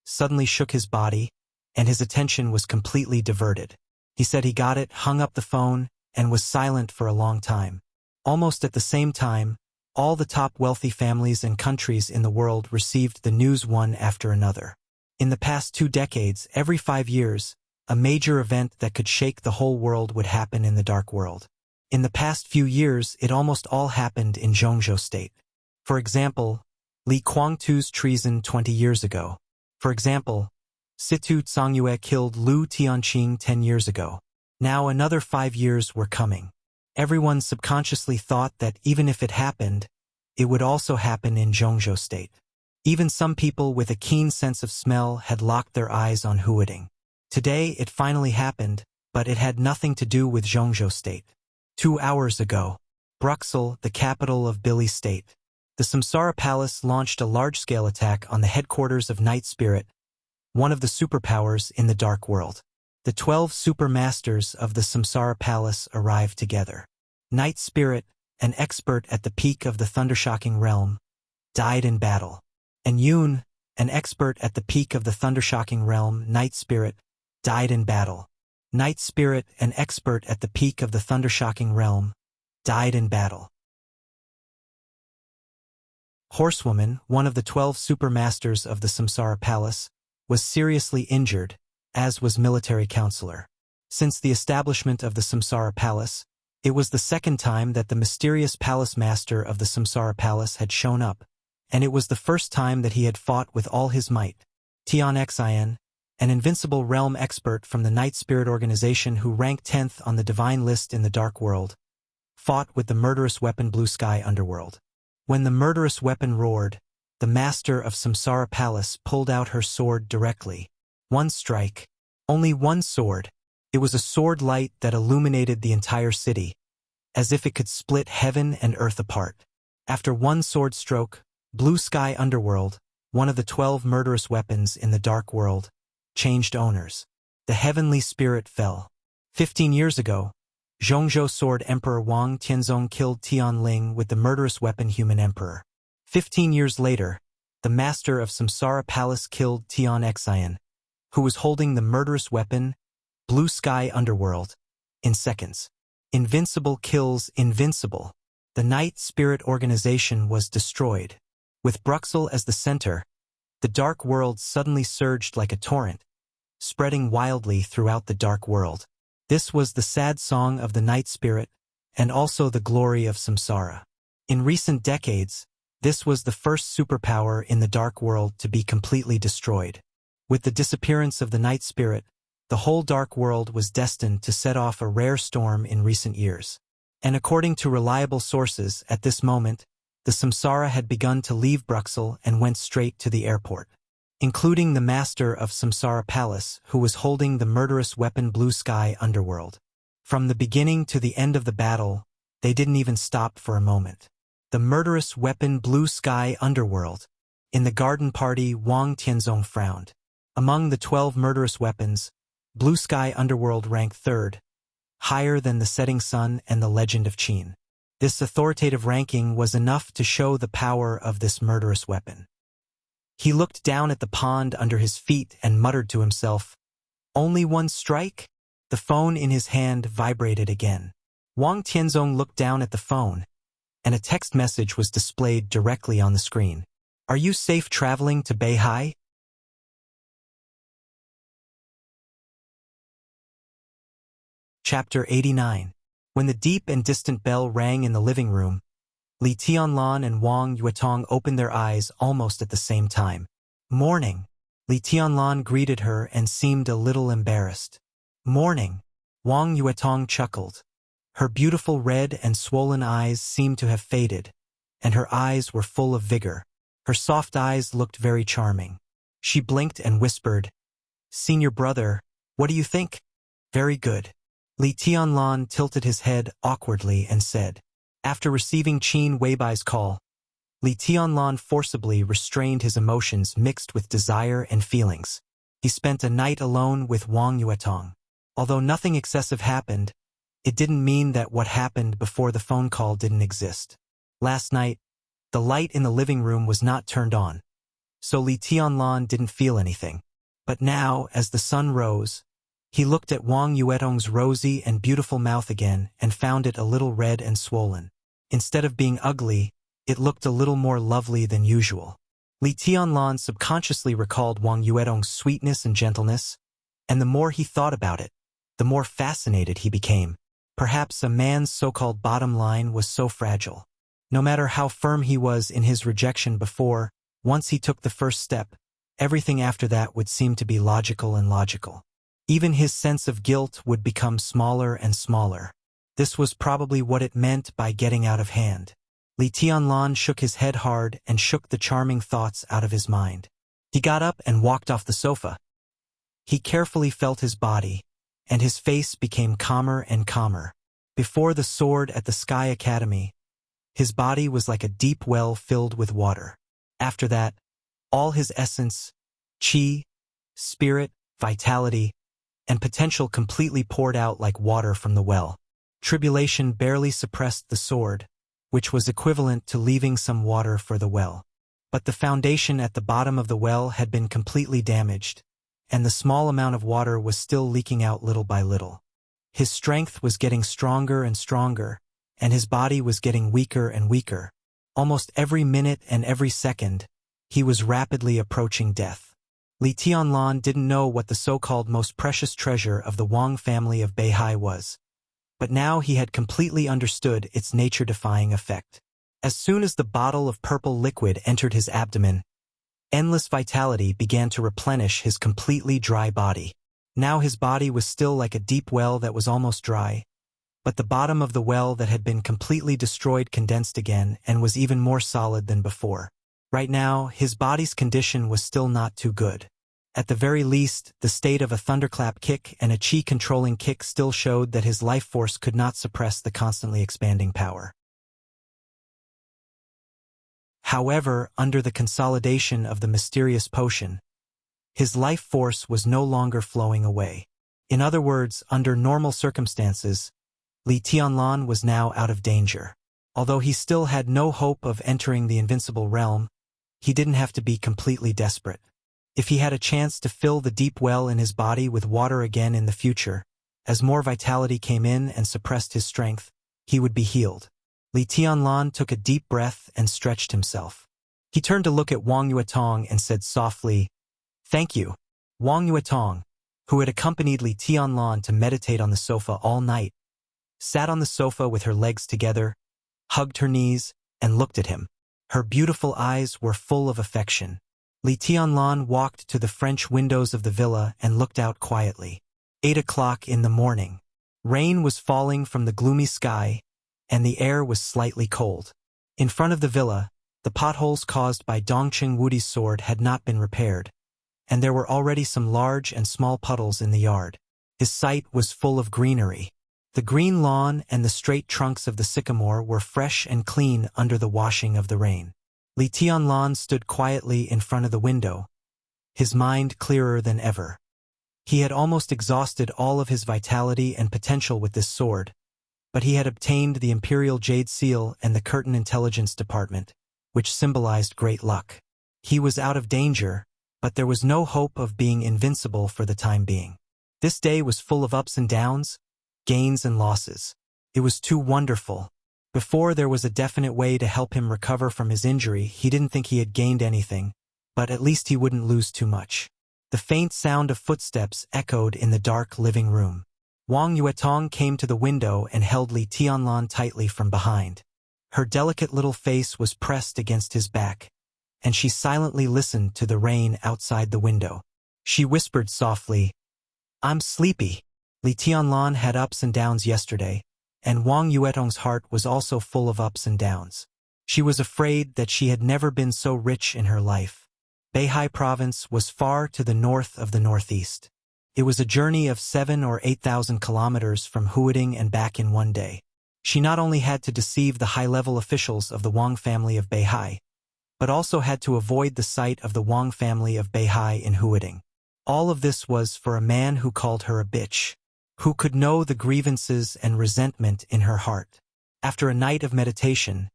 suddenly shook his body, and his attention was completely diverted. He said he got it, hung up the phone, and was silent for a long time. Almost at the same time, all the top wealthy families and countries in the world received the news one after another. In the past 2 decades, every 5 years, a major event that could shake the whole world would happen in the dark world. In the past few years, it almost all happened in Zhongzhou State. For example, Li Kuangtu's treason 20 years ago. For example, Situ Zhongyue killed Lu Tianqing 10 years ago. Now another 5 years were coming. Everyone subconsciously thought that even if it happened, it would also happen in Zhongzhou State. Even some people with a keen sense of smell had locked their eyes on Huading. Today it finally happened, but it had nothing to do with Zhongzhou State. 2 hours ago, Bruxelles, the capital of Billy State. The Samsara Palace launched a large-scale attack on the headquarters of Night Spirit, one of the superpowers in the dark world. The 12 super masters of the Samsara Palace arrived together. Night Spirit, an expert at the peak of the thundershocking realm, died in battle. And Yun, an expert at the peak of the thundershocking realm, Night Spirit, died in battle. Night Spirit, an expert at the peak of the thundershocking realm, died in battle. Horsewoman, one of the 12 super masters of the Samsara Palace, was seriously injured, as was military counselor. Since the establishment of the Samsara Palace, it was the second time that the mysterious palace master of the Samsara Palace had shown up, and it was the first time that he had fought with all his might. Tian Xian, an invincible realm expert from the Night Spirit organization who ranked 10th on the divine list in the dark world, fought with the murderous weapon Blue Sky Underworld. When the murderous weapon roared, the master of Samsara Palace pulled out her sword directly. One strike. Only one sword. It was a sword light that illuminated the entire city, as if it could split heaven and earth apart. After one sword stroke, Blue Sky Underworld, one of the 12 murderous weapons in the dark world, changed owners. The heavenly spirit fell. 15 years ago, Zhongzhou Sword Emperor Wang Tianzong killed Tian Ling with the murderous weapon Human Emperor. 15 years later, the master of Samsara Palace killed Tian Xian, who was holding the murderous weapon, Blue Sky Underworld, in seconds. Invincible kills invincible. The Night Spirit organization was destroyed. With Bruxelles as the center, the dark world suddenly surged like a torrent, spreading wildly throughout the dark world. This was the sad song of the Night Spirit, and also the glory of Samsara. In recent decades, this was the first superpower in the dark world to be completely destroyed. With the disappearance of the Night Spirit, the whole dark world was destined to set off a rare storm in recent years. And according to reliable sources, at this moment, the Samsara had begun to leave Bruxelles and went straight to the airport, including the master of Samsara Palace, who was holding the murderous weapon Blue Sky Underworld. From the beginning to the end of the battle, they didn't even stop for a moment. The murderous weapon Blue Sky Underworld. In the garden party, Wang Tianzong frowned. Among the 12 murderous weapons, Blue Sky Underworld ranked 3rd, higher than the Setting Sun and the Legend of Qin. This authoritative ranking was enough to show the power of this murderous weapon. He looked down at the pond under his feet and muttered to himself, "Only one strike?" The phone in his hand vibrated again. Wang Tianzong looked down at the phone, and a text message was displayed directly on the screen. "Are you safe traveling to Beihai?" Chapter 89. When the deep and distant bell rang in the living room, Li Tianlan and Wang Yuetong opened their eyes almost at the same time. "Morning." Li Tianlan greeted her and seemed a little embarrassed. "Morning." Wang Yuetong chuckled. Her beautiful red and swollen eyes seemed to have faded, and her eyes were full of vigor. Her soft eyes looked very charming. She blinked and whispered, "Senior brother, what do you think?" "Very good." Li Tianlan tilted his head awkwardly and said. After receiving Qin Weibai's call, Li Tianlan forcibly restrained his emotions mixed with desire and feelings. He spent a night alone with Wang Yuetong. Although nothing excessive happened, it didn't mean that what happened before the phone call didn't exist. Last night, the light in the living room was not turned on, so Li Tianlan didn't feel anything. But now, as the sun rose, he looked at Wang Yuetong's rosy and beautiful mouth again and found it a little red and swollen. Instead of being ugly, it looked a little more lovely than usual. Li Tianlan subconsciously recalled Wang Yuetong's sweetness and gentleness, and the more he thought about it, the more fascinated he became. Perhaps a man's so-called bottom line was so fragile. No matter how firm he was in his rejection before, once he took the first step, everything after that would seem to be logical and logical. Even his sense of guilt would become smaller and smaller. This was probably what it meant by getting out of hand. Li Tianlan shook his head hard and shook the charming thoughts out of his mind. He got up and walked off the sofa. He carefully felt his body, and his face became calmer and calmer. Before the sword at the Sky Academy, his body was like a deep well filled with water. After that, all his essence, qi, spirit, vitality, and potential completely poured out like water from the well. Tribulation barely suppressed the sword, which was equivalent to leaving some water for the well. But the foundation at the bottom of the well had been completely damaged, and the small amount of water was still leaking out little by little. His strength was getting stronger and stronger, and his body was getting weaker and weaker. Almost every minute and every second, he was rapidly approaching death. Li Tianlan didn't know what the so-called most precious treasure of the Wang family of Beihai was, but now he had completely understood its nature-defying effect. As soon as the bottle of purple liquid entered his abdomen, endless vitality began to replenish his completely dry body. Now his body was still like a deep well that was almost dry, but the bottom of the well that had been completely destroyed condensed again and was even more solid than before. Right now, his body's condition was still not too good. At the very least, the state of a thunderclap kick and a chi-controlling kick still showed that his life force could not suppress the constantly expanding power. However, under the consolidation of the mysterious potion, his life force was no longer flowing away. In other words, under normal circumstances, Li Tianlan was now out of danger. Although he still had no hope of entering the invincible realm, he didn't have to be completely desperate. If he had a chance to fill the deep well in his body with water again in the future, as more vitality came in and suppressed his strength, he would be healed. Li Tianlan took a deep breath and stretched himself. He turned to look at Wang Yuetong and said softly, "Thank you." Wang Yuetong, who had accompanied Li Tianlan to meditate on the sofa all night, sat on the sofa with her legs together, hugged her knees, and looked at him. Her beautiful eyes were full of affection. Li Tianlan walked to the French windows of the villa and looked out quietly. 8 o'clock in the morning. Rain was falling from the gloomy sky, and the air was slightly cold. In front of the villa, the potholes caused by Dongqing Wudi's sword had not been repaired, and there were already some large and small puddles in the yard. His sight was full of greenery. The green lawn and the straight trunks of the sycamore were fresh and clean under the washing of the rain. Li Tianlan stood quietly in front of the window, his mind clearer than ever. He had almost exhausted all of his vitality and potential with this sword, but he had obtained the Imperial Jade Seal and the Curtain Intelligence Department, which symbolized great luck. He was out of danger, but there was no hope of being invincible for the time being. This day was full of ups and downs, gains and losses. It was too wonderful. Before there was a definite way to help him recover from his injury, he didn't think he had gained anything, but at least he wouldn't lose too much. The faint sound of footsteps echoed in the dark living room. Wang Yuetong came to the window and held Li Tianlan tightly from behind. Her delicate little face was pressed against his back, and she silently listened to the rain outside the window. She whispered softly, "I'm sleepy." Li Tianlan had ups and downs yesterday, and Wang Yuetong's heart was also full of ups and downs. She was afraid that she had never been so rich in her life. Beihai province was far to the north of the northeast. It was a journey of 7,000 or 8,000 kilometers from Huading and back in one day. She not only had to deceive the high-level officials of the Wang family of Beihai, but also had to avoid the sight of the Wang family of Beihai in Huading. All of this was for a man who called her a bitch, who could know the grievances and resentment in her heart. After a night of meditation,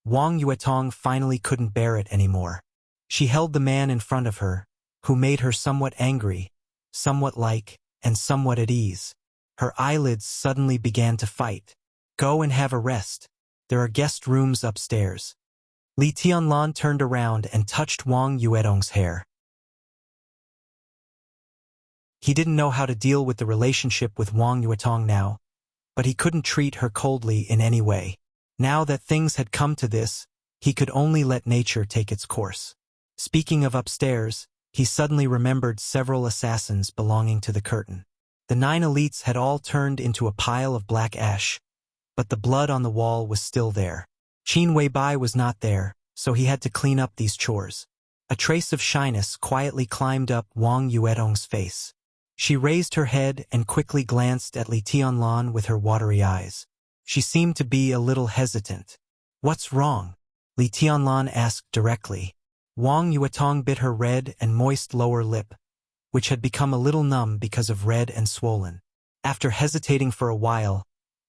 Wang Yuetong finally couldn't bear it anymore. She held the man in front of her, who made her somewhat angry, somewhat and somewhat at ease. Her eyelids suddenly began to fight. Go and have a rest. There are guest rooms upstairs. Li Tianlan turned around and touched Wang Yuetong's hair. He didn't know how to deal with the relationship with Wang Yuetong now, but he couldn't treat her coldly in any way. Now that things had come to this, he could only let nature take its course. Speaking of upstairs, he suddenly remembered several assassins belonging to the curtain. The 9 elites had all turned into a pile of black ash, but the blood on the wall was still there. Qin Weibai was not there, so he had to clean up these chores. A trace of shyness quietly climbed up Wang Yuetong's face. She raised her head and quickly glanced at Li Tianlan with her watery eyes. She seemed to be a little hesitant. What's wrong? Li Tianlan asked directly. Wang Yuetong bit her red and moist lower lip, which had become a little numb because of red and swollen. After hesitating for a while,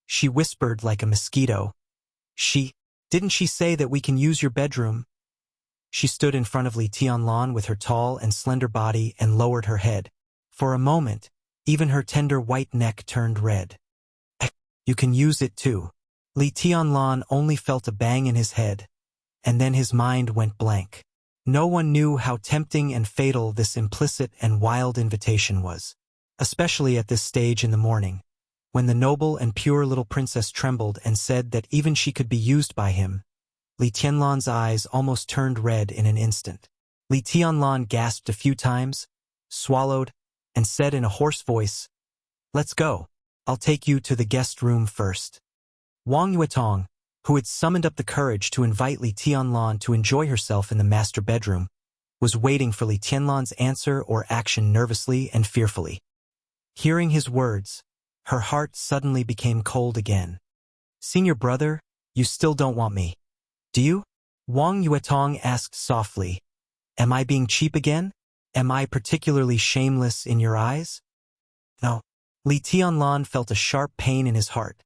she whispered like a mosquito. Didn't she say that we can use your bedroom? She stood in front of Li Tianlan with her tall and slender body and lowered her head. For a moment, even her tender white neck turned red. You can use it too. Li Tianlan only felt a bang in his head, and then his mind went blank. No one knew how tempting and fatal this implicit and wild invitation was, especially at this stage in the morning, when the noble and pure little princess trembled and said that even she could be used by him. Li Tianlan's eyes almost turned red in an instant. Li Tianlan gasped a few times, swallowed, and said in a hoarse voice, "Let's go. I'll take you to the guest room first." Wang Yuetong, who had summoned up the courage to invite Li Tianlan to enjoy herself in the master bedroom, was waiting for Li Tianlan's answer or action nervously and fearfully. Hearing his words, her heart suddenly became cold again. "Senior brother, you still don't want me, do you?" Wang Yuetong asked softly. "Am I being cheap again? Am I particularly shameless in your eyes?" "No." Li Tianlan felt a sharp pain in his heart,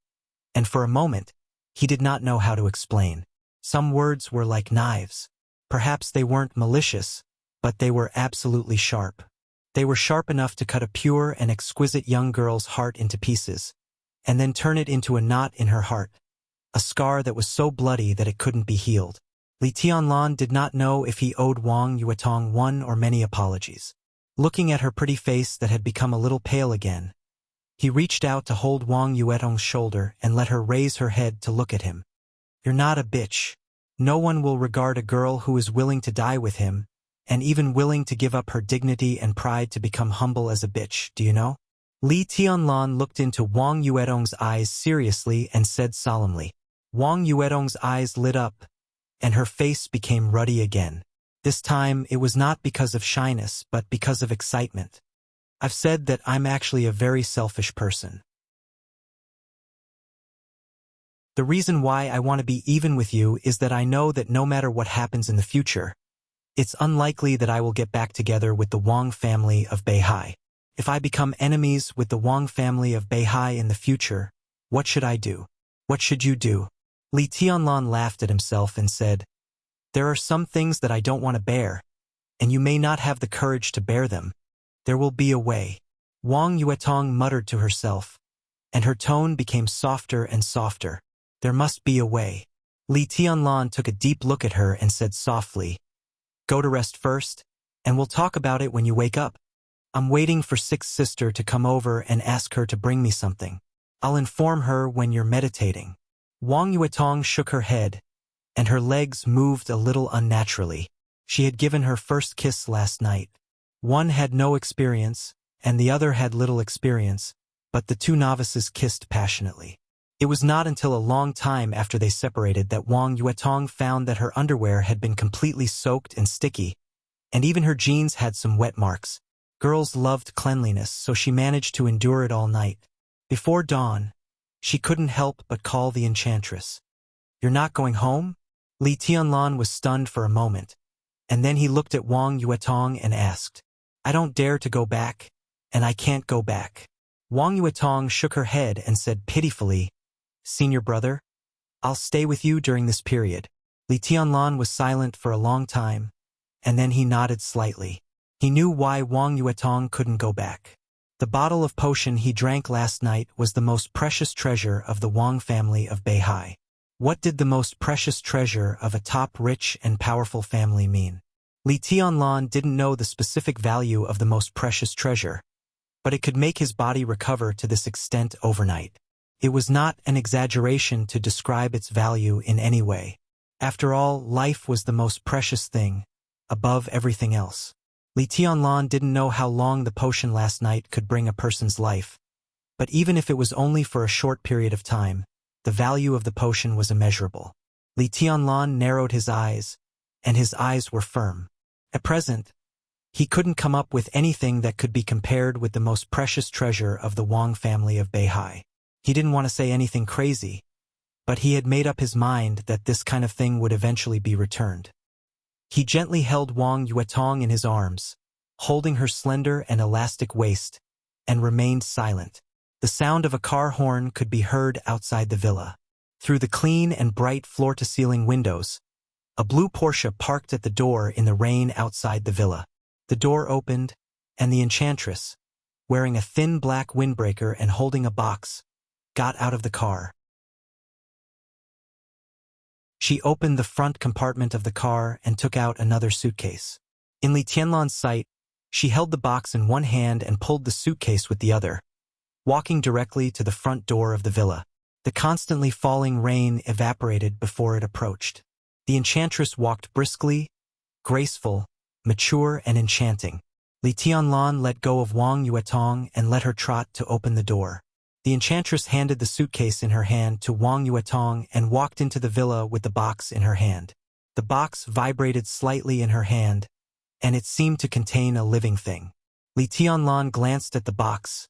and for a moment, he did not know how to explain. Some words were like knives. Perhaps they weren't malicious, but they were absolutely sharp. They were sharp enough to cut a pure and exquisite young girl's heart into pieces, and then turn it into a knot in her heart, a scar that was so bloody that it couldn't be healed. Li Tianlan did not know if he owed Wang Yuetong one or many apologies. Looking at her pretty face that had become a little pale again, he reached out to hold Wang Yuetong's shoulder and let her raise her head to look at him. "You're not a bitch. No one will regard a girl who is willing to die with him, and even willing to give up her dignity and pride to become humble as a bitch, do you know?" Li Tianlan looked into Wang Yuetong's eyes seriously and said solemnly. Wang Yuetong's eyes lit up, and her face became ruddy again. This time, it was not because of shyness, but because of excitement. "I've said that I'm actually a very selfish person. The reason why I want to be even with you is that I know that no matter what happens in the future, it's unlikely that I will get back together with the Wang family of Beihai. If I become enemies with the Wang family of Beihai in the future, what should I do? What should you do?" Li Tianlan laughed at himself and said, "There are some things that I don't want to bear, and you may not have the courage to bear them. There will be a way." Wang Yuetong muttered to herself, and her tone became softer and softer. "There must be a way." Li Tianlan took a deep look at her and said softly, "Go to rest first, and we'll talk about it when you wake up. I'm waiting for Sixth Sister to come over and ask her to bring me something. I'll inform her when you're meditating." Wang Yuetong shook her head, and her legs moved a little unnaturally. She had given her first kiss last night. One had no experience, and the other had little experience, but the two novices kissed passionately. It was not until a long time after they separated that Wang Yuetong found that her underwear had been completely soaked and sticky, and even her jeans had some wet marks. Girls loved cleanliness, so she managed to endure it all night. Before dawn, she couldn't help but call the enchantress. "You're not going home?" Li Tianlan was stunned for a moment, and then he looked at Wang Yuetong and asked, "I don't dare to go back, and I can't go back." Wang Yuetong shook her head and said pitifully, "Senior brother, I'll stay with you during this period." Li Tianlan was silent for a long time, and then he nodded slightly. He knew why Wang Yuetong couldn't go back. The bottle of potion he drank last night was the most precious treasure of the Wang family of Beihai. What did the most precious treasure of a top rich and powerful family mean? Li Tianlan didn't know the specific value of the most precious treasure, but it could make his body recover to this extent overnight. It was not an exaggeration to describe its value in any way. After all, life was the most precious thing, above everything else. Li Tianlan didn't know how long the potion last night could bring a person's life, but even if it was only for a short period of time, the value of the potion was immeasurable. Li Tianlan narrowed his eyes, and his eyes were firm. At present, he couldn't come up with anything that could be compared with the most precious treasure of the Wang family of Beihai. He didn't want to say anything crazy, but he had made up his mind that this kind of thing would eventually be returned. He gently held Wang Yuetong in his arms, holding her slender and elastic waist, and remained silent. The sound of a car horn could be heard outside the villa. Through the clean and bright floor-to-ceiling windows, a blue Porsche parked at the door in the rain outside the villa. The door opened, and the enchantress, wearing a thin black windbreaker and holding a box, got out of the car. She opened the front compartment of the car and took out another suitcase. In Li Tianlan's sight, she held the box in one hand and pulled the suitcase with the other, walking directly to the front door of the villa. The constantly falling rain evaporated before it approached. The enchantress walked briskly, graceful, mature and enchanting. Li Tianlan let go of Wang Yuetong and let her trot to open the door. The enchantress handed the suitcase in her hand to Wang Yuetong and walked into the villa with the box in her hand. The box vibrated slightly in her hand, and it seemed to contain a living thing. Li Tianlan glanced at the box,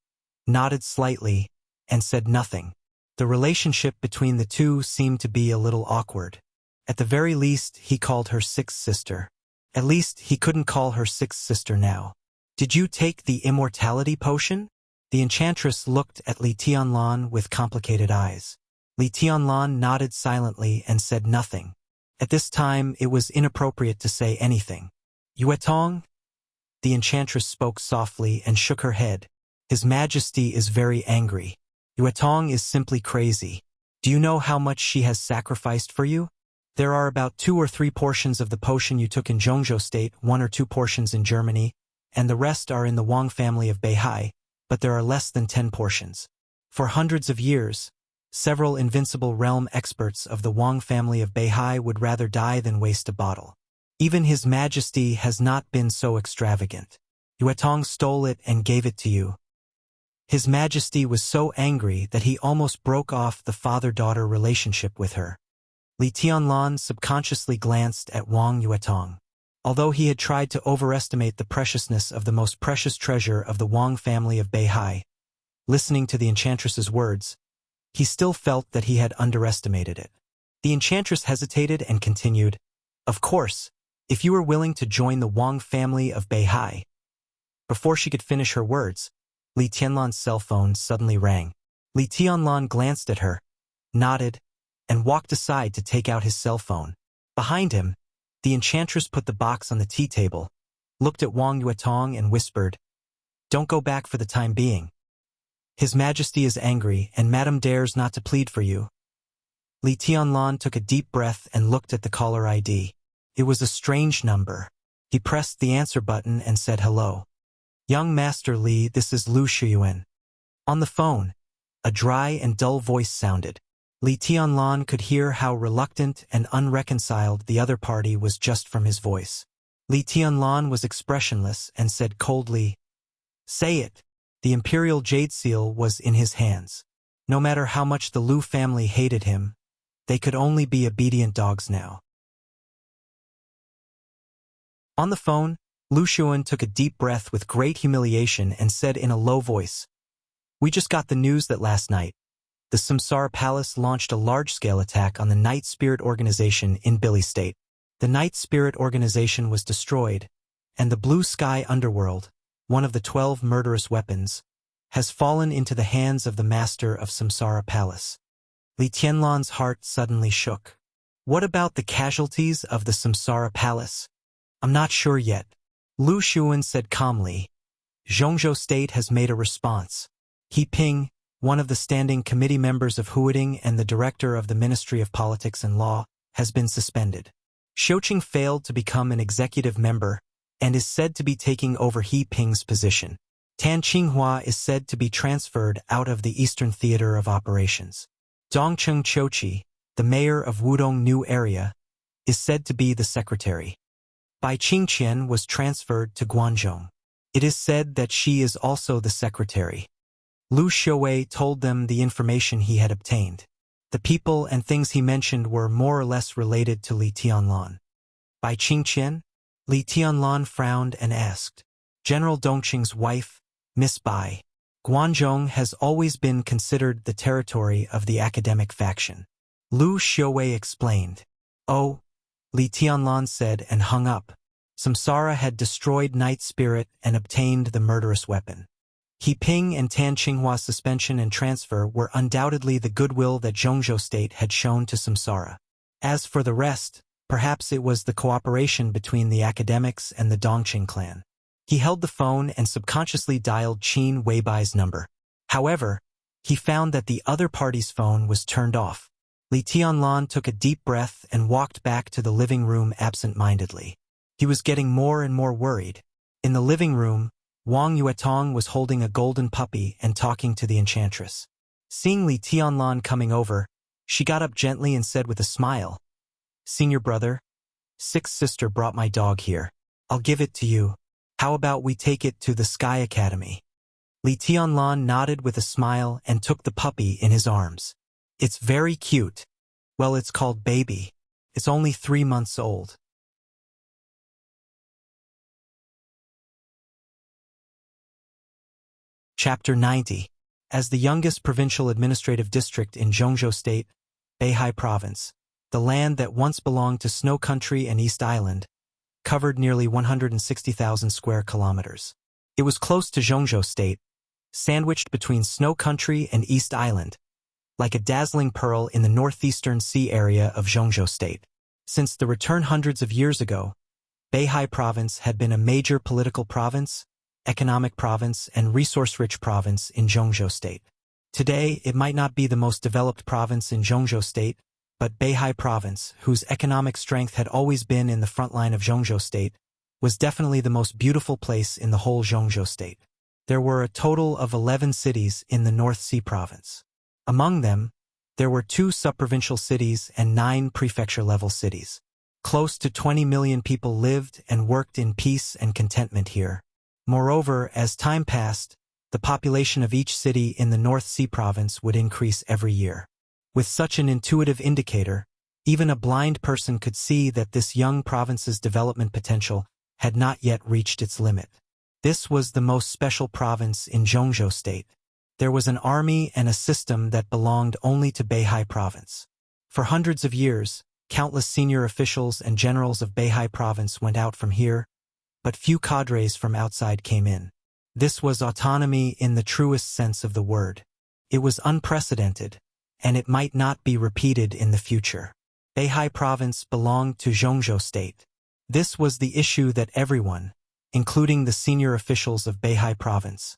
nodded slightly, and said nothing. The relationship between the two seemed to be a little awkward. At the very least, he called her sixth sister. At least, he couldn't call her sixth sister now. "Did you take the immortality potion?" The enchantress looked at Li Tianlan with complicated eyes. Li Tianlan nodded silently and said nothing. At this time, it was inappropriate to say anything. "Yuetong?" The enchantress spoke softly and shook her head. "His Majesty is very angry. Yuetong is simply crazy. Do you know how much she has sacrificed for you? There are about 2 or 3 portions of the potion you took in Zhongzhou State, 1 or 2 portions in Germany, and the rest are in the Wang family of Beihai, but there are less than 10 portions. For hundreds of years, several invincible realm experts of the Wang family of Beihai would rather die than waste a bottle. Even His Majesty has not been so extravagant. Yuetong stole it and gave it to you. His Majesty was so angry that he almost broke off the father-daughter relationship with her." Li Tianlan subconsciously glanced at Wang Yuetong. Although he had tried to overestimate the preciousness of the most precious treasure of the Wang family of Beihai, listening to the enchantress's words, he still felt that he had underestimated it. The enchantress hesitated and continued, "Of course, if you are willing to join the Wang family of Beihai." Before she could finish her words, Li Tianlan's cell phone suddenly rang. Li Tianlan glanced at her, nodded, and walked aside to take out his cell phone. Behind him, the enchantress put the box on the tea table, looked at Wang Yuetong and whispered, "Don't go back for the time being. His Majesty is angry and Madame dares not to plead for you." Li Tianlan took a deep breath and looked at the caller ID. It was a strange number. He pressed the answer button and said hello. "Young Master Li, this is Lu Shuyuan." On the phone, a dry and dull voice sounded. Li Tianlan could hear how reluctant and unreconciled the other party was just from his voice. Li Tianlan was expressionless and said coldly, "Say it." The imperial jade seal was in his hands. No matter how much the Lu family hated him, they could only be obedient dogs now. On the phone, Lu Xuan took a deep breath with great humiliation and said in a low voice, "We just got the news that last night, the Samsara Palace launched a large-scale attack on the Night Spirit Organization in Billy State. The Night Spirit Organization was destroyed, and the Blue Sky Underworld, one of the 12 murderous weapons, has fallen into the hands of the master of Samsara Palace." Li Tianlan's heart suddenly shook. "What about the casualties of the Samsara Palace?" "I'm not sure yet," Lu Xuan said calmly. "Zhongzhou State has made a response. He Ping, one of the standing committee members of Huading and the director of the Ministry of Politics and Law, has been suspended. Xiuqing failed to become an executive member and is said to be taking over He Ping's position. Tan Qinghua is said to be transferred out of the Eastern Theater of Operations. Dongcheng Qiuqi, the mayor of Wudong New Area, is said to be the secretary. Bai Qingqian was transferred to Guangzhou. It is said that she is also the secretary. Lu Xiuwei told them the information he had obtained. The people and things he mentioned were more or less related to Li Tianlan. Bai Qingqian? Li Tianlan frowned and asked. "General Dongqing's wife, Miss Bai. Guangzhou has always been considered the territory of the academic faction." Lu Xiuwei explained. "Oh," Li Tianlan said and hung up. Samsara had destroyed Night Spirit and obtained the murderous weapon. He Ping and Tan Qinghua's suspension and transfer were undoubtedly the goodwill that Zhongzhou State had shown to Samsara. As for the rest, perhaps it was the cooperation between the academics and the Dongqing clan. He held the phone and subconsciously dialed Qin Weibai's number. However, he found that the other party's phone was turned off. Li Tianlan took a deep breath and walked back to the living room absent-mindedly. He was getting more and more worried. In the living room, Wang Yuetong was holding a golden puppy and talking to the enchantress. Seeing Li Tianlan coming over, she got up gently and said with a smile, "Senior brother, Sixth sister brought my dog here. I'll give it to you. How about we take it to the Sky Academy?" Li Tianlan nodded with a smile and took the puppy in his arms. "It's very cute. Well, it's called Baby. It's only 3 months old." Chapter 90. As the youngest provincial administrative district in Zhongzhou State, Beihai Province, the land that once belonged to Snow Country and East Island, covered nearly 160,000 square kilometers. It was close to Zhongzhou State, sandwiched between Snow Country and East Island, like a dazzling pearl in the northeastern sea area of Zhongzhou State. Since the return hundreds of years ago, Beihai Province had been a major political province, economic province, and resource-rich province in Zhongzhou State. Today, it might not be the most developed province in Zhongzhou State, but Beihai Province, whose economic strength had always been in the front line of Zhongzhou State, was definitely the most beautiful place in the whole Zhongzhou State. There were a total of 11 cities in the North Sea Province. Among them, there were 2 sub-provincial cities and 9 prefecture-level cities. Close to 20 million people lived and worked in peace and contentment here. Moreover, as time passed, the population of each city in the North Sea Province would increase every year. With such an intuitive indicator, even a blind person could see that this young province's development potential had not yet reached its limit. This was the most special province in Zhongzhou State. There was an army and a system that belonged only to Beihai Province. For hundreds of years, countless senior officials and generals of Beihai Province went out from here, but few cadres from outside came in. This was autonomy in the truest sense of the word. It was unprecedented, and it might not be repeated in the future. Beihai Province belonged to Zhongzhou State. This was the issue that everyone, including the senior officials of Beihai Province,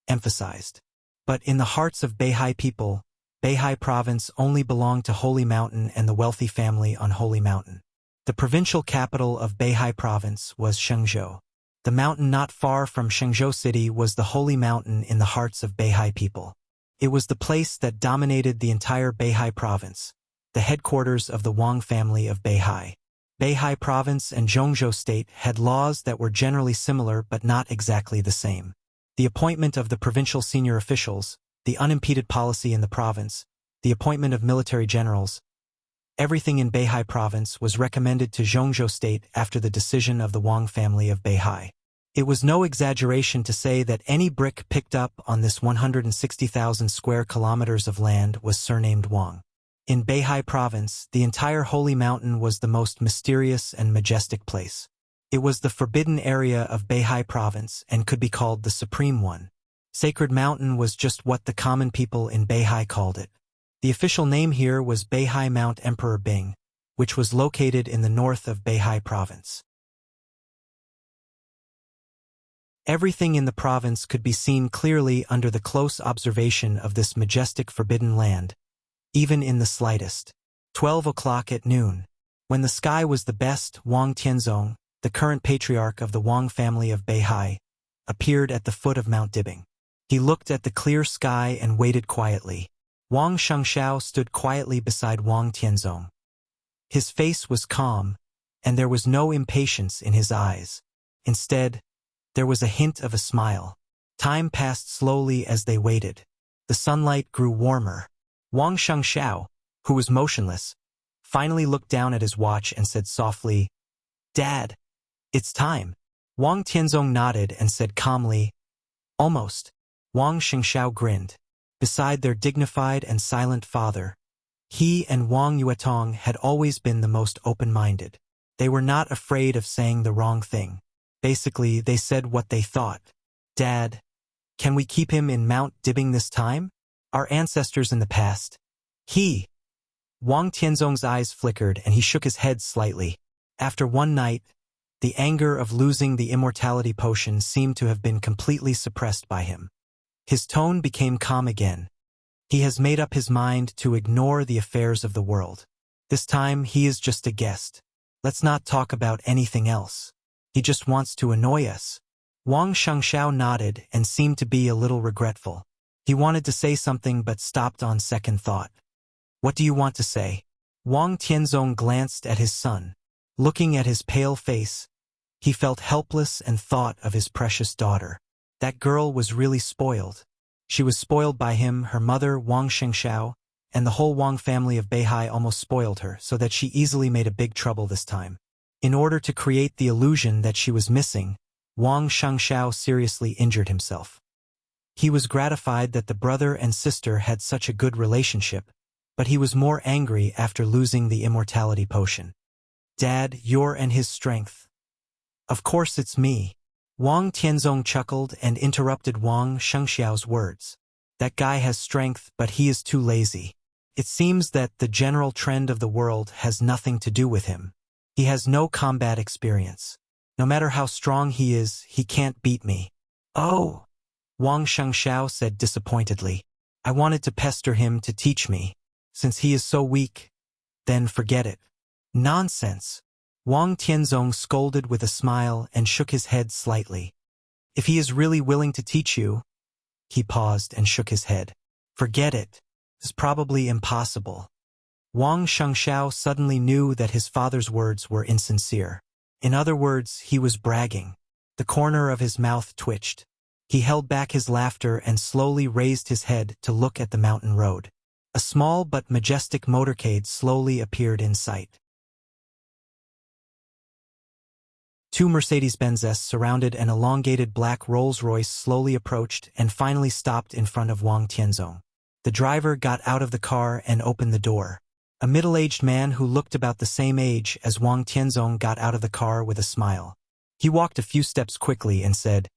emphasized. But in the hearts of Beihai people, Beihai Province only belonged to Holy Mountain and the wealthy family on Holy Mountain. The provincial capital of Beihai Province was Shenzhou. The mountain not far from Shenzhou City was the Holy Mountain in the hearts of Beihai people. It was the place that dominated the entire Beihai Province, the headquarters of the Wang family of Beihai. Beihai Province and Zhongzhou State had laws that were generally similar but not exactly the same. the appointment of the provincial senior officials, the unimpeded policy in the province, the appointment of military generals. Everything in Beihai province was recommended to Zhongzhou state after the decision of the Wang family of Beihai. It was no exaggeration to say that any brick picked up on this 160,000 square kilometers of land was surnamed Wang. In Beihai province, the entire holy mountain was the most mysterious and majestic place. It was the forbidden area of Beihai province and could be called the Supreme One. Sacred Mountain was just what the common people in Beihai called it. The official name here was Beihai Mount Emperor Bing, which was located in the north of Beihai province. Everything in the province could be seen clearly under the close observation of this majestic forbidden land, even in the slightest. 12 o'clock at noon. When the sky was the best, Wang Tianzong, the current patriarch of the Wang family of Beihai, appeared at the foot of Mount Dibing. He looked at the clear sky and waited quietly. Wang Shengxiao stood quietly beside Wang Tianzong. His face was calm, and there was no impatience in his eyes. Instead, there was a hint of a smile. Time passed slowly as they waited. The sunlight grew warmer. Wang Shengxiao, who was motionless, finally looked down at his watch and said softly, "Dad, it's time." Wang Tianzong nodded and said calmly, "Almost." Wang Shengxiao grinned. Beside their dignified and silent father, he and Wang Yuetong had always been the most open-minded. They were not afraid of saying the wrong thing. Basically, they said what they thought. "Dad, can we keep him in Mount Dibing this time? Our ancestors in the past." Wang Tianzong's eyes flickered and he shook his head slightly. After one night, the anger of losing the immortality potion seemed to have been completely suppressed by him. His tone became calm again. He has made up his mind to ignore the affairs of the world. This time he is just a guest. Let's not talk about anything else. He just wants to annoy us. Wang Shengxiao nodded and seemed to be a little regretful. He wanted to say something but stopped on second thought. "What do you want to say?" Wang Tianzong glanced at his son. Looking at his pale face, he felt helpless and thought of his precious daughter. That girl was really spoiled. She was spoiled by him, her mother, Wang Shengxiao, and the whole Wang family of Beihai almost spoiled her, so that she easily made a big trouble this time. In order to create the illusion that she was missing, Wang Shengxiao seriously injured himself. He was gratified that the brother and sister had such a good relationship, but he was more angry after losing the immortality potion. "Dad, you're and his strength." "Of course it's me." Wang Tianzong chuckled and interrupted Wang Shengxiao's words. "That guy has strength, but he is too lazy. It seems that the general trend of the world has nothing to do with him. He has no combat experience. No matter how strong he is, he can't beat me." "Oh," Wang Shengxiao said disappointedly. "I wanted to pester him to teach me. Since he is so weak, then forget it." "Nonsense." Wang Tianzong scolded with a smile and shook his head slightly. "If he is really willing to teach you—" He paused and shook his head. "Forget it. It's probably impossible." Wang Shengxiao suddenly knew that his father's words were insincere. In other words, he was bragging. The corner of his mouth twitched. He held back his laughter and slowly raised his head to look at the mountain road. A small but majestic motorcade slowly appeared in sight. Two Mercedes-Benzes surrounded an elongated black Rolls-Royce slowly approached and finally stopped in front of Wang Tianzong. The driver got out of the car and opened the door. A middle-aged man who looked about the same age as Wang Tianzong got out of the car with a smile. He walked a few steps quickly and said,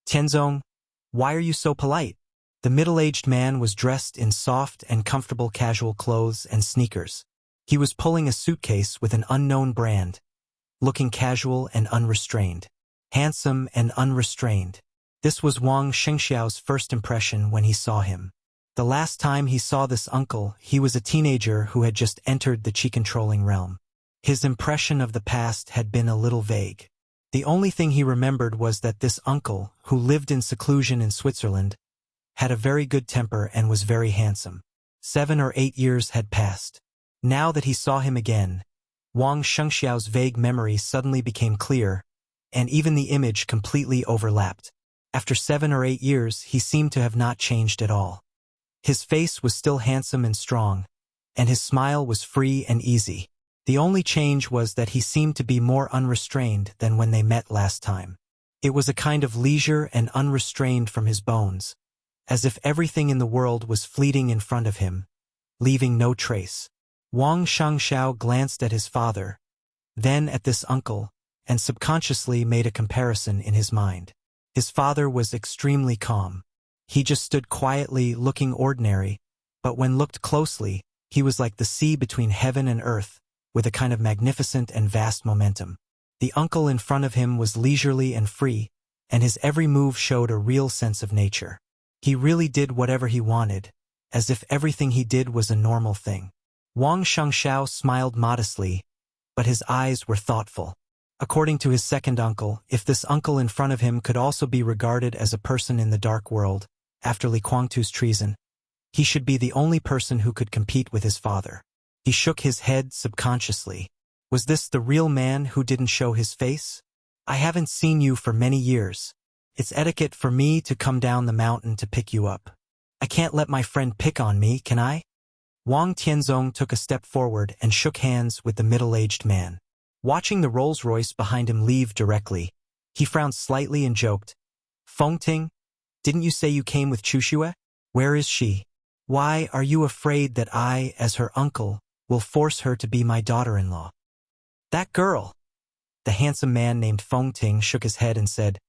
"Tianzong, why are you so polite?" The middle-aged man was dressed in soft and comfortable casual clothes and sneakers. He was pulling a suitcase with an unknown brand, looking casual and unrestrained. Handsome and unrestrained. This was Wang Shengxiao's first impression when he saw him. The last time he saw this uncle, he was a teenager who had just entered the chi-controlling realm. His impression of the past had been a little vague. The only thing he remembered was that this uncle, who lived in seclusion in Switzerland, had a very good temper and was very handsome. 7 or 8 years had passed. Now that he saw him again, Wang Shengxiao's vague memory suddenly became clear, and even the image completely overlapped. After 7 or 8 years, he seemed to have not changed at all. His face was still handsome and strong, and his smile was free and easy. The only change was that he seemed to be more unrestrained than when they met last time. It was a kind of leisure and unrestrained from his bones, as if everything in the world was fleeting in front of him, leaving no trace. Wang Shangxiao glanced at his father, then at this uncle, and subconsciously made a comparison in his mind. His father was extremely calm. He just stood quietly, looking ordinary, but when looked closely, he was like the sea between heaven and earth, with a kind of magnificent and vast momentum. The uncle in front of him was leisurely and free, and his every move showed a real sense of nature. He really did whatever he wanted, as if everything he did was a normal thing. Wang Shangxiao smiled modestly, but his eyes were thoughtful. According to his second uncle, if this uncle in front of him could also be regarded as a person in the dark world, after Li Guangtu's treason, he should be the only person who could compete with his father. He shook his head subconsciously. Was this the real man who didn't show his face? I haven't seen you for many years. It's etiquette for me to come down the mountain to pick you up. I can't let my friend pick on me, can I? Wang Tianzong took a step forward and shook hands with the middle-aged man. Watching the Rolls-Royce behind him leave directly, he frowned slightly and joked, "Fengting, didn't you say you came with Chuxue? Where is she? Why are you afraid that I, as her uncle, will force her to be my daughter-in-law?" "That girl." The handsome man named Fengting shook his head and said,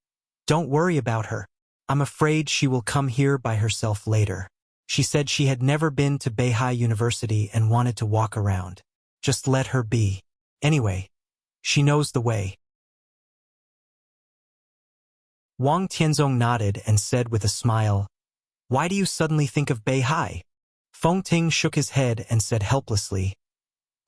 "Don't worry about her. I'm afraid she will come here by herself later. She said she had never been to Beihai University and wanted to walk around. Just let her be. Anyway, she knows the way." Wang Tianzong nodded and said with a smile, "Why do you suddenly think of Beihai?" Fengting shook his head and said helplessly,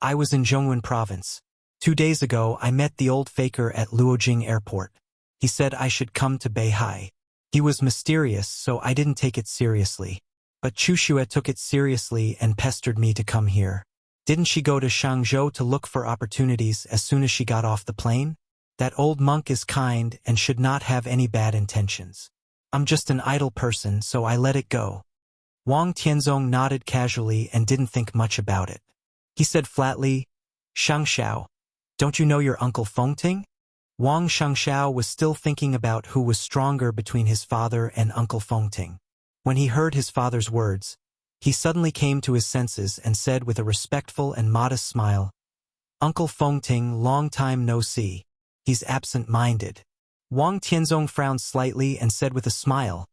"I was in Zhongwen province. 2 days ago I met the old faker at Luojing airport. He said I should come to Beihai. He was mysterious, so I didn't take it seriously. But Chuxue took it seriously and pestered me to come here. Didn't she go to Shangzhou to look for opportunities as soon as she got off the plane? That old monk is kind and should not have any bad intentions. I'm just an idle person, so I let it go." Wang Tianzong nodded casually and didn't think much about it. He said flatly, "Shangxiao, don't you know your uncle Fengting?" Wang Shangxiao was still thinking about who was stronger between his father and Uncle Fengting. When he heard his father's words, he suddenly came to his senses and said with a respectful and modest smile, "Uncle Fengting, long time no see. He's absent-minded." Wang Tianzong frowned slightly and said with a smile,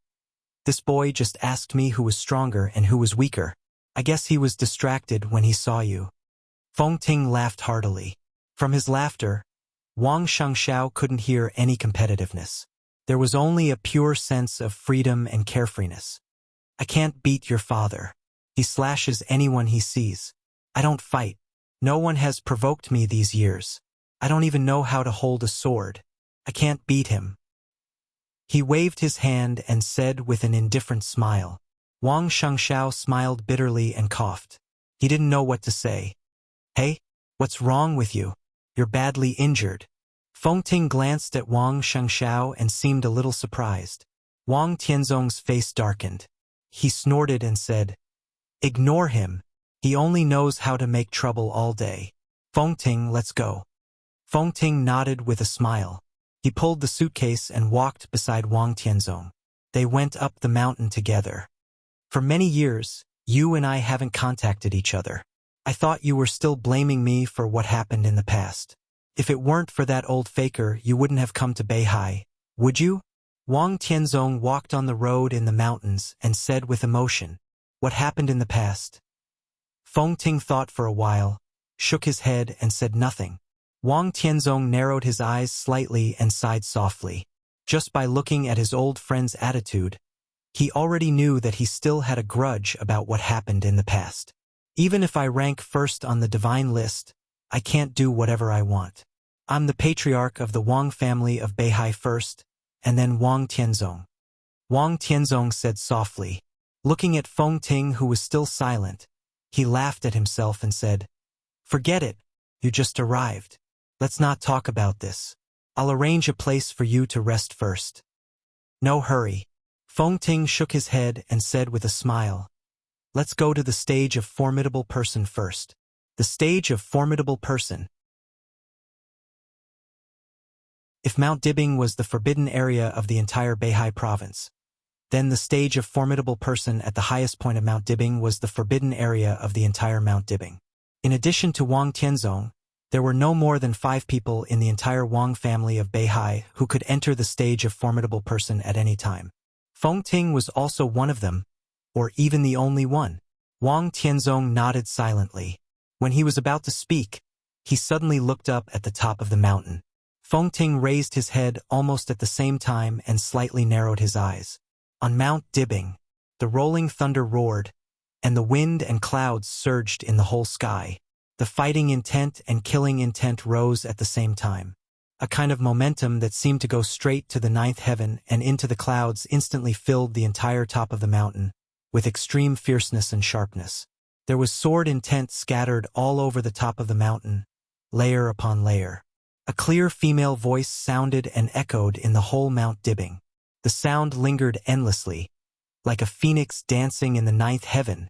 "This boy just asked me who was stronger and who was weaker. I guess he was distracted when he saw you." Fengting laughed heartily. From his laughter, Wang Shangxiao couldn't hear any competitiveness. There was only a pure sense of freedom and carefreeness. "I can't beat your father. He slashes anyone he sees. I don't fight. No one has provoked me these years. I don't even know how to hold a sword. I can't beat him." He waved his hand and said with an indifferent smile. Wang Shangxiao smiled bitterly and coughed. He didn't know what to say. "Hey, what's wrong with you? You're badly injured." Fengting glanced at Wang Shangxiao and seemed a little surprised. Wang Tianzong's face darkened. He snorted and said, "Ignore him. He only knows how to make trouble all day. Fengting, let's go." Fengting nodded with a smile. He pulled the suitcase and walked beside Wang Tianzong. They went up the mountain together. "For many years, you and I haven't contacted each other. I thought you were still blaming me for what happened in the past. If it weren't for that old faker, you wouldn't have come to Beihai, would you?" Wang Tianzong walked on the road in the mountains and said with emotion, "What happened in the past?" Fengting thought for a while, shook his head and said nothing. Wang Tianzong narrowed his eyes slightly and sighed softly. Just by looking at his old friend's attitude, he already knew that he still had a grudge about what happened in the past. "Even if I rank first on the divine list, I can't do whatever I want. I'm the patriarch of the Wang family of Beihai first, and then Wang Tianzong." Wang Tianzong said softly. Looking at Fengting, who was still silent, he laughed at himself and said, "Forget it. You just arrived. Let's not talk about this. I'll arrange a place for you to rest first." No hurry. Feng Ting shook his head and said with a smile, let's go to the stage of formidable person first. The stage of formidable person. If Mount Dibing was the forbidden area of the entire Beihai province, then the stage of formidable person at the highest point of Mount Dibing was the forbidden area of the entire Mount Dibing. In addition to Wang Tianzong, there were no more than 5 people in the entire Wang family of Beihai who could enter the stage of formidable person at any time. Feng Ting was also one of them, or even the only one. Wang Tianzong nodded silently. When he was about to speak, he suddenly looked up at the top of the mountain. Feng Ting raised his head almost at the same time and slightly narrowed his eyes. On Mount Dibing, the rolling thunder roared, and the wind and clouds surged in the whole sky. The fighting intent and killing intent rose at the same time. A kind of momentum that seemed to go straight to the 9th heaven and into the clouds instantly filled the entire top of the mountain, with extreme fierceness and sharpness. There was sword intent scattered all over the top of the mountain, layer upon layer. A clear female voice sounded and echoed in the whole Mount Dibing. The sound lingered endlessly, like a phoenix dancing in the 9th heaven.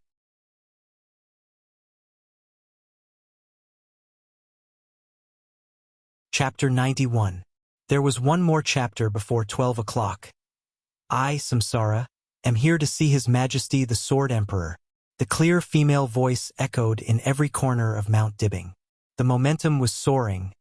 Chapter 91. There was one more chapter before 12 o'clock. I, Samsara, am here to see His Majesty the Sword Emperor. The clear female voice echoed in every corner of Mount Dibing. The momentum was soaring,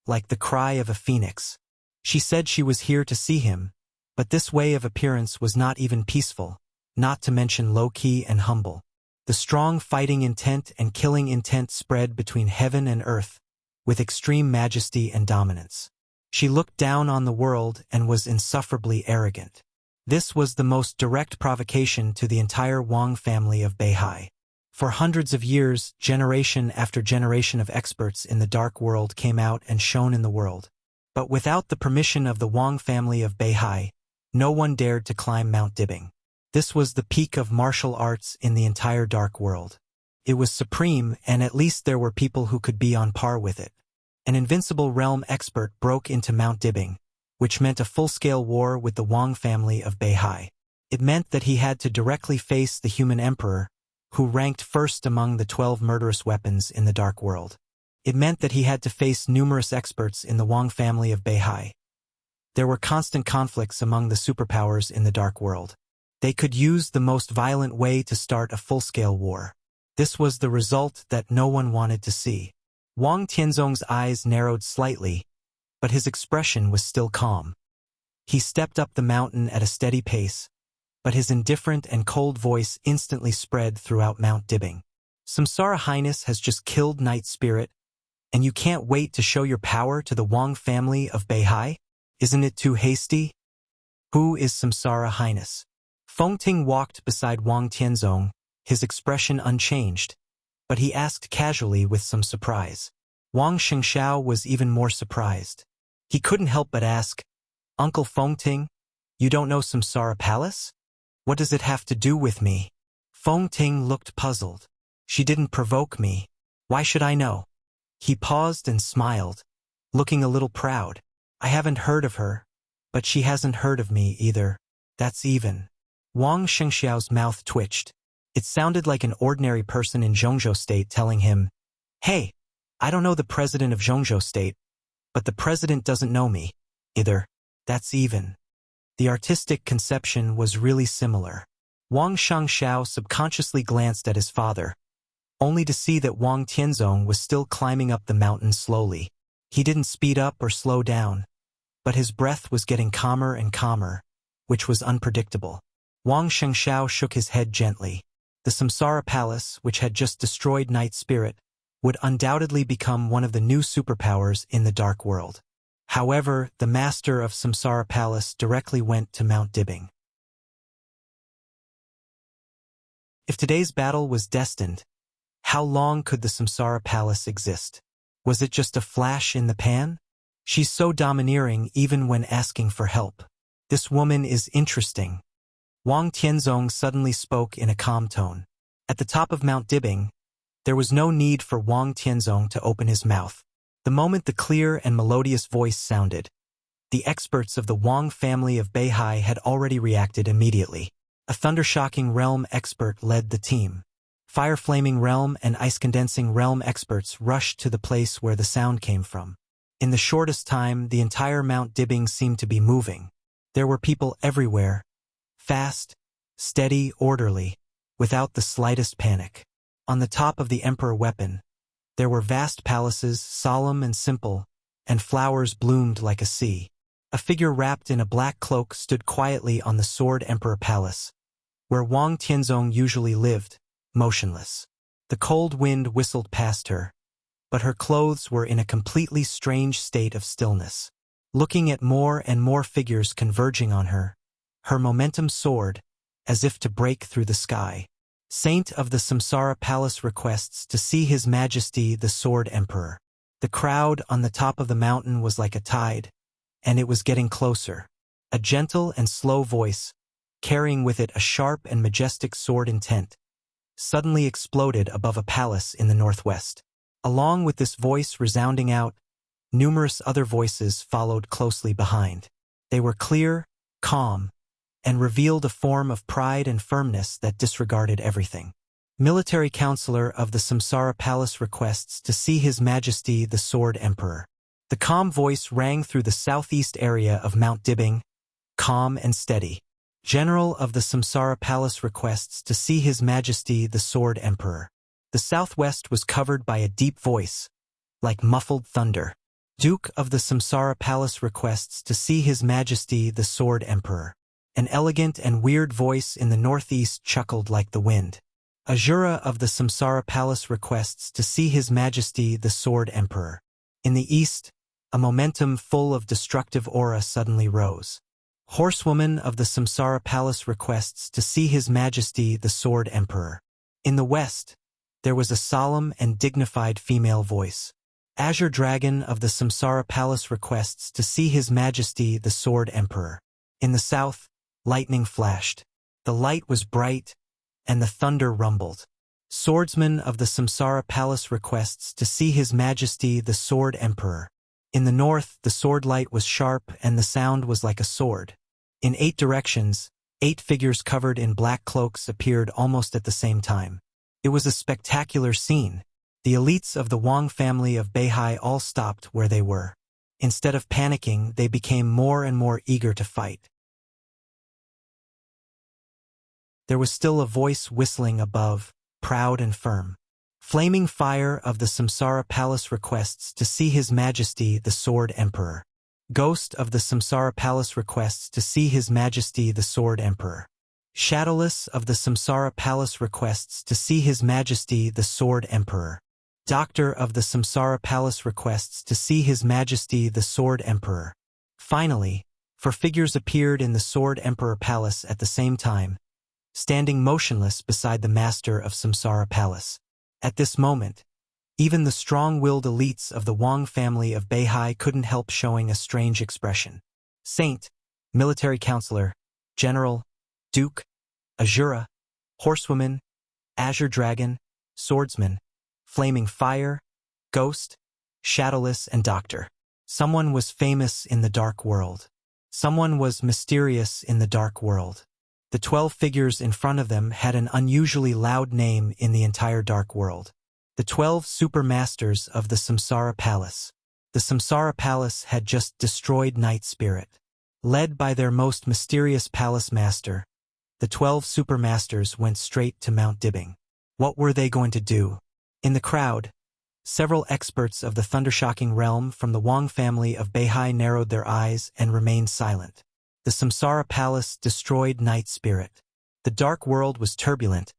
like the cry of a phoenix. She said she was here to see him, but this way of appearance was not even peaceful, not to mention low-key and humble. The strong fighting intent and killing intent spread between heaven and earth, with extreme majesty and dominance. She looked down on the world and was insufferably arrogant. This was the most direct provocation to the entire Wang family of Beihai. For hundreds of years, generation after generation of experts in the dark world came out and shone in the world. But without the permission of the Wang family of Beihai, no one dared to climb Mount Dibing. This was the peak of martial arts in the entire dark world. It was supreme, and at least there were people who could be on par with it. An invincible realm expert broke into Mount Dibing, which meant a full-scale war with the Wang family of Beihai. It meant that he had to directly face the human emperor, who ranked first among the 12 murderous weapons in the dark world. It meant that he had to face numerous experts in the Wang family of Beihai. There were constant conflicts among the superpowers in the dark world. They could use the most violent way to start a full-scale war. This was the result that no one wanted to see. Wang Tianzong's eyes narrowed slightly, but his expression was still calm. He stepped up the mountain at a steady pace, but his indifferent and cold voice instantly spread throughout Mount Dibing. Samsara Highness has just killed Night Spirit, and you can't wait to show your power to the Wang family of Beihai? Isn't it too hasty? Who is Samsara Highness? Feng Ting walked beside Wang Tianzong, his expression unchanged, but he asked casually with some surprise. Wang Shengxiao was even more surprised. He couldn't help but ask, Uncle Feng Ting, you don't know Samsara Palace? What does it have to do with me? Feng Ting looked puzzled. She didn't provoke me. Why should I know? He paused and smiled, looking a little proud. I haven't heard of her, but she hasn't heard of me either. That's even. Wang Shengxiao's mouth twitched. It sounded like an ordinary person in Zhongzhou State telling him, Hey, I don't know the president of Zhongzhou State, but the president doesn't know me either. That's even. The artistic conception was really similar. Wang Shengxiao subconsciously glanced at his father, only to see that Wang Tianzong was still climbing up the mountain slowly. He didn't speed up or slow down, but his breath was getting calmer and calmer, which was unpredictable. Wang Shengxiao shook his head gently. The Samsara Palace, which had just destroyed Night Spirit, would undoubtedly become one of the new superpowers in the dark world. However, the master of Samsara Palace directly went to Mount Dibing. If today's battle was destined, how long could the Samsara Palace exist? Was it just a flash in the pan? She's so domineering even when asking for help. This woman is interesting. Wang Tianzong suddenly spoke in a calm tone. At the top of Mount Dibing, there was no need for Wang Tianzong to open his mouth. The moment the clear and melodious voice sounded, The experts of the Wang family of Beihai had already reacted immediately. A thunder-shocking realm expert led the team. Fire-flaming realm and ice-condensing realm experts rushed to the place where the sound came from. In the shortest time, the entire Mount Dibbing seemed to be moving. There were people everywhere, fast, steady, orderly, without the slightest panic. On the top of the Emperor weapon, there were vast palaces, solemn and simple, and flowers bloomed like a sea. A figure wrapped in a black cloak stood quietly on the Sword Emperor Palace, where Wang Tianzong usually lived, motionless. The cold wind whistled past her, but her clothes were in a completely strange state of stillness. Looking at more and more figures converging on her, her momentum soared, as if to break through the sky. Saint of the Samsara Palace requests to see His Majesty the Sword Emperor. The crowd on the top of the mountain was like a tide, and it was getting closer. A gentle and slow voice, carrying with it a sharp and majestic sword intent, suddenly exploded above a palace in the northwest. Along with this voice resounding out, numerous other voices followed closely behind. They were clear, calm, and revealed a form of pride and firmness that disregarded everything. Military Counselor of the Samsara Palace requests to see His Majesty the Sword Emperor. The calm voice rang through the southeast area of Mount Dibbing, calm and steady. General of the Samsara Palace requests to see His Majesty the Sword Emperor. The southwest was covered by a deep voice, like muffled thunder. Duke of the Samsara Palace requests to see His Majesty the Sword Emperor. An elegant and weird voice in the northeast chuckled like the wind. Azura of the Samsara Palace requests to see His Majesty the Sword Emperor. In the east, a momentum full of destructive aura suddenly rose. Horsewoman of the Samsara Palace requests to see His Majesty the Sword Emperor. In the west, there was a solemn and dignified female voice. Azure Dragon of the Samsara Palace requests to see His Majesty the Sword Emperor. In the south, lightning flashed. The light was bright, and the thunder rumbled. Swordsman of the Samsara Palace requests to see His Majesty the Sword Emperor. In the north, the sword light was sharp and the sound was like a sword. In 8 directions, 8 figures covered in black cloaks appeared almost at the same time. It was a spectacular scene. The elites of the Wang family of Beihai all stopped where they were. Instead of panicking, they became more and more eager to fight. There was still a voice whistling above, proud and firm. Flaming Fire of the Samsara Palace requests to see His Majesty the Sword Emperor. Ghost of the Samsara Palace requests to see His Majesty the Sword Emperor. Shadowless of the Samsara Palace requests to see His Majesty the Sword Emperor. Doctor of the Samsara Palace requests to see His Majesty the Sword Emperor. Finally, 4 figures appeared in the Sword Emperor Palace at the same time, standing motionless beside the Master of Samsara Palace. At this moment, even the strong-willed elites of the Wang family of Beihai couldn't help showing a strange expression. Saint, Military Counselor, General, Duke, Azura, Horsewoman, Azure Dragon, Swordsman, Flaming Fire, Ghost, Shadowless, and Doctor. Someone was famous in the dark world. Someone was mysterious in the dark world. The 12 figures in front of them had an unusually loud name in the entire dark world. The 12 super masters of the Samsara Palace. The Samsara Palace had just destroyed Night Spirit. Led by their most mysterious palace master, the 12 super masters went straight to Mount Dibbing. What were they going to do? In the crowd, several experts of the thundershocking realm from the Wang family of Beihai narrowed their eyes and remained silent. The Samsara Palace destroyed Night Spirit. The dark world was turbulent,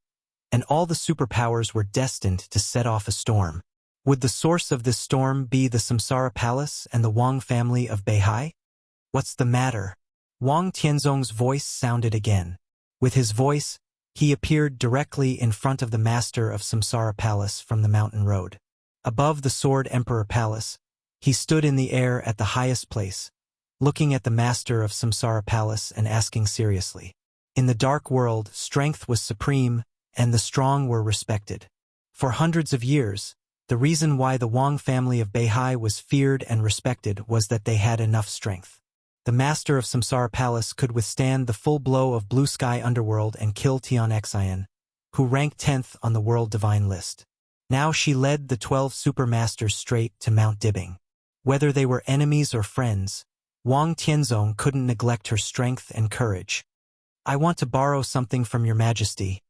and all the superpowers were destined to set off a storm. Would the source of this storm be the Samsara Palace and the Wang family of Beihai? What's the matter? Wang Tianzong's voice sounded again. With his voice, he appeared directly in front of the master of Samsara Palace from the mountain road. Above the Sword Emperor Palace, he stood in the air at the highest place, looking at the master of Samsara Palace and asking seriously. In the dark world, strength was supreme, and the strong were respected. For hundreds of years, the reason why the Wang family of Beihai was feared and respected was that they had enough strength. The master of Samsara Palace could withstand the full blow of Blue Sky Underworld and kill Tian, who ranked 10th on the world divine list. Now she led the 12 super masters straight to Mount Dibbing. Whether they were enemies or friends, Wang Tianzong couldn't neglect her strength and courage. "I want to borrow something from your majesty,"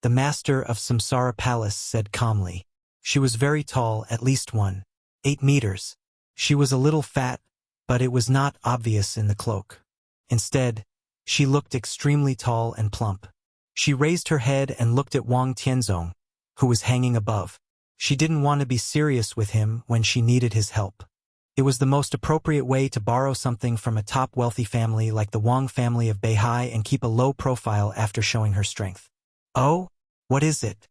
the master of Samsara Palace said calmly. She was very tall, at least 1.8 meters. She was a little fat, but it was not obvious in the cloak. Instead, she looked extremely tall and plump. She raised her head and looked at Wang Tianzong, who was hanging above. She didn't want to be serious with him when she needed his help. It was the most appropriate way to borrow something from a top wealthy family like the Wang family of Beihai and keep a low profile after showing her strength. "Oh? What is it?"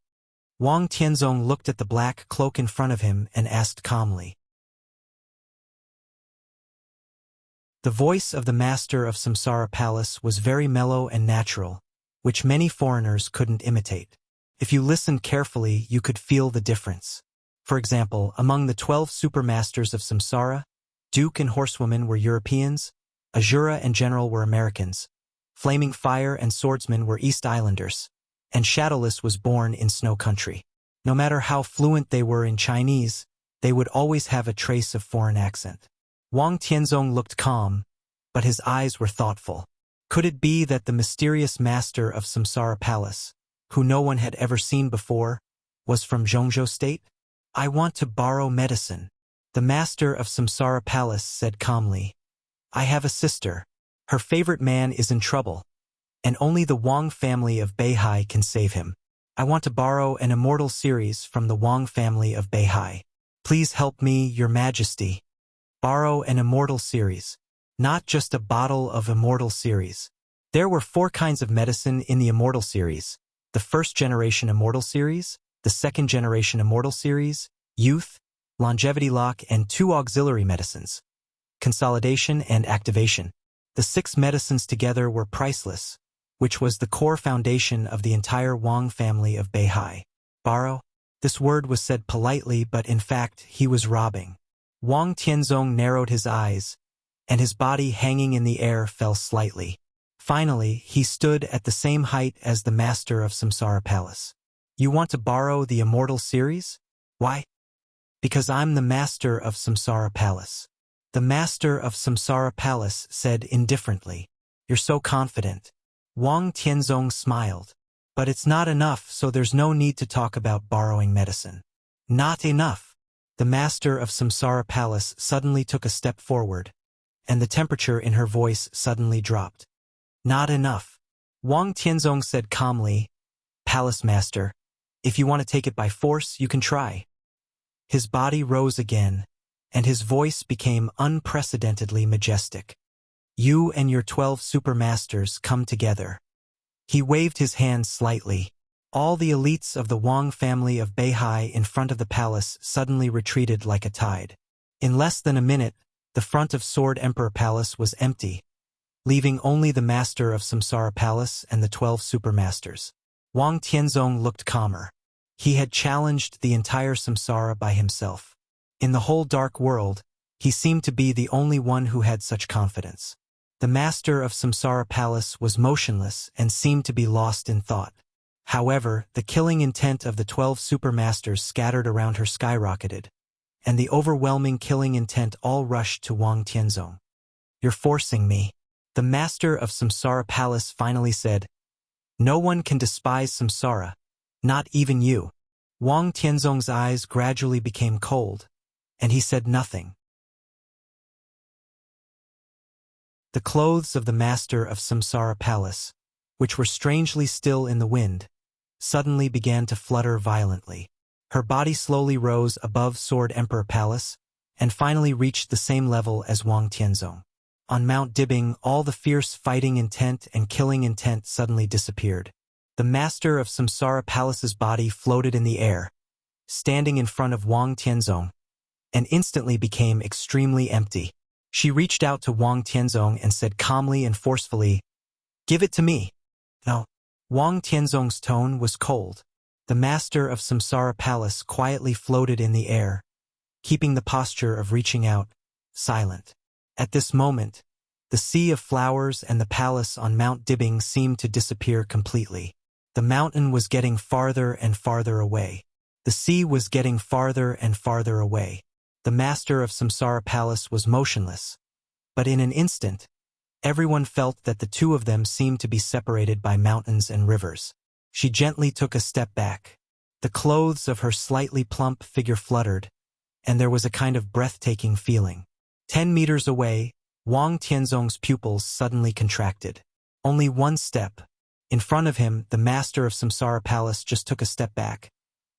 Wang Tianzong looked at the black cloak in front of him and asked calmly. The voice of the master of Samsara Palace was very mellow and natural, which many foreigners couldn't imitate. If you listened carefully, you could feel the difference. For example, among the 12 supermasters of Samsara, Duke and Horsewoman were Europeans, Azura and General were Americans, Flaming Fire and Swordsman were East Islanders, and Shadowless was born in Snow Country. No matter how fluent they were in Chinese, they would always have a trace of foreign accent. Wang Tianzong looked calm, but his eyes were thoughtful. Could it be that the mysterious master of Samsara Palace, who no one had ever seen before, was from Zhongzhou State? "I want to borrow medicine," the master of Samsara Palace said calmly. "I have a sister. Her favorite man is in trouble, and only the Wang family of Beihai can save him. I want to borrow an immortal series from the Wang family of Beihai. Please help me, your majesty." Borrow an immortal series. Not just a bottle of immortal series. There were 4 kinds of medicine in the immortal series: the first generation immortal series, the second generation immortal series, youth, longevity lock, and 2 auxiliary medicines, consolidation and activation. The 6 medicines together were priceless, which was the core foundation of the entire Wang family of Beihai. Borrow? This word was said politely, but in fact he was robbing. Wang Tianzong narrowed his eyes, and his body hanging in the air fell slightly. Finally, he stood at the same height as the master of Samsara Palace. "You want to borrow the immortal series? Why?" "Because I'm the master of Samsara Palace." The master of Samsara Palace said indifferently. "You're so confident." Wang Tianzong smiled. "But it's not enough, so there's no need to talk about borrowing medicine." "Not enough." The master of Samsara Palace suddenly took a step forward, and the temperature in her voice suddenly dropped. "Not enough." Wang Tianzong said calmly, "Palace master, if you want to take it by force, you can try." His body rose again, and his voice became unprecedentedly majestic. "You and your 12 supermasters come together." He waved his hand slightly. All the elites of the Wang family of Beihai in front of the palace suddenly retreated like a tide. In less than a minute, the front of Sword Emperor Palace was empty, leaving only the master of Samsara Palace and the 12 supermasters. Wang Tianzong looked calmer. He had challenged the entire Samsara by himself. In the whole dark world, he seemed to be the only one who had such confidence. The master of Samsara Palace was motionless and seemed to be lost in thought. However, the killing intent of the 12 supermasters scattered around her skyrocketed, and the overwhelming killing intent all rushed to Wang Tianzong. "You're forcing me," the master of Samsara Palace finally said. "No one can despise Samsara, not even you." Wang Tianzong's eyes gradually became cold, and he said nothing. The clothes of the master of Samsara Palace, which were strangely still in the wind, suddenly began to flutter violently. Her body slowly rose above Sword Emperor Palace, and finally reached the same level as Wang Tianzong. On Mount Dibbing, all the fierce fighting intent and killing intent suddenly disappeared. The master of Samsara Palace's body floated in the air, standing in front of Wang Tianzong, and instantly became extremely empty. She reached out to Wang Tianzong and said calmly and forcefully, "Give it to me." "No." Wang Tianzong's tone was cold. The master of Samsara Palace quietly floated in the air, keeping the posture of reaching out, silent. At this moment, The sea of flowers and the palace on Mount Dibbing seemed to disappear completely. The mountain was getting farther and farther away. The sea was getting farther and farther away. The master of Samsara Palace was motionless. But in an instant, everyone felt that the two of them seemed to be separated by mountains and rivers. She gently took a step back. The clothes of her slightly plump figure fluttered, and there was a kind of breathtaking feeling. 10 meters away, Wang Tianzong's pupils suddenly contracted. Only one step. In front of him, the master of Samsara Palace just took a step back.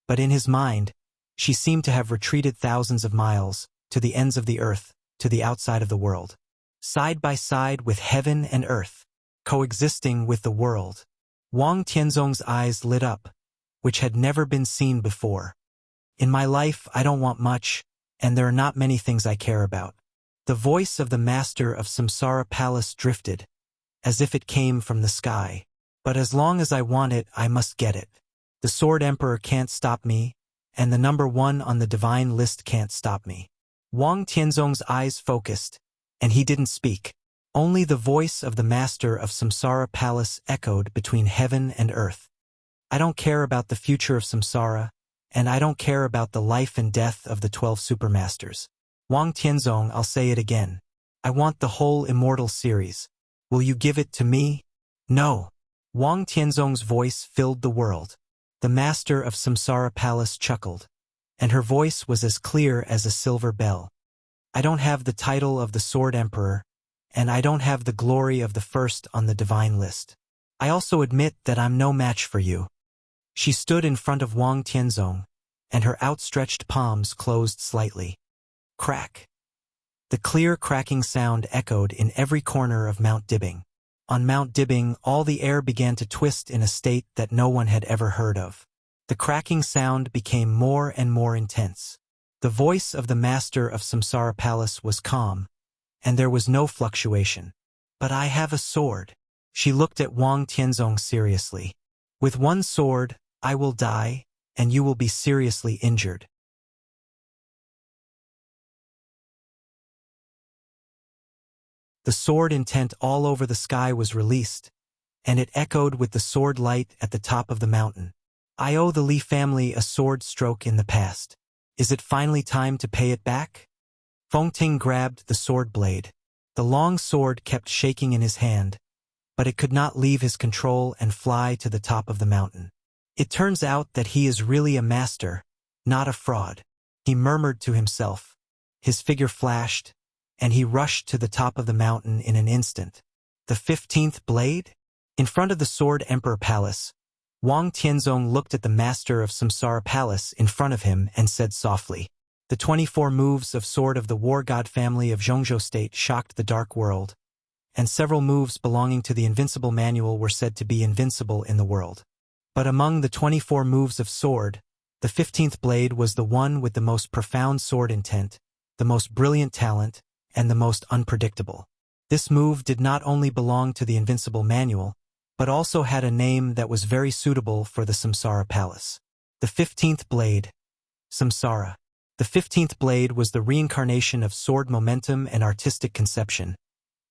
But in his mind, she seemed to have retreated thousands of miles, to the ends of the earth, to the outside of the world. Side by side with heaven and earth, coexisting with the world. Wang Tianzong's eyes lit up, which had never been seen before. In my life, I don't want much, and there are not many things I care about. The voice of the master of Samsara Palace drifted, as if it came from the sky. But as long as I want it, I must get it. The Sword Emperor can't stop me, and the number 1 on the divine list can't stop me. Wang Tianzong's eyes focused, and he didn't speak. Only the voice of the master of Samsara Palace echoed between heaven and earth. I don't care about the future of Samsara, and I don't care about the life and death of the 12 supermasters. Wang Tianzong, I'll say it again. I want the whole immortal series. Will you give it to me? No. Wang Tianzong's voice filled the world. The master of Samsara Palace chuckled, and her voice was as clear as a silver bell. I don't have the title of the Sword Emperor, and I don't have the glory of the first on the divine list. I also admit that I'm no match for you. She stood in front of Wang Tianzong, and her outstretched palms closed slightly. Crack. The clear cracking sound echoed in every corner of Mount Dibbing. On Mount Dibbing, all the air began to twist in a state that no one had ever heard of. The cracking sound became more and more intense. The voice of the master of Samsara Palace was calm, and there was no fluctuation. But I have a sword. She looked at Wang Tianzong seriously. With one sword, I will die, and you will be seriously injured. The sword intent all over the sky was released, and it echoed with the sword light at the top of the mountain. I owe the Li family a sword stroke in the past. Is it finally time to pay it back? Fengting grabbed the sword blade. The long sword kept shaking in his hand, but it could not leave his control and fly to the top of the mountain. It turns out that he is really a master, not a fraud. He murmured to himself. His figure flashed, and he rushed to the top of the mountain in an instant. The 15th blade? In front of the Sword Emperor Palace, Wang Tianzong looked at the master of Samsara Palace in front of him and said softly, "The 24 moves of Sword of the War God family of Zhongzhou State shocked the Dark World, and several moves belonging to the Invincible Manual were said to be invincible in the world. But among the 24 moves of sword, the 15th blade was the one with the most profound sword intent, the most brilliant talent, and the most unpredictable. This move did not only belong to the Invincible Manual, but also had a name that was very suitable for the Samsara Palace. The 15th blade, Samsara. The 15th blade was the reincarnation of sword momentum and artistic conception,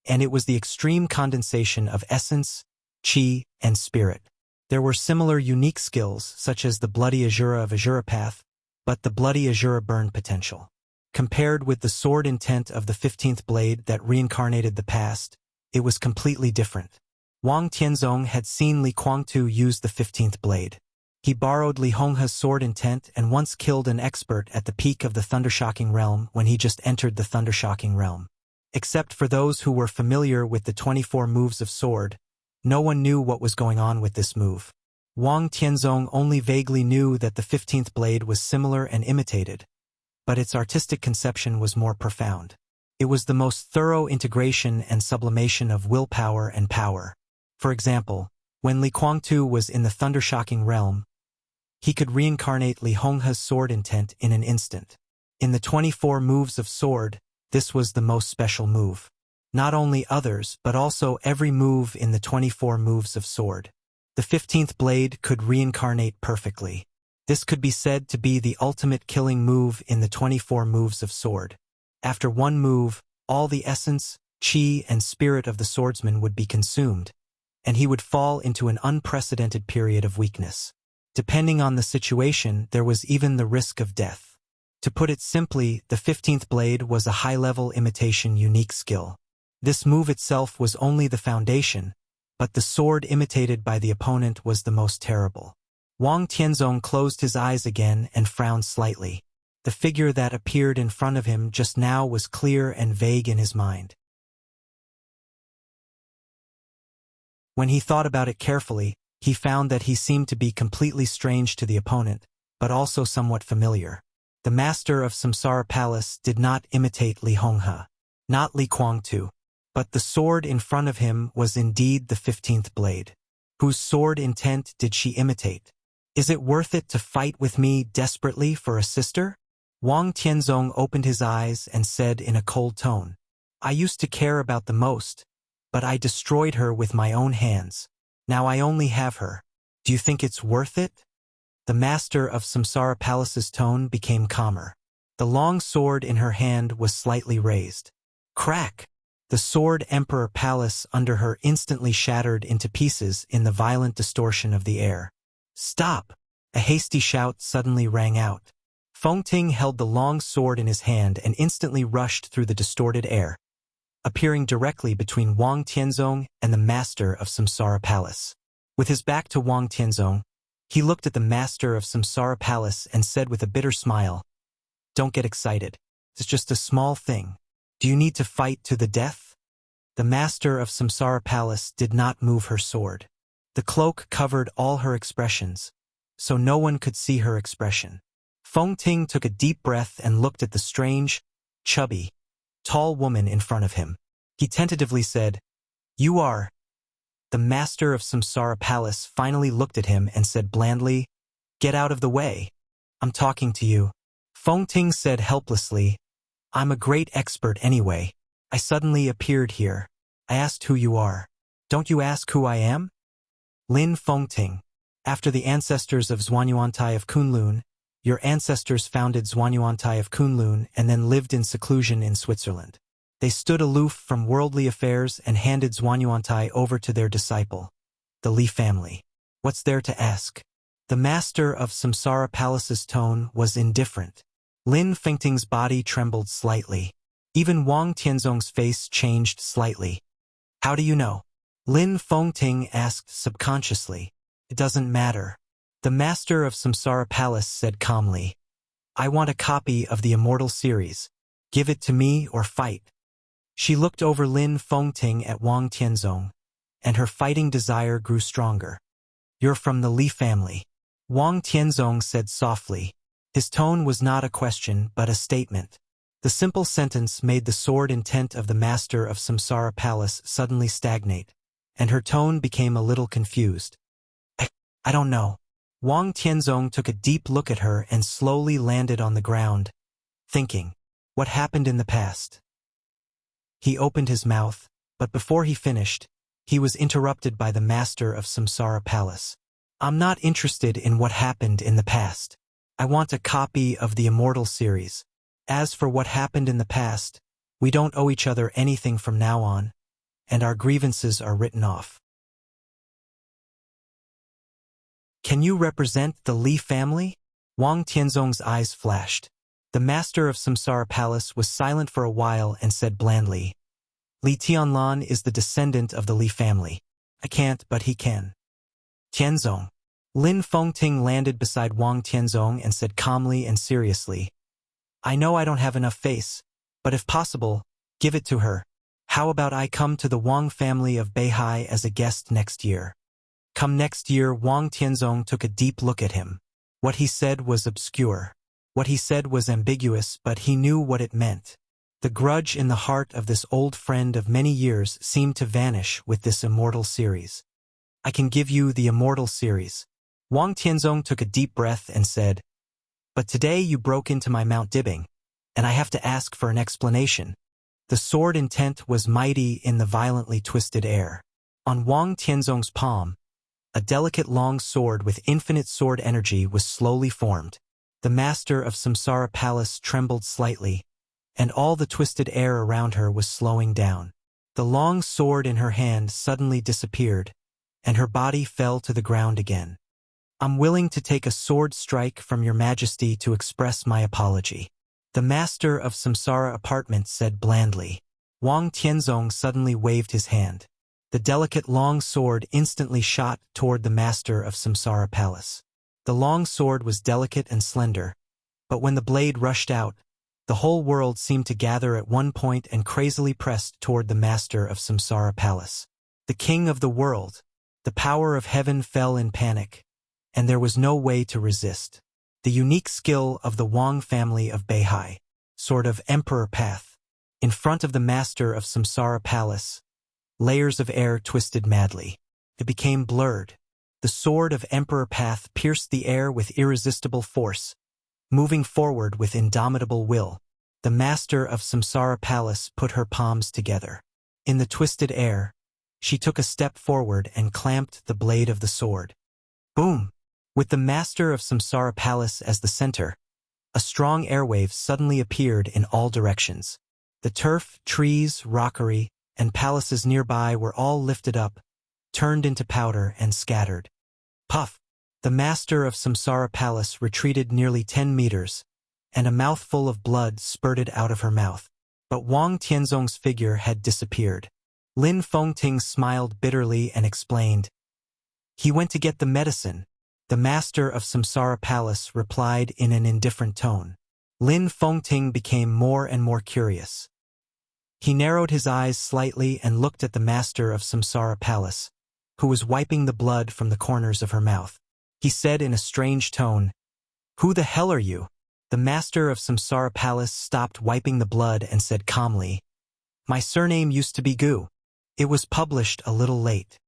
and it was the extreme condensation of essence, chi, and spirit. There were similar unique skills, such as the Bloody Azura of Azurapath, but the Bloody Azura burn potential. Compared with the sword intent of the 15th blade that reincarnated the past, it was completely different. Wang Tianzong had seen Li Kuangtu use the 15th blade. He borrowed Li Honghe's sword intent and once killed an expert at the peak of the Thundershocking Realm when he just entered the Thundershocking Realm. Except for those who were familiar with the 24 moves of sword, no one knew what was going on with this move. Wang Tianzong only vaguely knew that the 15th blade was similar and imitated, but its artistic conception was more profound. It was the most thorough integration and sublimation of willpower and power. For example, when Li Kuangtu was in the Thundershocking Realm, he could reincarnate Li Honghe's sword intent in an instant. In the 24 moves of sword, this was the most special move. Not only others, but also every move in the 24 moves of sword. The 15th blade could reincarnate perfectly. This could be said to be the ultimate killing move in the 24 moves of sword. After one move, all the essence, chi and spirit of the swordsman would be consumed, and he would fall into an unprecedented period of weakness. Depending on the situation, there was even the risk of death. To put it simply, the 15th blade was a high-level imitation unique skill. This move itself was only the foundation, but the sword imitated by the opponent was the most terrible. Wang Tianzong closed his eyes again and frowned slightly. The figure that appeared in front of him just now was clear and vague in his mind. When he thought about it carefully, he found that he seemed to be completely strange to the opponent, but also somewhat familiar. The master of Samsara Palace did not imitate Li Honghe, not Li Kuangtu, but the sword in front of him was indeed the 15th blade. Whose sword intent did she imitate? Is it worth it to fight with me desperately for a sister? Wang Tianzong opened his eyes and said in a cold tone, I used to care about the most, but I destroyed her with my own hands. Now I only have her. Do you think it's worth it? The master of Samsara Palace's tone became calmer. The long sword in her hand was slightly raised. Crack! The sword Emperor Palace under her instantly shattered into pieces in the violent distortion of the air. Stop! A hasty shout suddenly rang out. Fengting held the long sword in his hand and instantly rushed through the distorted air, appearing directly between Wang Tianzong and the master of Samsara Palace. With his back to Wang Tianzong, he looked at the master of Samsara Palace and said with a bitter smile, Don't get excited. It's just a small thing. Do you need to fight to the death? The master of Samsara Palace did not move her sword. The cloak covered all her expressions, so no one could see her expression. Fengting took a deep breath and looked at the strange, chubby, tall woman in front of him. He tentatively said, You are. The master of Samsara Palace finally looked at him and said blandly, Get out of the way. I'm talking to you. Fengting said helplessly, I'm a great expert anyway. I suddenly appeared here. I asked who you are. Don't you ask who I am? Lin Fengting. After the ancestors of Zhuanyuantai of Kunlun, your ancestors founded Zhuanyuantai of Kunlun and then lived in seclusion in Switzerland. They stood aloof from worldly affairs and handed Zhuanyuantai over to their disciple, the Li family. What's there to ask? The master of Samsara Palace's tone was indifferent. Lin Fengting's body trembled slightly. Even Wang Tianzong's face changed slightly. How do you know? Lin Fengting asked subconsciously. It doesn't matter. The master of Samsara Palace said calmly, I want a copy of the Immortal series. Give it to me or fight. She looked over Lin Fengting at Wang Tianzong, and her fighting desire grew stronger. You're from the Li family. Wang Tianzong said softly. His tone was not a question but a statement. The simple sentence made the sword intent of the master of Samsara Palace suddenly stagnate, and her tone became a little confused. I don't know. Wang Tianzong took a deep look at her and slowly landed on the ground, thinking, what happened in the past? He opened his mouth, but before he finished, he was interrupted by the master of Samsara Palace. I'm not interested in what happened in the past. I want a copy of the Immortal series. As for what happened in the past, we don't owe each other anything from now on, and our grievances are written off. Can you represent the Li family? Wang Tianzong's eyes flashed. The master of Samsara Palace was silent for a while and said blandly, Li Tianlan is the descendant of the Li family. I can't, but he can. Tianzong. Lin Fengting landed beside Wang Tianzong and said calmly and seriously, I know I don't have enough face, but if possible, give it to her. How about I come to the Wang family of Beihai as a guest next year? Come next year. Wang Tianzong took a deep look at him. What he said was obscure. What he said was ambiguous, but he knew what it meant. The grudge in the heart of this old friend of many years seemed to vanish with this Immortal series. I can give you the Immortal series. Wang Tianzong took a deep breath and said, But today you broke into my Mount Dibbing, and I have to ask for an explanation. The sword intent was mighty in the violently twisted air. On Wang Tianzong's palm, a delicate long sword with infinite sword energy was slowly formed. The master of Samsara Palace trembled slightly, and all the twisted air around her was slowing down. The long sword in her hand suddenly disappeared, and her body fell to the ground again. I'm willing to take a sword strike from your majesty to express my apology. The master of Samsara apartment said blandly. Wang Tianzong suddenly waved his hand. The delicate long sword instantly shot toward the master of Samsara palace. The long sword was delicate and slender, but when the blade rushed out, the whole world seemed to gather at one point and crazily pressed toward the master of Samsara palace. The king of the world, the power of heaven fell in panic, and there was no way to resist. The unique skill of the Wang family of Beihai, sort of emperor path. In front of the master of Samsara palace, layers of air twisted madly. It became blurred. The sword of Emperor Path pierced the air with irresistible force, moving forward with indomitable will. The master of Samsara palace put her palms together. In the twisted air, she took a step forward and clamped the blade of the sword. Boom! With the master of Samsara palace as the center, a strong airwave suddenly appeared in all directions. The turf, trees, rockery, and palaces nearby were all lifted up, turned into powder and scattered. Puff! The master of Samsara palace retreated nearly 10 meters, and a mouthful of blood spurted out of her mouth. But Wang Tianzong's figure had disappeared. Lin Fengting smiled bitterly and explained. He went to get the medicine. The master of Samsara palace replied in an indifferent tone. Lin Fengting became more and more curious. He narrowed his eyes slightly and looked at the master of Samsara palace, who was wiping the blood from the corners of her mouth. He said in a strange tone, "Who the hell are you?" The master of Samsara palace stopped wiping the blood and said calmly, "My surname used to be Gu. It was published a little late."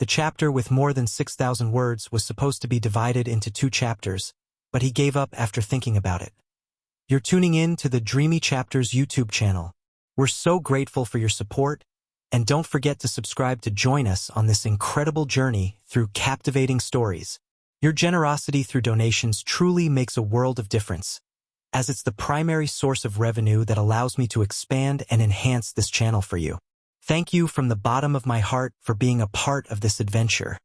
The chapter with more than 6,000 words was supposed to be divided into 2 chapters, but he gave up after thinking about it. You're tuning in to the Dreamy Chapters YouTube channel. We're so grateful for your support, and don't forget to subscribe to join us on this incredible journey through captivating stories. Your generosity through donations truly makes a world of difference, as it's the primary source of revenue that allows me to expand and enhance this channel for you. Thank you from the bottom of my heart for being a part of this adventure.